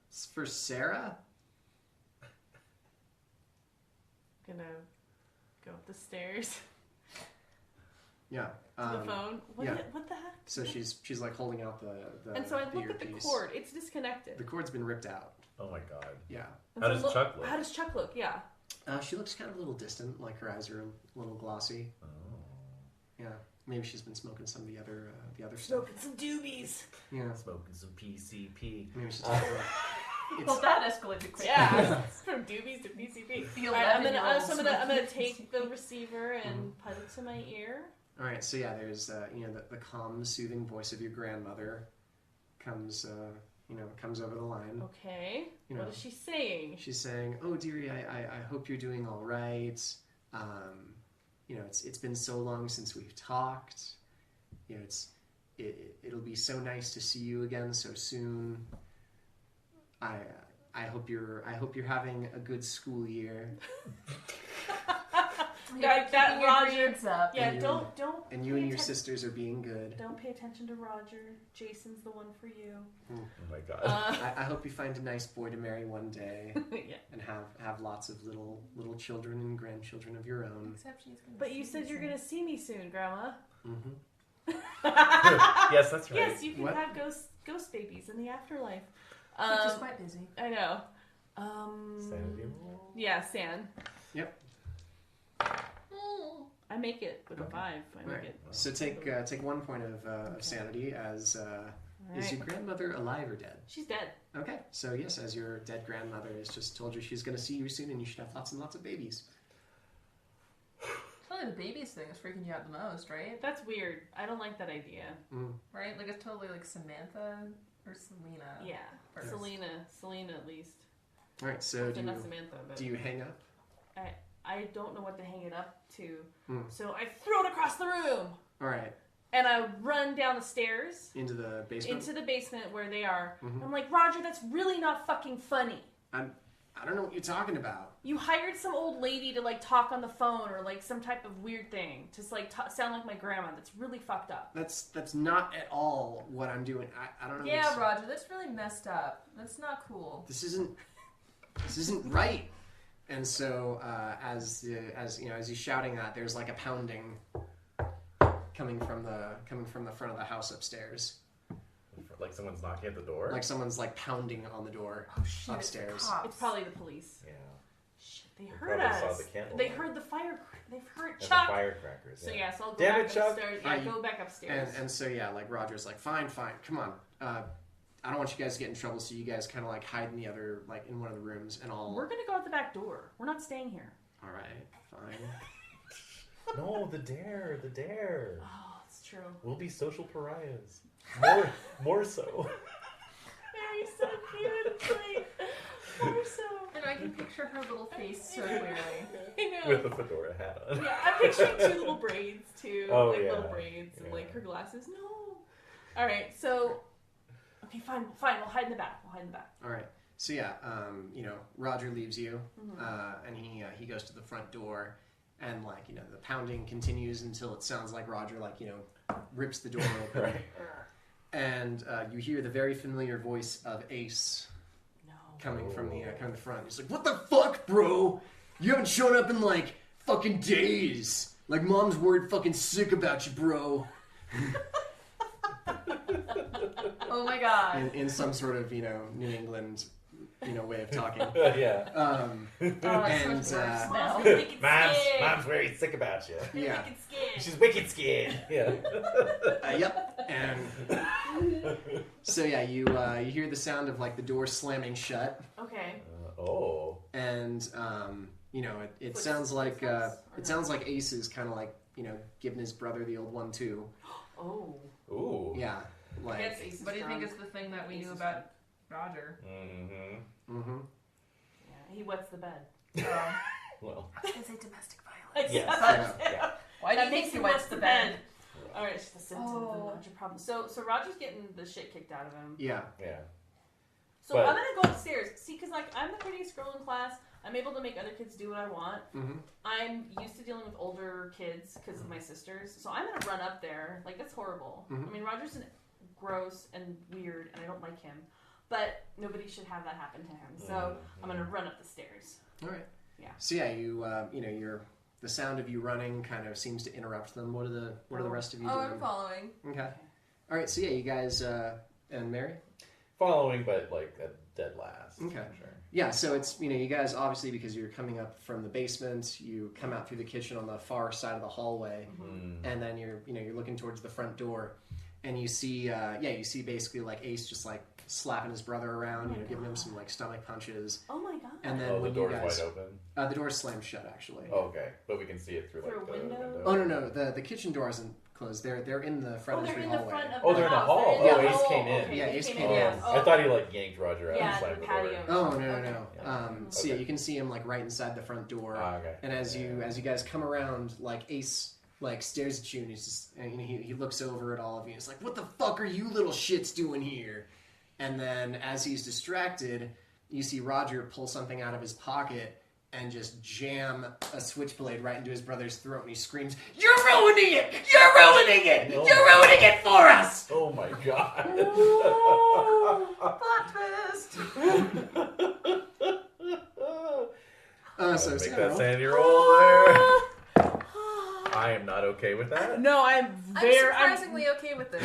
"It's for Sarah." Gonna go up the stairs Yeah. to the phone. yeah. What the heck? So she's like holding out the And so I look at the earpiece. cord. It's disconnected. The cord's been ripped out. Oh my god. Yeah. And How so does Chuck look? How does Chuck look? Yeah. She looks kind of a little distant, like her eyes are a little glossy. Oh. Yeah. Maybe she's been smoking some of the other stuff. Smoking some doobies. Yeah. Smoking some PCP. Maybe she's. Well, that escalated quickly. Yeah. From doobies to PCP. The All right, I'm 11-year-old gonna smoking take the receiver and put it to my ear. All right. So yeah, there's the calm, soothing voice of your grandmother comes comes over the line. Okay. You know, What is she saying? She's saying, "Oh, dearie, I hope you're doing all right. It's been so long since we've talked. It'll be so nice to see you again so soon. I hope you're having a good school year." That Roger. Up. Yeah, And don't. And you pay and your atten- sisters are being good. Don't pay attention to Roger. Jason's the one for you. Oh my god. I hope you find a nice boy to marry one day, Yeah. and have lots of little children and grandchildren of your own. Except she's gonna But you said you're gonna see me soon, Grandma. Mm-hmm. Yes, that's right. Yes, you can What? have ghost babies in the afterlife. Which is quite busy. I know. Sanity roll. Yeah, San. Yep. I make it with a 5. I make Right. it. So take 1 point of sanity as is Alright. your grandmother alive or dead? She's dead. Okay, so yes, as your dead grandmother has just told you she's going to see you soon and you should have lots and lots of babies. Probably the babies thing is freaking you out the most, right? That's weird. I don't like that idea. Right? Like it's totally like Samantha or Selena. Yeah. First. Selena at least. All right, so Hopefully not Samantha, but do you hang up? I don't know what to hang it up to. Hmm. So I throw it across the room. All right, And I run down the stairs into the basement. into the basement where they are. Mhm. I'm like, Roger, that's really not fucking funny. I don't know what you're talking about. You hired some old lady to like talk on the phone or like some type of weird thing to like sound like my grandma. That's really fucked up. That's not at all what I'm doing. I don't know. Yeah, what's- Roger, that's really messed up. That's not cool. This isn't right. And so as he's shouting that, there's like a pounding coming from the front of the house upstairs. Like someone's knocking at the door. Like someone's like pounding on the door Oh shit! upstairs. It's the cops. It's probably the police. Yeah. Shit, they They heard probably saw us. the candle They light. heard the fire. They've heard And the Chuck. firecrackers. So yeah. yeah, so I'll go Damn back it, Chuck. upstairs. Yeah, You- go back upstairs. And so yeah, like Roger's like, fine, come on. I don't want you guys to get in trouble, so you guys kind of like hide in the other, like in one of the rooms, and all. We're gonna go out the back door. We're not staying here. All right, fine. No, the dare. Oh, it's true. We'll be social pariahs. More so. Mary's so cute. It's like, more so. And I can picture her little face so clearly. I know. With a fedora hat on. Yeah, I'm picturing 2 little braids too. Oh, like yeah. little braids and Yeah. like her glasses. No. All right, so okay, fine. We'll hide in the back. All right. So yeah, Roger leaves you, Mm-hmm. and he goes to the front door, and like the pounding continues until it sounds like Roger rips the door open, Right. and you hear the very familiar voice of Ace No. coming from the front. He's like, "What the fuck, bro? You haven't shown up in like fucking days. Like mom's worried fucking sick about you, bro." Oh my god. In some sort of New England way of talking. Yeah. Oh, it's And, so much worse Mom's now. wicked Mom's scared. very sick about you. Yeah. Wicked scared. She's wicked scared. Yeah. Yep. And so yeah, you hear the sound of like the door slamming shut, Okay. Oh. and it sounds like Ace is kind of like giving his brother the old 1-2. Oh. Ooh. Yeah. Like. Yes, Ace is What do you think drunk. is the thing that we Ace knew is about Roger? Mm-hmm. Mm-hmm. Yeah, he wets the bed. Well. I was gonna say domestic violence. Yes. Yeah. Yeah. Why do That you makes think he him wets wet the the bed? bed. All right, it's just a symptom of the Oh. larger problem. So Roger's getting the shit kicked out of him. Yeah. Yeah. So But- I'm gonna go upstairs. See, because like I'm the prettiest girl in class. I'm able to make other kids do what I want. Mm-hmm. I'm used to dealing with older kids because of my sisters. So I'm gonna run up there. Like that's horrible. Mhm. I mean, Roger's gross and weird, and I don't like him. But nobody should have that happen to him. So I'm gonna run up the stairs. All right. Yeah. So yeah, the sound of you running kind of seems to interrupt them. What are the rest of you Oh, doing? I'm following. Okay. All right. So yeah, you guys and Mary. Following, but like a dead last. Okay. Sure. Yeah, so it's you guys obviously because you're coming up from the basement, you come out through the kitchen on the far side of the hallway, and then you're looking towards the front door, and you see basically like Ace just like slapping his brother around, giving him some like stomach punches, Oh my god. And then Oh, the when door's you guys, wide open. the door's slammed shut actually. Oh, okay, but we can see it through like Through a the window? Oh no, the kitchen door isn't closed. They're in the front of the they're street in the hallway. front of Oh, they're in the house. hall. They're in Oh, the Ace hall. came in. Okay, Yeah, they Ace came came in. in. Yeah. I thought he like yanked Roger out Yeah, and slammed the the patio. door. Oh no Okay. no. Yeah. So yeah, you can see him like right inside the front door. Ah, okay. And as you guys come around, like Ace like stares at you and he's just and he looks over at all of you. He's like, "What the fuck are you little shits doing here?" And then as he's distracted, you see Roger pull something out of his pocket and just jam a switchblade right into his brother's throat, and he screams, "You're ruining it! You're ruining it! Oh. You're ruining it for us!" Oh my god. Plot twist. So Make Sarah, that roll. sanity roll there. I am not okay with that. No, I'm I'm surprisingly okay with this.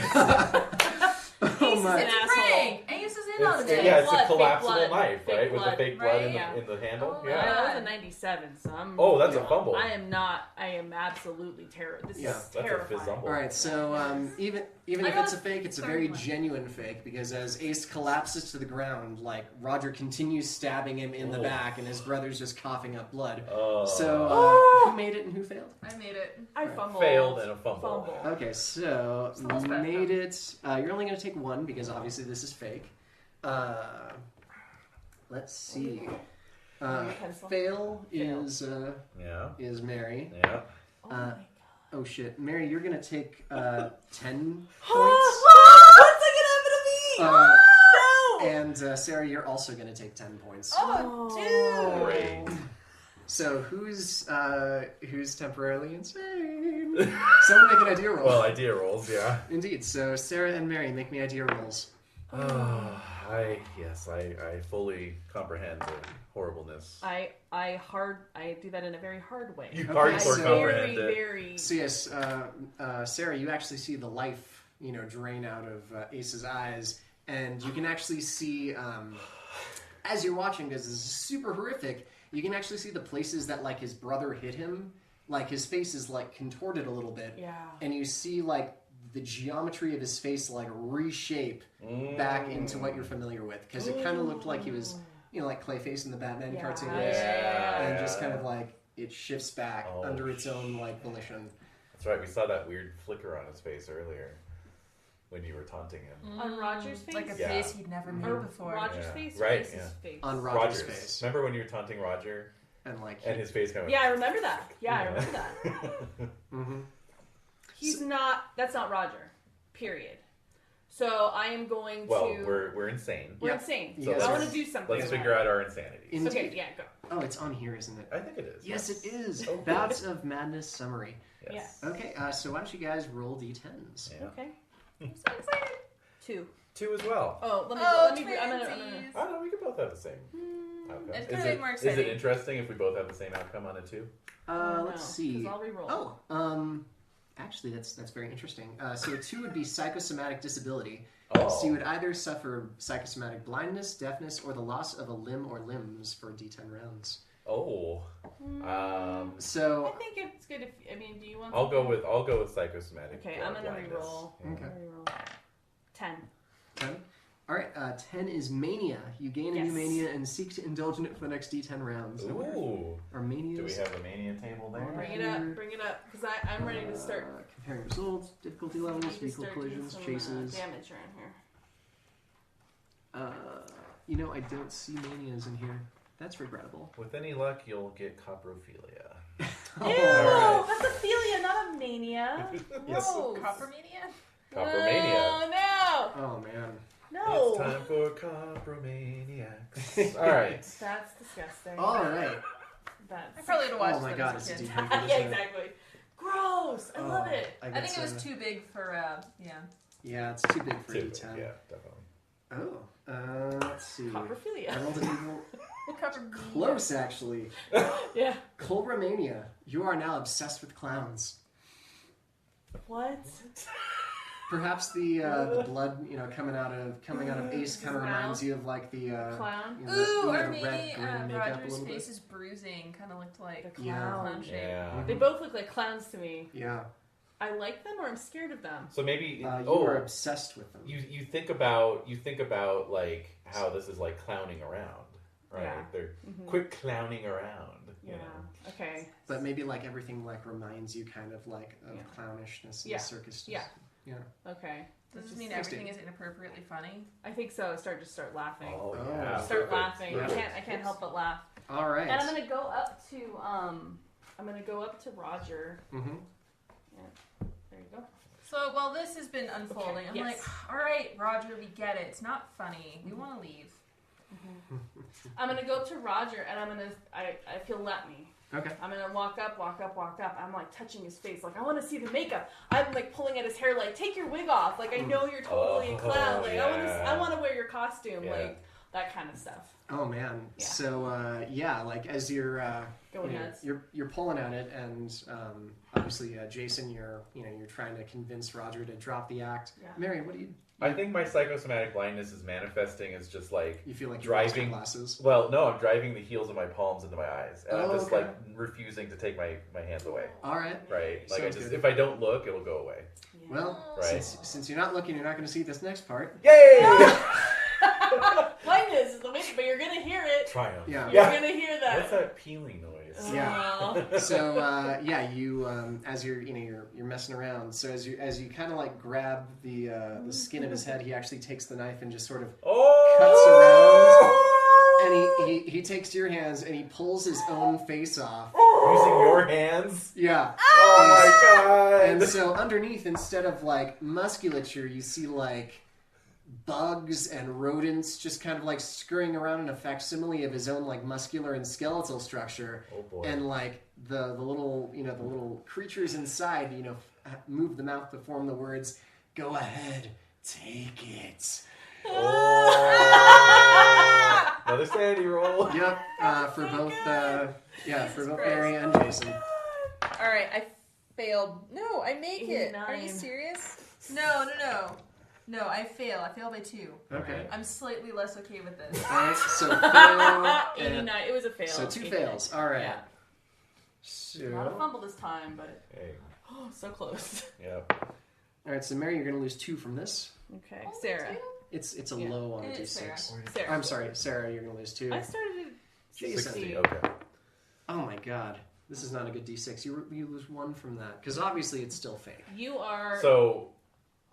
Oh my! It's a asshole. prank. Ace is in on It's, it. yeah, it's blood, a fake collapsible blood, knife, fake right? With the blood, fake blood right? in, Yeah. in the handle. Oh, yeah. that was a 97, so I'm. Oh, that's a fumble. I am absolutely terrible. This Yeah, is that's a terrifying. fizzumble. All right, so even I if got it's a fake, it's a third very one. genuine fake because as Ace collapses to the ground, like Roger continues stabbing him in the Oh. back, and his brother's just coughing up blood. Oh. So who made it and who failed? I made it. I fumbled. Failed and a fumble. Okay, so Small spectrum. made it. You're only going to take one because obviously this is fake. Let's see. Pencil. Fail is Yeah. Mary. Yeah. Oh my god. Oh shit, Mary, you're gonna take 10 points. What's gonna happen to me? No! And Sarah, you're also gonna take 10 points. Oh, Great. So who's temporarily insane? Someone make an idea roll. Well, idea rolls, yeah. Indeed. So Sarah and Mary make me idea rolls. I fully comprehend the horribleness. I do that in a very hard way. You Okay, hardcore so- comprehend it. Very. So yes, Sarah, you actually see the life, drain out of Ace's eyes, and you can actually see, as you're watching, because this is super horrific, you can actually see the places that like his brother hit him, like his face is like contorted a little bit, Yeah. and you see like the geometry of his face like reshape back into what you're familiar with, because it kind of looked like he was, like Clayface in the Batman Yeah. cartoons, Yeah. and just kind of like it shifts back Oh, under its own like volition. That's right, we saw that weird flicker on his face earlier when you were taunting him. On Roger's face? Like a Yeah. face he'd never made Or before. Roger's Yeah. face? Right, Or Ace's yeah. face? On Roger's face. Remember when you were taunting Roger And like and his face kind of Yeah, I remember that. Yeah, I remember that. hmm He's not. That's not Roger. Period. So I am going Well, to. we're insane. We're Yeah. insane. So I want let's- to do something. Let's figure out our insanity. Indeed. Okay, yeah, go. Oh, it's on here, isn't it? I think it is. Yes, it is. Oh, good. Bouts of Madness summary. Yes. Okay, so why don't you guys roll d10s? Yeah. Okay. I'm so excited. 2. 2 as well. Oh, let me. Oh, I'm gonna. twinsies. I don't know, we could both have the same outcome. It's Is gonna make more is it exciting. interesting if we both have the same outcome on a 2? Let's see. Because I'll reroll. Oh, actually, that's very interesting. So a 2 would be psychosomatic disability. Oh. So you would either suffer psychosomatic blindness, deafness, or the loss of a limb or limbs for d10 rounds. Oh. So I think it's good if. I mean, do you want? I'll go with psychosomatic. Okay, I'm gonna blindness. reroll. Yeah. Okay. I'm gonna reroll. 10. 10. All right, 10 is mania. You gain a new Yes. mania and seek to indulge in it for the next d10 rounds. Ooh. Or manias. Do we have the mania table there? Bring it up. Bring it up. Because I'm ready to start. Comparing results, difficulty levels, Need to vehicle start doing collisions, some, chases. damage around here. I don't see manias in here. That's regrettable. With any luck, you'll get coprophilia. Ew! Oh, That's a philia, not a mania. Yes. Gross. Coppermania? Coppermania. No, Oh man. no. It's time for copromaniacs. All right. That's disgusting. All right. That's. I probably would have watched Oh my it god, as it's a a kid. deep Yeah, exactly. Gross. I love it. I think it was too big for, yeah. Yeah, it's too big for Two. D10. Yeah, definitely. Oh, let's see. I Coprophilia. rolled an evil. Coppermania. Close, actually. Yeah. Colbramania. You are now obsessed with clowns. What? Perhaps the blood, coming out of Ace kind of reminds you of like the Clown? Ooh, the or red maybe green makeup a Roger's little bit. face is bruising, kind of looked like The Yeah. clown. shape. Yeah. They both look like clowns to me. Yeah. I like them or I'm scared of them. So maybe You are obsessed with them. you think about like how this is like clowning around. right? Yeah. They're quick clowning around. Yeah. You know? Okay. But maybe like everything like reminds you kind of like of clownishness and Yeah. circus. Yeah. Yeah. Okay. Does this Just mean Thanks, everything Dave. is inappropriately funny? I think so. Start laughing. Oh, Oh. yeah. Start Perfect. laughing. Perfect. I can't help but laugh. All right. And I'm gonna go up to Roger. Mm-hmm. Yeah. There you go. So while this has been unfolding, Okay, I'm yes. like, all right, Roger, we get it. It's not funny. We want to leave. I'm gonna go up to Roger and I feel let me. Okay. I'm gonna walk up. I'm like touching his face, like I want to see the makeup. I'm like pulling at his hair, like take your wig off. Like I know you're totally a clown. Like I want to wear your costume. Yeah. Like that kind of stuff. Oh man. Yeah. So like as you're Going you know, nuts. you're pulling at it, and obviously Jason, you're trying to convince Roger to drop the act. Yeah. Mary, what do you I think my psychosomatic blindness is manifesting as just like feel like you lost your driving glasses? Well, no, I'm driving the heels of my palms into my eyes, and I'm just okay. like refusing to take my hands away. All right. Right, like Sounds good. if I don't look, it'll go away. Yeah. Well, Right. since you're not looking, you're not going to see this next part. Yay! Blindness is the way, but you're gonna hear it. Triumph. Yeah. You're gonna hear that. What's that peeling noise? Yeah. Oh. So you as you're you're messing around. So as you kind of like grab the skin of his head, he actually takes the knife and just sort of Oh! cuts around. And he takes your hands and he pulls his own face off. Using your hands? Yeah. Oh my god! And so underneath, instead of like musculature, you see like bugs and rodents just kind of like scurrying around in a facsimile of his own like muscular and skeletal structure. Oh boy. And like the little the little creatures inside move the mouth to form the words, "Go ahead, take it." Oh. Another sanity roll. Yep, for both Mary and Jason. All right, I failed. No, I make it. Are you 89. serious? No, I fail. I fail by 2. Okay. I'm slightly less okay with this. All right, so fail. 89. It was a fail. So 2 89. fails. All right. Yeah. So, Not a fumble this time, but Hey. so close. Yep. all right, so Mary, you're going to lose 2 from this. Okay, Sarah. It's a Yeah. low on a And it's d6. Sarah. I'm sorry, Sarah, you're going to lose 2. I started Jason. 60. Okay. Oh my god. This is not a good d6. You lose 1 from that. Because obviously it's still fake. You are. So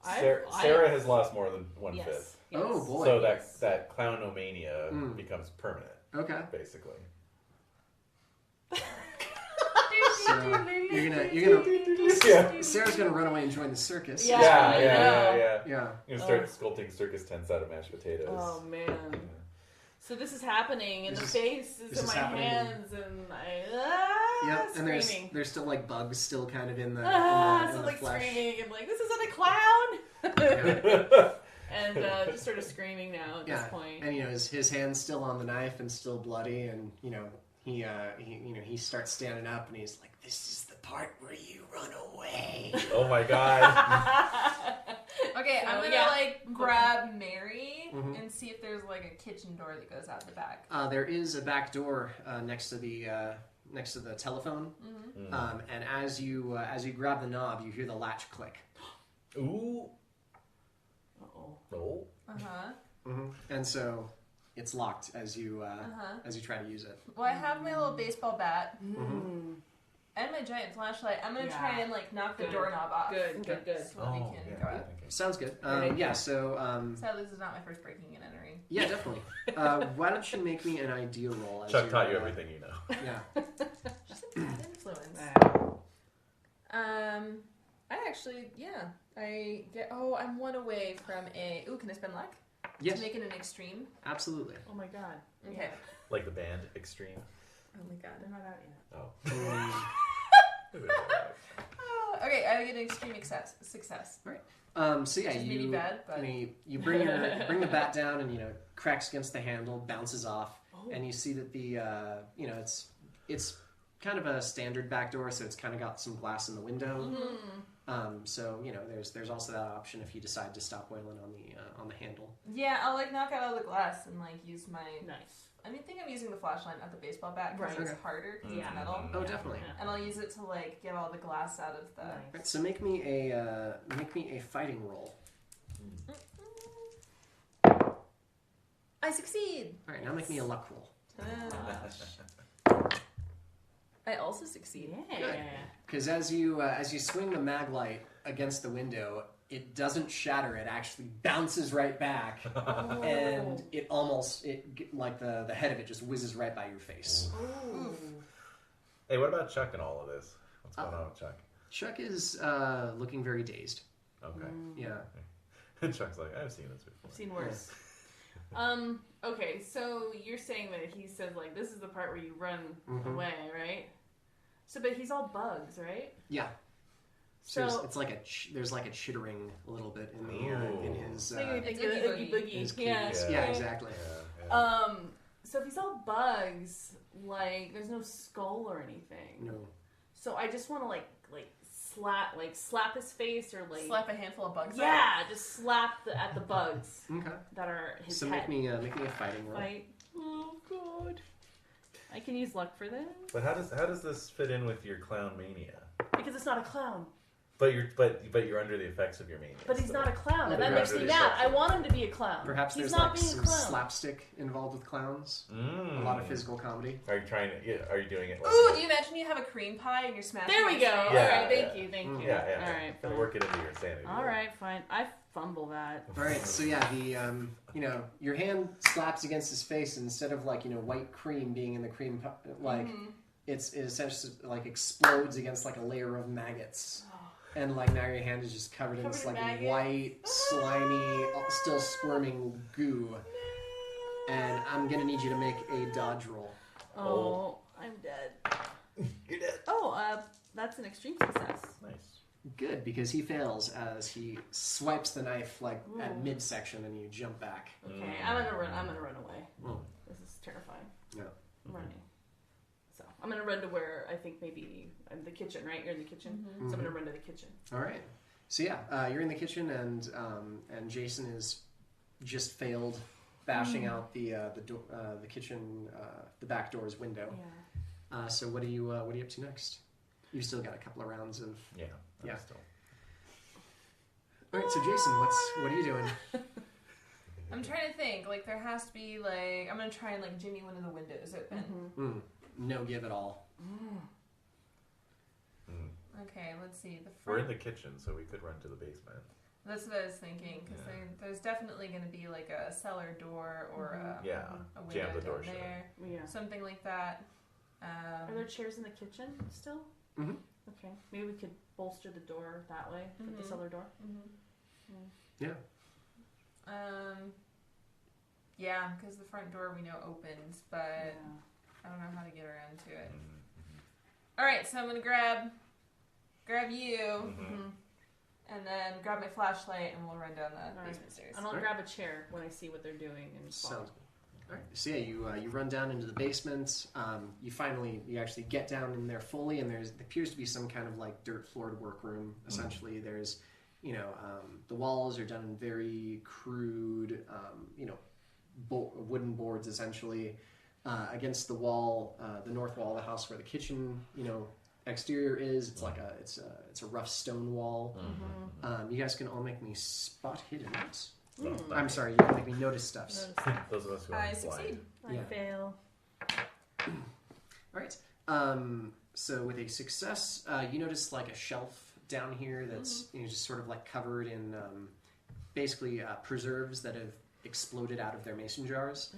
I- Sarah has lost more than 1/5. Yes. Oh boy. So that clownomania Mm. becomes permanent, Okay. basically. So you're gonna Yeah. Sarah's gonna run away and join the circus. Yeah. Yeah. Yeah. You're gonna start sculpting circus tents out of mashed potatoes. Oh man. So this is happening, and This the is- face is this in is my happening. hands, and I Yep. And screaming. there's still like bugs still kind of in the So in the like flesh. screaming and like, this isn't a clown. Yeah. And just sort of screaming now at Yeah. this point. And his hand's still on the knife and still bloody, and he starts standing up and he's like, "This is the part where you run away." Oh my god. Okay, So, I'm gonna yeah. like grab Mary Mhm. and see if there's like a kitchen door that goes out the back. There is a back door next to the telephone, and as you grab the knob, you hear the latch click. Ooh. Uh-oh. Oh. And so it's locked as you try to use it. Well, I have my little baseball bat Mm-hmm. and my giant flashlight. I'm gonna try and like knock the Good. doorknob off. Good. So that we can go out. Sounds good. Right. Yeah. So Sadly, this is not my first breaking and entering. yeah, definitely. Why don't you make me an idea roll? As Chuck you're, taught you everything you know. Yeah. Just a bad influence. I actually, I get. Oh, I'm 1 away from a. Ooh, can I spend luck? Yes. To make it an extreme. Absolutely. Oh my god. Okay. Like the band Extreme. Oh my god. They're not out yet. Oh. Oh, okay, I get an extreme success. So yeah, Which is maybe bad, but- you bring the bat down and cracks against the handle, bounces off, and you see that the it's kind of a standard back door, so it's kind of got some glass in the window. So there's also that option if you decide to stop wailing on the handle. Yeah, I'll like knock out all the glass and like use my. Nice. I think I'm using the flashlight, not the baseball bat, because Right. it's harder because Yeah. it's metal. Oh, Yeah. definitely. Yeah. And I'll use it to like get all the glass out of the. Nice. Right, so make me a fighting roll. I succeed. All right, now make me a luck roll. I also succeed. Yeah. Because as you swing the mag light against the window, it doesn't shatter. It actually bounces right back, and it like the head of it just whizzes right by your face. Ooh. Hey, what about Chuck and all of this? What's going on with Chuck? Chuck is looking very dazed. Okay. Yeah. Chuck's like, I've seen this before. I've seen worse. Okay, so you're saying that he says, like, this is the part where you run away, right? So, but he's all bugs, right? Yeah. So It's like there's like a chittering a little bit in the in his making me think of Oogie the Oogie Boogie. Boogie. his Yeah. keys. Yeah, exactly. Yeah. So if he's all bugs, like, there's no skull or anything. No. So I just want to slap his face or like Slap a handful of bugs. yeah, just slap at the bugs Okay. that are his So head. make me a fighting roll. Fight. Oh god. I can use luck for this But how does this fit in with your clown mania? because it's not a clown. But you're under the effects of your mania. But he's not a clown, and But that you're makes under me the mad. effects I of- want him to be a clown. Perhaps he's there's not like being some a clown. slapstick involved with clowns. A lot of physical comedy. Are you trying to? Yeah, are you doing it? Like Ooh, do you imagine you have a cream pie and you're smashing There we it go. straight? All Yeah, right, thank you. Yeah. All right, Gotta fine. work it into your insanity. All right, fine. I fumble that. All right, so yeah, the your hand slaps against his face, and instead of like white cream being in the cream, like it essentially like explodes against like a layer of maggots, and like now your hand is just covered in this in like maggots? white, slimy, still squirming goo, and I'm gonna need you to make a dodge roll. Oh, I'm dead. You're dead. Oh, that's an extreme success. Nice. Good, because he fails as he swipes the knife like at midsection, and you jump back. Okay, I'm gonna run away. Mm. This is terrifying. Yeah. I'm running. So I'm gonna run to where I think maybe I'm the kitchen, right? You're in the kitchen, so I'm gonna run to the kitchen. All right. So yeah, you're in the kitchen, and Jason is just failed bashing out the kitchen the back door's window. Yeah. So what are you up to next? You've still got a couple of rounds of. Yeah. Yeah. Still. All right. So Jason, what are you doing? I'm trying to think. Like, there has to be, like... I'm going to try and, like, jimmy one of the windows open. No give at all. Okay, let's see. The We're front... in the kitchen, so we could run to the basement. That's what I was thinking, because there's definitely going to be, like, a cellar door or a window Jam the door down shut. there. Yeah. Something like that. Are there chairs in the kitchen still? Mhm. Okay. Maybe we could bolster the door that way, with the cellar door. Yeah. Yeah, because the front door we know opens, but I don't know how to get around to it. All right, so I'm gonna grab you, and then grab my flashlight, and we'll run down the basement stairs. And I'll grab a chair when I see what they're doing and follow. Sounds good. All right. So yeah, you run down into the basement. You actually get down in there fully, and there appears to be some kind of like dirt floored workroom. Essentially, there's the walls are done in very crude wooden boards essentially. Against the wall, the north wall of the house where the kitchen exterior is, it's like it's a rough stone wall. You guys can all make me spot hidden. I'm sorry, you can make me notice stuffs. Those of us who are I blind. succeed. I fail. All right. So with a success, you notice like a shelf down here that's just sort of like covered in basically preserves that have exploded out of their mason jars.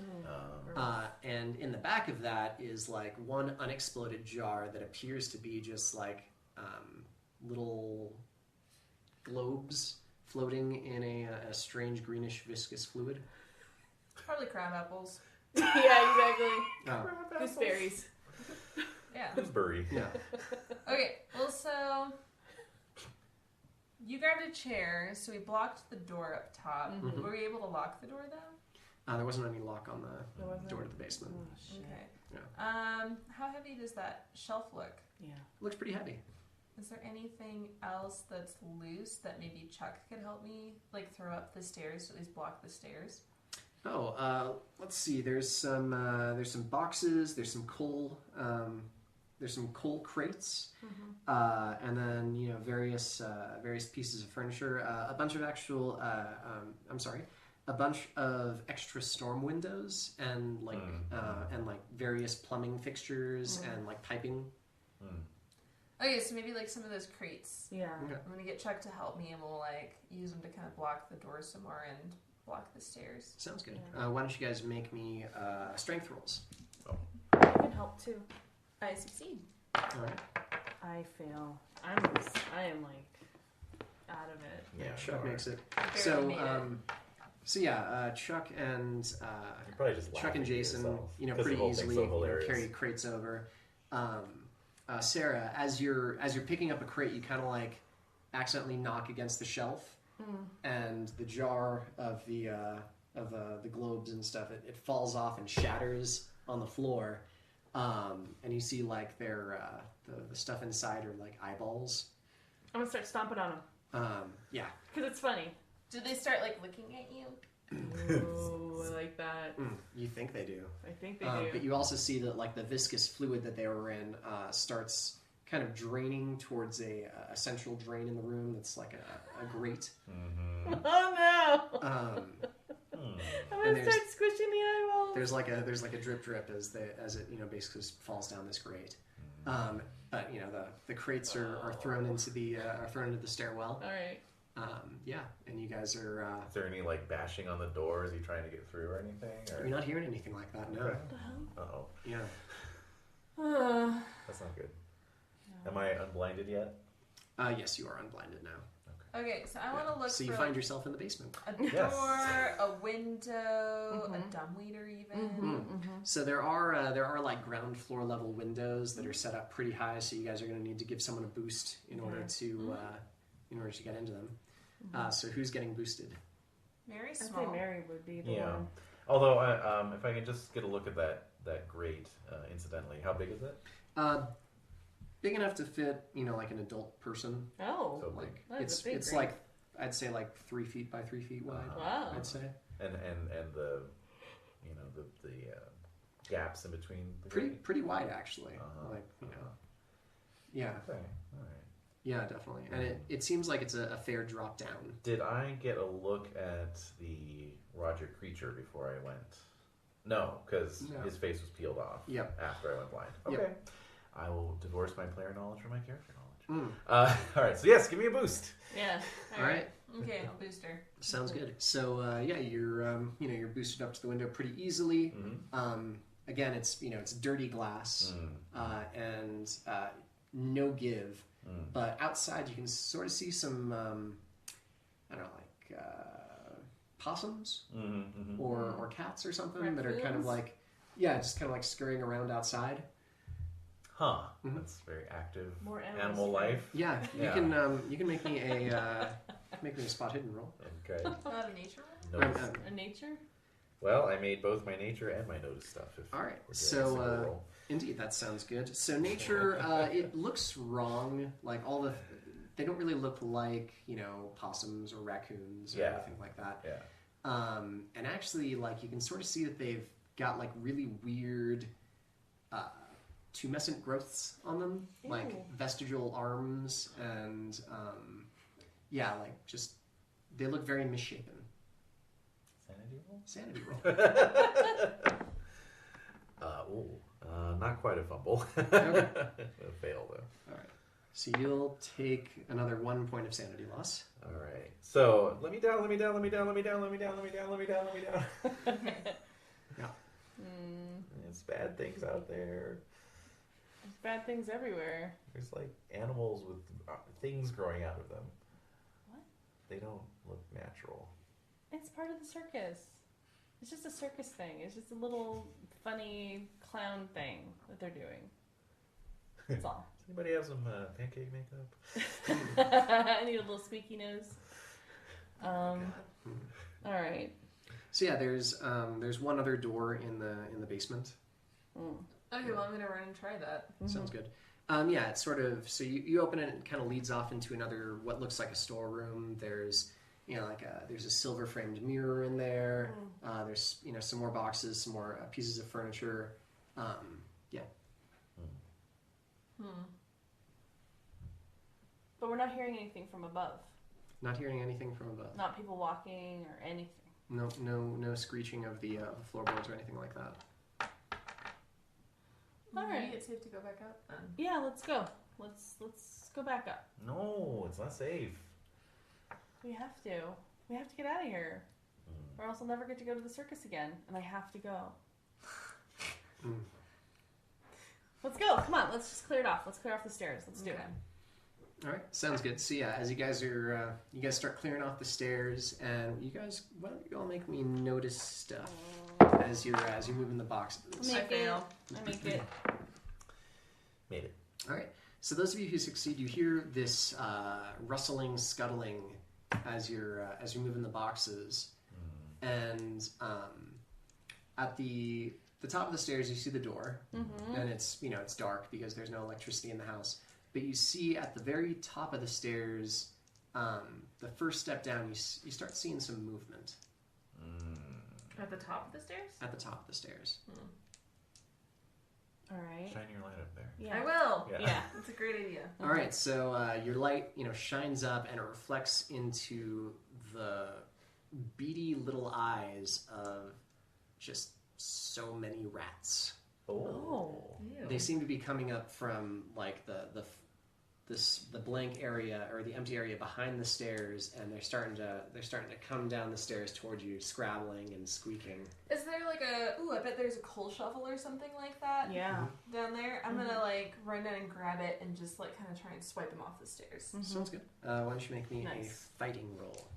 And in the back of that is like one unexploded jar that appears to be just like little globes floating in a strange greenish viscous fluid. Probably crab apples. Yeah, exactly. Oh. Gooseberries. Yeah. Gooseberry. Yeah. Okay, well, so you grabbed a chair, so we blocked the door up top. Were we able to lock the door, though? There wasn't any lock on the door to the basement. Okay. Yeah. How heavy does that shelf look? Yeah. Looks pretty heavy. Is there anything else that's loose that maybe Chuck could help me, like, throw up the stairs to at least block the stairs? Oh, let's see. There's some boxes. There's some coal. There's some coal crates, and then various pieces of furniture. A bunch of actual. a bunch of extra storm windows and like various plumbing fixtures and like piping. Okay, so maybe like some of those crates. Yeah. Okay. I'm gonna get Chuck to help me, and we'll like use them to kind of block the doors some more and block the stairs. Sounds good. Why don't you guys make me strength rolls? I can help too. I succeed. All right. I fail. I am like out of it. Yeah, Chuck makes it. Barely made it. So yeah, Chuck and You're probably just Chuck laughing and to Jason, yourself, you know, 'cause the pretty whole thing's easily so hilarious. carry crates over. Sarah, as you're picking up a crate, you kind of like accidentally knock against the shelf, and the jar of the globes and stuff it falls off and shatters on the floor, and you see like their the stuff inside are like eyeballs. I'm gonna start stomping on them Yeah. because it's funny. Do they start like looking at you? Ooh, I like that. You think they do. I think they do. But you also see that like the viscous fluid that they were in starts kind of draining towards a central drain in the room that's like a grate. Oh no! I'm And gonna start squishing the eyeballs. There's like a drip as it basically falls down this grate. But the crates are thrown into the stairwell. All right. Yeah, and you guys are. Is there any like bashing on the door? Is he trying to get through or anything? Or? You're not hearing anything like that, no. Okay. Uh-oh. Yeah. That's not good. Am I unblinded yet? Yes, you are unblinded now. Okay, so I want to look So for you find yourself in the basement. a door, Yes. a window, a dumbwaiter even. So there are like ground floor level windows that are set up pretty high. So you guys are going to need to give someone a boost in order to get into them. So who's getting boosted? Very I'd say small. Mary would be the Yeah. one. Although, if I can just get a look at that grate, incidentally, how big is it? Big enough to fit, like an adult person. Oh, So Like that is a big it's grate. like I'd say like 3 feet by 3 feet wide. Wow. I'd say And the the gaps in between. The grate? pretty wide actually. Uh-huh. Yeah, Okay. All right. yeah, definitely. And it seems like it's a fair drop down. Did I get a look at the Roger creature before I went? No, because No. his face was peeled off. Yep. After I went blind. Okay. Yep. I will divorce my player knowledge from my character knowledge. Mm. All right. So yes, give me a boost. Yeah. All right. Okay, I'll boost her. Sounds good. So you're boosted up to the window pretty easily. Again, it's dirty glass and no give. But outside you can sort of see some I don't know, like possums or cats or something that are kind of Raccoons? like just kind of like scurrying around outside. Huh. Mhm. That's very active. More animal life. Yeah, Yeah. you can make me a spot hidden roll. Okay. Not a nature one? Notice. A nature? Well, I made both my nature and my notice stuff. If All right, we're doing a so single roll. indeed that sounds good. So nature, it looks wrong. Like they don't really look like possums or raccoons or anything like that. Yeah. And actually, like you can sort of see that they've got like really weird tumescent growths on them, like Ew. vestigial arms, and like just they look very misshapen. Sanity roll. Sanity roll. Not quite a fumble. Okay. A fail though. All right. So you'll take another 1 point of sanity loss. All right. So let me down. Yeah. There's bad things out there. There's bad things everywhere. There's like animals with things growing out of them. What? They don't look natural. It's part of the circus. It's just a circus thing. It's just a little funny clown thing that they're doing. That's all. Does anybody have some pancake makeup? I need a little squeaky nose. All right. So yeah, there's one other door in the basement. Okay, well I'm gonna run and try that. Sounds good. It's sort of so you open it and it kind of leads off into another what looks like a storeroom. There's there's a silver framed mirror in there. There's some more boxes, some more pieces of furniture. But we're not hearing anything from above. Not hearing anything from above. Not people walking or anything. No screeching of the floorboards or anything like that. All right. Maybe it's safe to go back up then. Yeah, let's go. Let's go back up. No, it's not safe. We have to. We have to get out of here. Or else I'll never get to go to the circus again. And I have to go. Let's go. Come on. Let's just clear it off. Let's clear off the stairs. Let's do it. All right, sounds good. So yeah, as you guys start clearing off the stairs, and why don't you all make me notice stuff as you're moving the boxes. I fail. I make it. Made it. All right. So those of you who succeed, you hear this rustling, scuttling as you're moving the boxes, and at the top of the stairs you see the door, and it's dark because there's no electricity in the house. But you see at the very top of the stairs, the first step down, you start seeing some movement. At the top of the stairs? At the top of the stairs. All right. Shine your light up there. Yeah. I will. Yeah. That's a great idea. All right, so your light, shines up and it reflects into the beady little eyes of just so many rats. Oh. Ew. They seem to be coming up from like the blank area or the empty area behind the stairs, and they're starting to come down the stairs towards you, scrabbling and squeaking. Is there like I bet there's a coal shovel or something like that Yeah. down there. I'm gonna like run down and grab it and just like kind of try and swipe him off the stairs. Sounds good. Why don't you make me Nice. a fighting roll?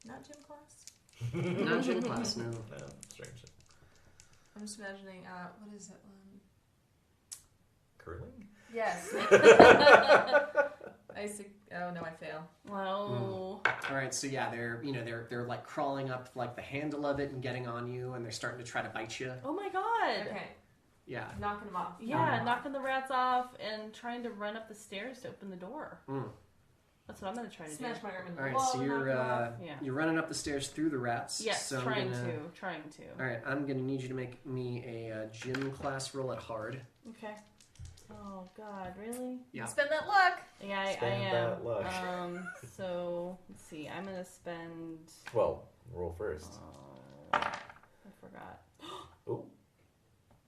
Not gym class. Not gym class, no. No, strange. I'm just imagining, what is it? Curling? Yes. Oh no, I fail. Well. All right, so yeah, they're like crawling up like the handle of it and getting on you, and they're starting to try to bite you. Oh my god. Okay, Yeah. knocking him off. Yeah, knocking the rats off and trying to run up the stairs to open the door. That's what I'm gonna try to Smash do. my arm in the All right, wall. so and knock him off. you're running up the stairs through the rats. Yes, so trying to. All right, I'm gonna need you to make me a gym class roll at hard. Okay. Oh God, really? Yeah. Spend that luck. Yeah, I Spend am. that luck. So let's see. I'm gonna spend. Well, roll first. I forgot. Oh.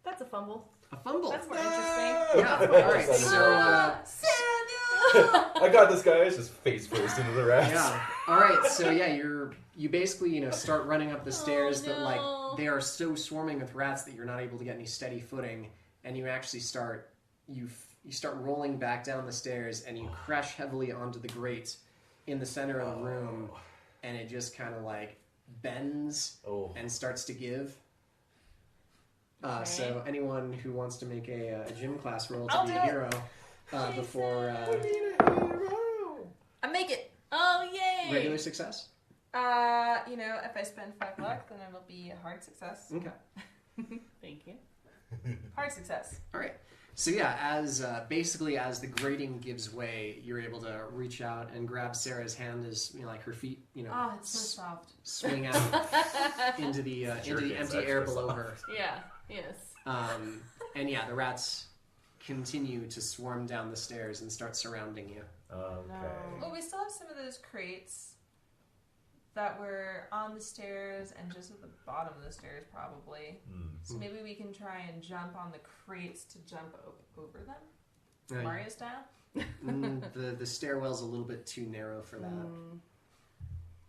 That's a fumble. A fumble. That's more interesting. Yeah. All right. So. Samuel. I got this guy. It's just face first into the rats. Yeah. All right. So yeah, you basically start running up the stairs, but no. like they are so swarming with rats that you're not able to get any steady footing, and you actually start you start rolling back down the stairs, and you crash heavily onto the grate in the center of the room, and it just kind of like bends and starts to give. Okay. So anyone who wants to make a gym class roll I'll to be do a it. hero before I make it. Oh yay! regular success. If I spend 5 luck, then it'll be a hard success. Okay. Thank you. Hard success. All right. So yeah, as basically as the grating gives way, you're able to reach out and grab Sarah's hand as like her feet, Oh, it's so soft. swing out into the empty air below her. Yeah. Yes. And yeah, the rats continue to swarm down the stairs and start surrounding you. Okay. Well, we still have some of those crates that were on the stairs and just at the bottom of the stairs, probably. So maybe we can try and jump on the crates to jump over them, Mario style. The stairwell's a little bit too narrow for that.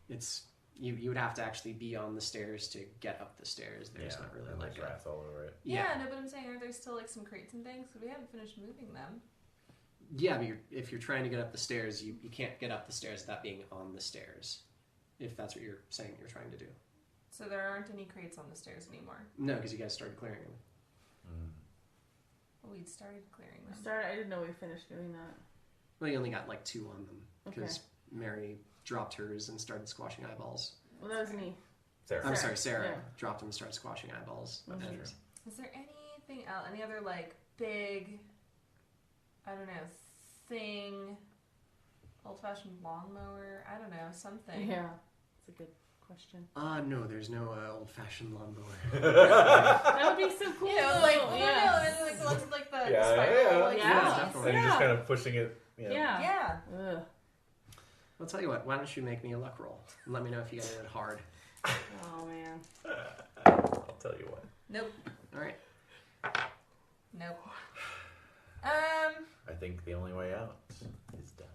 It's you would have to actually be on the stairs to get up the stairs. There's not really and like there's rats all over it. Yeah, no, but I'm saying, are there still like some crates and things? Because we haven't finished moving them. Yeah, but if you're trying to get up the stairs, you can't get up the stairs without being on the stairs. If that's what you're saying you're trying to do. So there aren't any crates on the stairs anymore. No, because you guys started clearing them. Well, we'd started clearing them. I didn't know we finished doing that. Well, you only got like 2 on them because Okay. Mary dropped hers and started squashing eyeballs. Well, that was me. Sarah. I'm sorry, Sarah Yeah. dropped them and started squashing eyeballs. That's And- true. Is there anything else? Any other like big, I don't know, thing? Old-fashioned lawnmower? I don't know, something. Yeah. That's a good question. no, there's no old-fashioned lawnmower. That would be so cool. You know, though. like yeah. like the ones with like the Yeah, spiral. yeah, Like, yeah. definitely. And you're just Yeah. kind of pushing it. Yeah. Yeah. Ugh. I'll tell you what, why don't you make me a luck roll? And let me know if you get it hard. Oh man. I'll tell you what. Nope. All right. Nope. I think the only way out is down.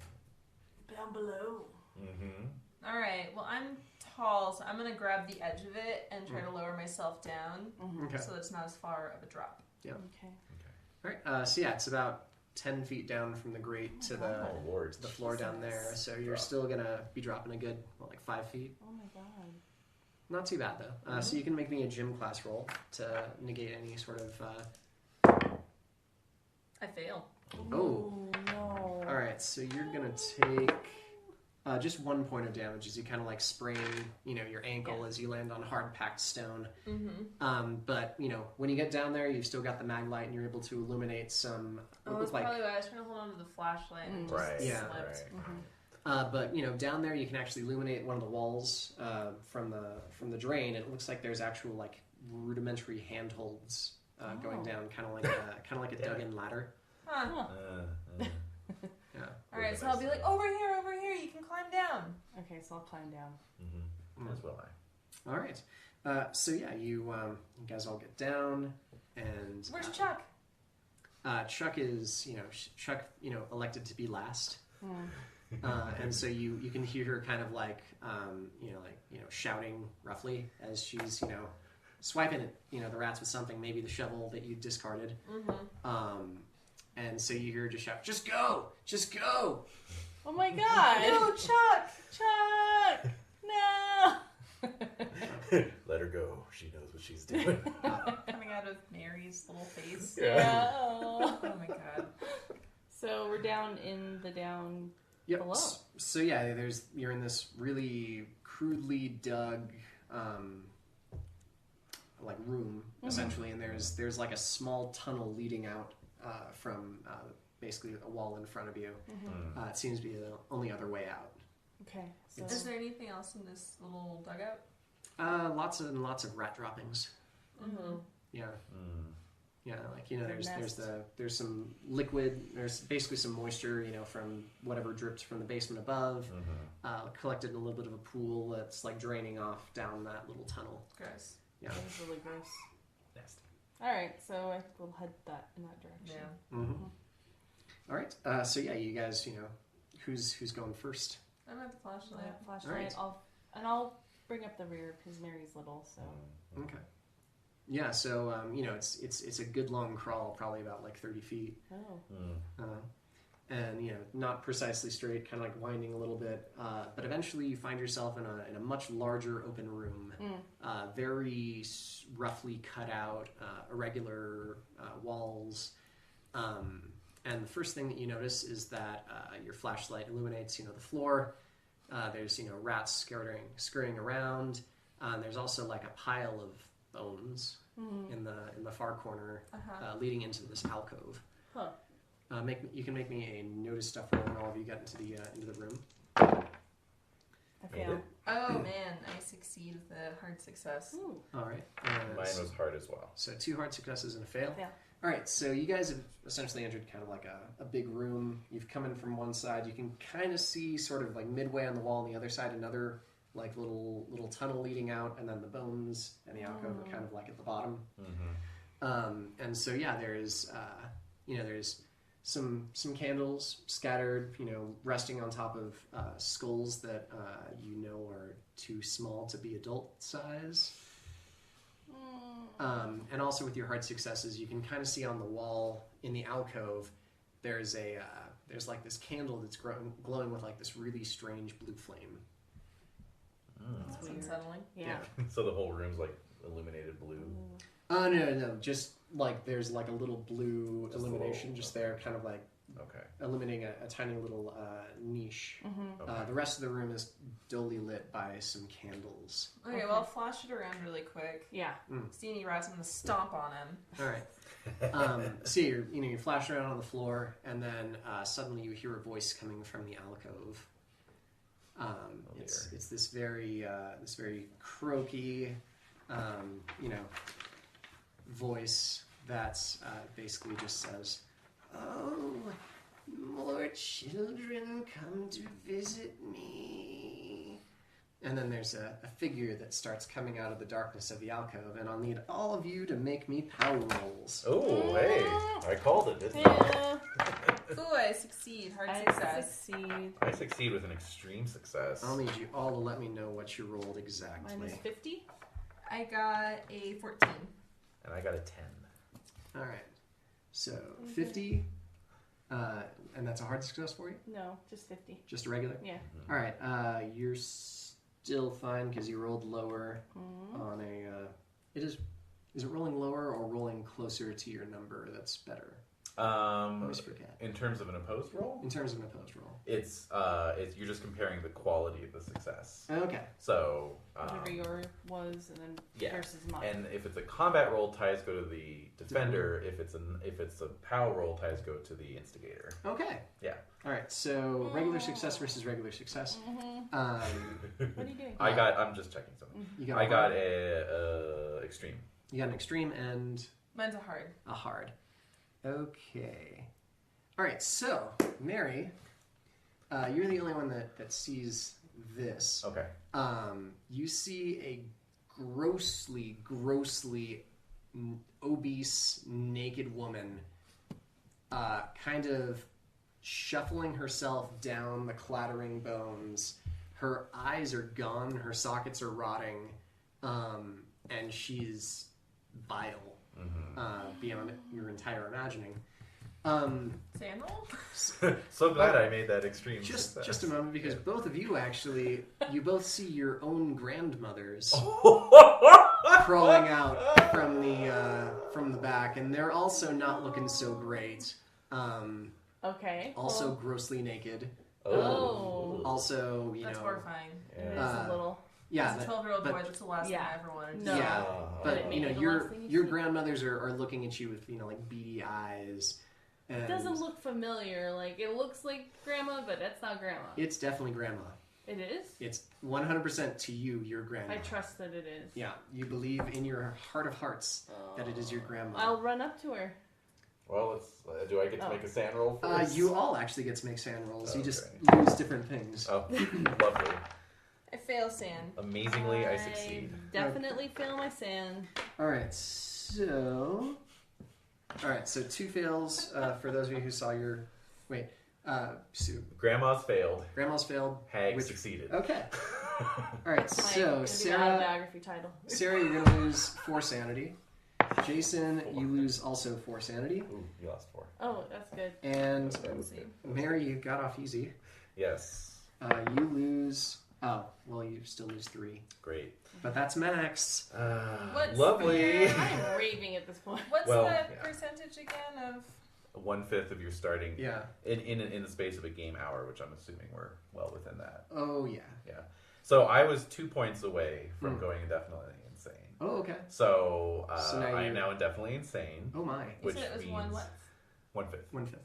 Down below. Mm-hmm. All right. Well, I'm tall, so I'm gonna grab the edge of it and try to lower myself down, Okay. so it's not as far of a drop. Yeah. Okay. All right. So yeah, it's about 10 feet down from the grate to the Oh Lord. to the floor down there. So you're Drop. still gonna be dropping a good, like 5 feet. Oh my god. Not too bad though. So you can make me a gym class roll to negate any sort of. I fail. Oh. No. All right. So you're gonna take just 1 point of damage as you kind of like sprain, your ankle as you land on hard packed stone. Mm-hmm. But when you get down there, you've still got the mag light and you're able to illuminate some. Oh, that's probably why I was trying to hold on to the flashlight and just Right. Yeah. slipped. Right. But down there you can actually illuminate one of the walls from the drain, and it looks like there's actual like rudimentary handholds going down, kind of like a dug-in ladder. Huh. Yeah. All right, so I'll be like, over here, you can climb down. Okay, so I'll climb down. Mm-hmm. As will I. All right. So yeah, you guys all get down, and Where's Chuck? Chuck is elected to be last. And so you can hear her kind of like shouting roughly as she's swiping at the rats with something, maybe the shovel that you discarded. And so you hear her just shout, "Just go, just go!" Oh my god! No, Chuck! Chuck! No! Let her go. She knows what she's doing. Coming out of Mary's little face. Yeah. Oh my god. So we're down in the down Yep. below. So yeah, you're in this really crudely dug like room essentially, and there's like a small tunnel leading out from basically a wall in front of you. It seems to be the only other way out. Okay. So Is there anything else in this little dugout? Lots of rat droppings. Yeah. Yeah, like there's some liquid. There's basically some moisture, from whatever dripped from the basement above, collected in a little bit of a pool that's like draining off down that little tunnel. Gross. Yeah. that was really gross. Nasty. Alright, so I will head in that direction. Yeah. All right. So yeah, you guys, who's going first? I'm at the flashlight. Flashlight. Alright. I'll bring up the rear because Mary's little, so. Okay. Yeah. So it's a good long crawl, probably about like 30 feet. Oh. And not precisely straight, kind of like winding a little bit, but eventually you find yourself in a much larger open room, very roughly cut out, irregular walls, and the first thing that you notice is that your flashlight illuminates the floor. There's rats scurrying around. There's also like a pile of bones in the far corner, leading into this alcove. Huh. You can make me a notice stuff roll when all of you get into the room. I failed. Oh man, I succeed with a hard success. Ooh. All right. Mine was hard as well. So 2 hard successes and a fail. Fail. All right. So you guys have essentially entered kind of like a big room. You've come in from one side. You can kind of see sort of like midway on the wall on the other side another like little tunnel leading out, and then the bones and the alcove are kind of like at the bottom. And so yeah, there's some candles scattered, resting on top of skulls that are too small to be adult size. And also with your hard successes, you can kind of see on the wall in the alcove, there's like this candle that's glowing with like this really strange blue flame. That's weird. unsettling. Yeah. So the whole room's like illuminated blue. No, just like there's like a little blue Just a illumination little- just there, kind of like Okay. illuminating a tiny little niche. Okay. The rest of the room is dully lit by some candles. Okay, well I'll flash it around really quick. Yeah. See any rats, I'm gonna stomp on him. All right. So you're flashing around on the floor, and then suddenly you hear a voice coming from the alcove. It's this very croaky, voice that's basically just says, "Oh, more children come to visit me. And then there's a figure that starts coming out of the darkness of the alcove, and I'll need all of you to make me power rolls. Oh, hey. I called it, didn't I? Ooh, I succeed. Hard I success. succeed. I succeed with an extreme success. I'll need you all to let me know what you rolled exactly. Mine is 50. I got a 14. And I got a 10. All right. So 50, and that's a hard success for you? No, just 50. Just a regular? Yeah. All right. You're still fine because you rolled lower on a. Is it rolling lower or rolling closer to your number that's better? I always forget. In terms of an opposed roll? In terms of an opposed roll. It's you're just comparing the quality of the success. Okay. So Whatever your was, and then versus mine. And if it's a combat roll, ties go to the defender. If it's a power roll, ties go to the instigator. Okay. Yeah. All right. So regular success versus regular success. What are you doing? I'm just checking something. I got a extreme. You got an extreme and Mine's a hard. a hard. Okay. All right. So Mary, you're the only one that sees this. Okay. You see a grossly obese, naked woman kind of shuffling herself down the clattering bones. Her eyes are gone, her sockets are rotting, and she's vile beyond your entire imagining. Sandal? So glad I made that extreme Just success. a moment, because both of you actually, you both see your own grandmothers crawling out from the back, and they're also not looking so great. Okay. Also grossly naked. Oh. Also, That's horrifying. It is a little. Yeah, As a 12-year-old but- boy, that's the last thing I ever wanted. No. yeah, but But you know maybe the your last thing you your see. grandmothers are looking at you with like beady eyes. And It doesn't look familiar. Like, it looks like grandma, but that's not grandma. It's definitely grandma. It is? It's 100% to you, your grandma. I trust that it is. Yeah, you believe in your heart of hearts that it is your grandma. I'll run up to her. Well, let's. Do I get to make a sand roll first? You all actually get to make sand rolls. You just Okay. lose different things. Oh, lovely. I fail sand. Amazingly, I succeed. Definitely fail my sand. All right, so 2 fails for those of you who saw your. Wait, Sue. Grandma's failed. Grandma's failed. Hag succeeded. Okay. All right, so Like, Sarah, autobiography title. Sarah, you're gonna lose 4 sanity. Jason, you lose also 4 sanity. Ooh, you lost 4. Oh, that's good. And That was good. Mary, you got off easy. Yes. You lose. Oh, well, you still lose 3. Great. But that's max. What's Lovely. I'm raving at this point. What's Well, the yeah. percentage again of... 1/5 of your starting. Yeah. In the space of a game hour, which I'm assuming we're well within that. Oh, yeah. Yeah. So I was 2 points away from going indefinitely insane. Oh, okay. So, So now I am you're- now indefinitely insane. Oh, my. You Which said it was means 1/what? 1/5. 1/5.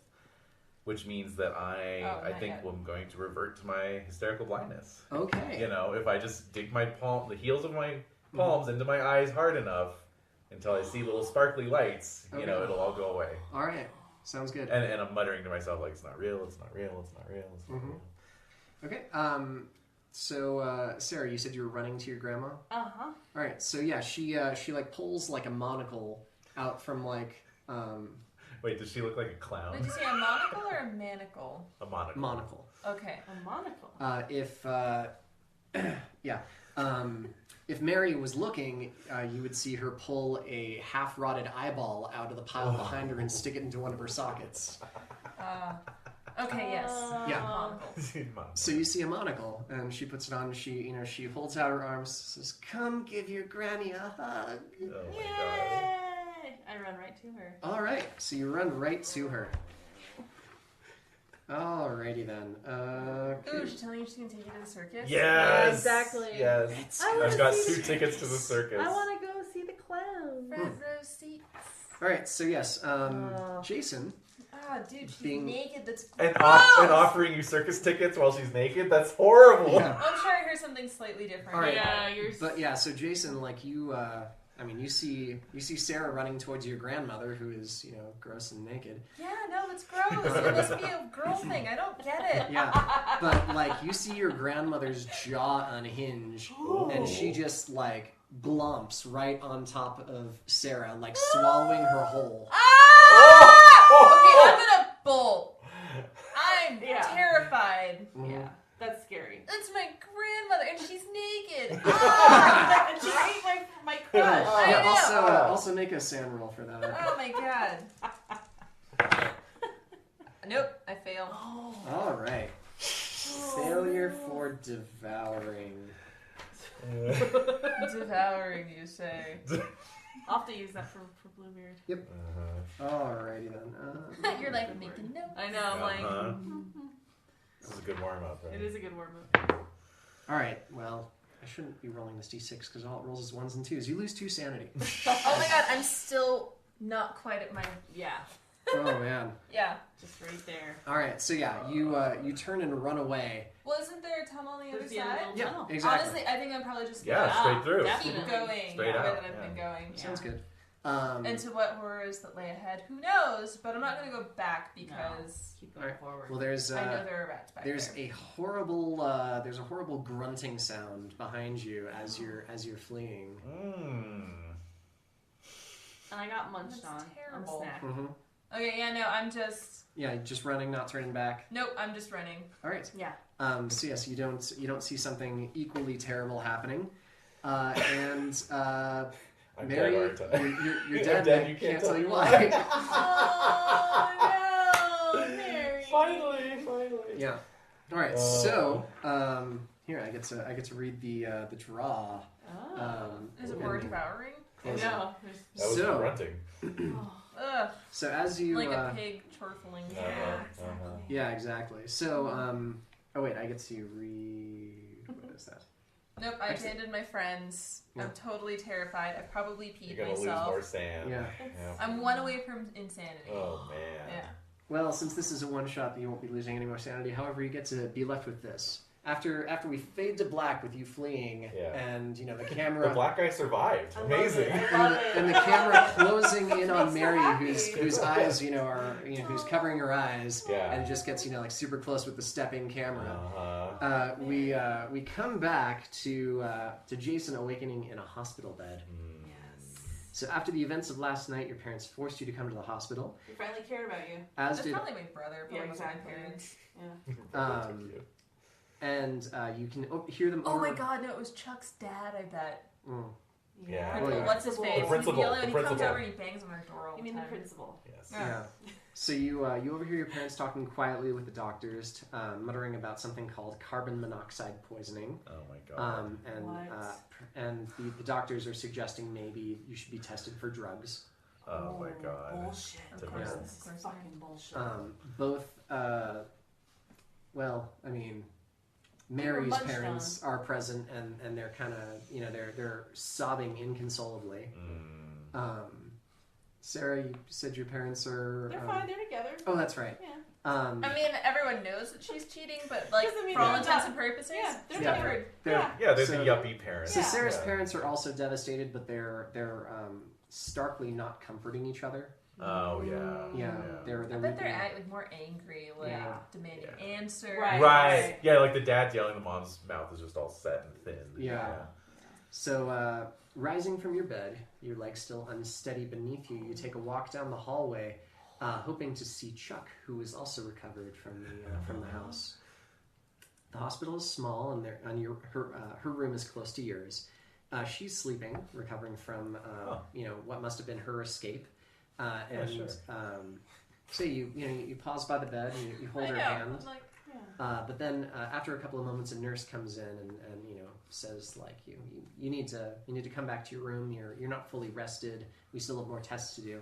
Which means that I not think yet. I'm going to revert to my hysterical blindness. Okay. You know, if I just dig the heels of my palms into my eyes hard enough until I see little sparkly lights, you know, Okay. it'll all go away. All right. Sounds good. And I'm muttering to myself like, it's not real, it's not real, it's not real, it's not real. Okay. So Sarah, you said you were running to your grandma. Uh-huh. All right. So yeah, she like pulls like a monocle out from like Wait, does she look like a clown? Did you say a monocle or a manacle? A monocle. monocle. Okay. A monocle. If Mary was looking, you would see her pull a half-rotted eyeball out of the pile behind her and stick it into one of her sockets. Okay, yes. Yeah. Monocle. So you see a monocle, and she puts it on. She holds out her arms, says, "Come, give your granny a hug." Oh my god. Yay! I run right to her. All right. So you run right to her. Alrighty then. Ooh, she's telling you she's gonna take you to the circus? Yes! Yeah, exactly. Yes. I wanna I've got see 2 tickets to the circus. I want to go see the clown. Front row seats. All right. So yes, Jason. Ah, dude, she's Being- naked. That's And, gross! and offering you circus tickets while she's naked? That's horrible. Yeah. I'm sure I heard something slightly different. All right. Yeah, you're... But yeah, so Jason, like you, I mean, you see Sarah running towards your grandmother, who is, you know, gross and naked. Yeah, no, it's gross. It must be a girl thing. I don't get it. Yeah, but like you see your grandmother's jaw unhinge, and she just like glumps right on top of Sarah, like swallowing her whole. Okay, I'm gonna bolt. I'm terrified. Yeah, that's scary. That's my grandmother, and she's naked. And she ate my crush. Yeah. I know. Also make a sand roll for that. Oh my god. Nope, I fail. All right. Failure for devouring. Devouring, you say? I'll have to use that for Bluebeard. Yep. Alrighty then. You're like making notes. I know, I'm like, This is a good warm up, right? it is a good warm up. All right. Well, I shouldn't be rolling this d6 because all it rolls is 1s and 2s. You lose 2 sanity. Oh my god, I'm still not quite at my... Yeah, Oh man. Yeah. just right there. All right. So yeah, you turn and run away. Well, isn't there a tunnel on the other There's the other side? little Yeah. tunnel. Exactly. Honestly, I think I'm probably just Yeah, gonna straight through. definitely. keep going Straight the way out, that I've been going. Yeah. Sounds good. Into what horrors that lay ahead? Who knows? But I'm not going to go back because Keep going Alright. forward. Well, there's I know there are rats back there's there. a horrible grunting sound behind you as you're fleeing. And I got munched That's on. terrible. On a snack. Mm-hmm. Okay, yeah, no, I'm just... Yeah, just running, not turning back. Nope, I'm just running. All right. Yeah. So yes, you don't see something equally terrible happening, and I'm Mary, dead, aren't I? you're I'm dead. dead, I you can't can't tell tell you me why. Oh, no, Mary. Finally. Yeah. All right. So here I get to read the draw. Is it and- more devouring? I know. That was So- grunting. Ugh, So as you like a pig chortling. yeah, exactly. So oh wait, I get to read. What is that? Nope, I Actually- abandoned my friends. Yeah. I'm totally terrified. I probably You're peed gonna lose myself. more sand. Yeah. I'm one away from insanity. Oh man. Yeah. Well, since this is a one shot, you won't be losing any more sanity. However, you get to be left with this. After we fade to black with you fleeing, Yeah. and you know the camera. The black guy survived. I love Amazing. it. And the camera closing in on Makes me Mary, happy. whose eyes, are who's covering her eyes, Yeah. and just gets like super close with the stepping camera. Uh-huh. We come back to Jason awakening in a hospital bed. Yes. So after the events of last night, your parents forced you to come to the hospital, We finally cared about you. as That's did probably my brother, probably Yeah, wasn't my exactly. parents. Yeah. and you can hear them. Oh over... my god, no, it was Chuck's dad, I bet. Mm. Yeah. Oh, yeah. What's his face? The principal, He's yelling, the and he comes principal. over and he bangs on our door all You the mean the time. principal? Yes. Yeah. So you overhear your parents talking quietly with the doctors, muttering about something called carbon monoxide poisoning. Oh my god. And the doctors are suggesting maybe you should be tested for drugs. Oh my god. Bullshit. Of Typical. course, Yeah. This is of course. fucking bullshit. Both, well, I mean, Mary's munched parents are present, and they're kind of, they're sobbing inconsolably. Sarah, you said your parents are... They're fine. They're together. Oh, that's right. Yeah. I mean, everyone knows that she's cheating, but like Doesn't mean for all they're intents not- and purposes, Yeah, they're Yeah. covered. They're- Yeah, they're So- the yuppie parents. So Yeah. Sarah's Yeah. parents are also devastated, but they're starkly not comforting each other. Oh yeah. Yeah, they're I bet weeping. they're like more angry, like Yeah. demanding Yeah. answers. Right. Right. Yeah, like the dad's yelling, the mom's mouth is just all set and thin. Yeah. So, rising from your bed, your legs still unsteady beneath you, you take a walk down the hallway, hoping to see Chuck, who is also recovered from the house. The hospital is small, and her room is close to yours. She's sleeping, recovering from what must have been her escape. Sure. So you pause by the bed and you hold I her know. hand. I'm like, But then after a couple of moments, a nurse comes in and says like you need to come back to your room. You're not fully rested. We still have more tests to do.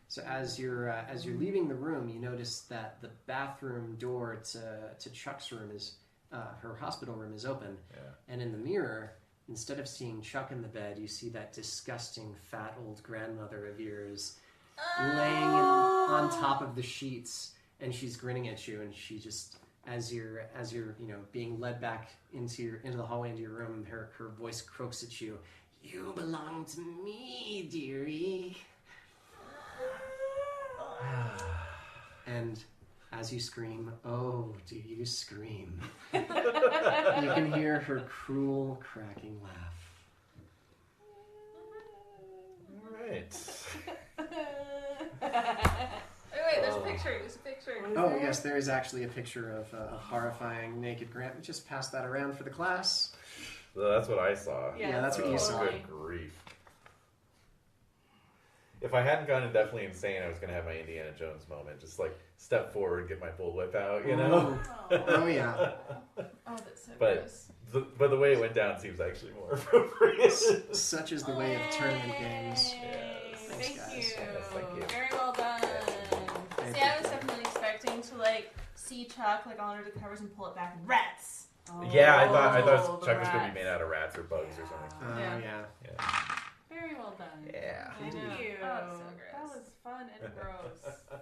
So as you're leaving the room, you notice that the bathroom door to Chuck's room her hospital room is open, and in the mirror, instead of seeing Chuck in the bed, you see that disgusting fat old grandmother of yours laying on top of the sheets, and she's grinning at you, and she just as you're being led back into the hallway into your room, her voice croaks at you. You belong to me, dearie. And as you scream, oh, do you scream? You can hear her cruel, cracking laugh. All right. Wait, there's a picture. There's a picture. Oh, yes, there is actually a picture of a horrifying naked Grant. We just passed that around for the class. So that's what I saw. Yeah, that's what you saw. Good grief. If I hadn't gone definitely insane, I was going to have my Indiana Jones moment. Just like step forward, get my bullwhip out, you know? Oh, yeah. Oh, that's so But gross. but the way it went down seems actually more appropriate. Such is the way of tournament games. Yes. Thank guys. you. Yes, thank you. Very well done. See, I was definitely expecting to like see Chuck like on under the covers and pull it back and rats. Yeah, I thought the Chuck was going to rats. be made out of rats or bugs or something. Yeah. Very well done. Yeah. Thank I know. you. Oh, it's so gross. That was fun and gross.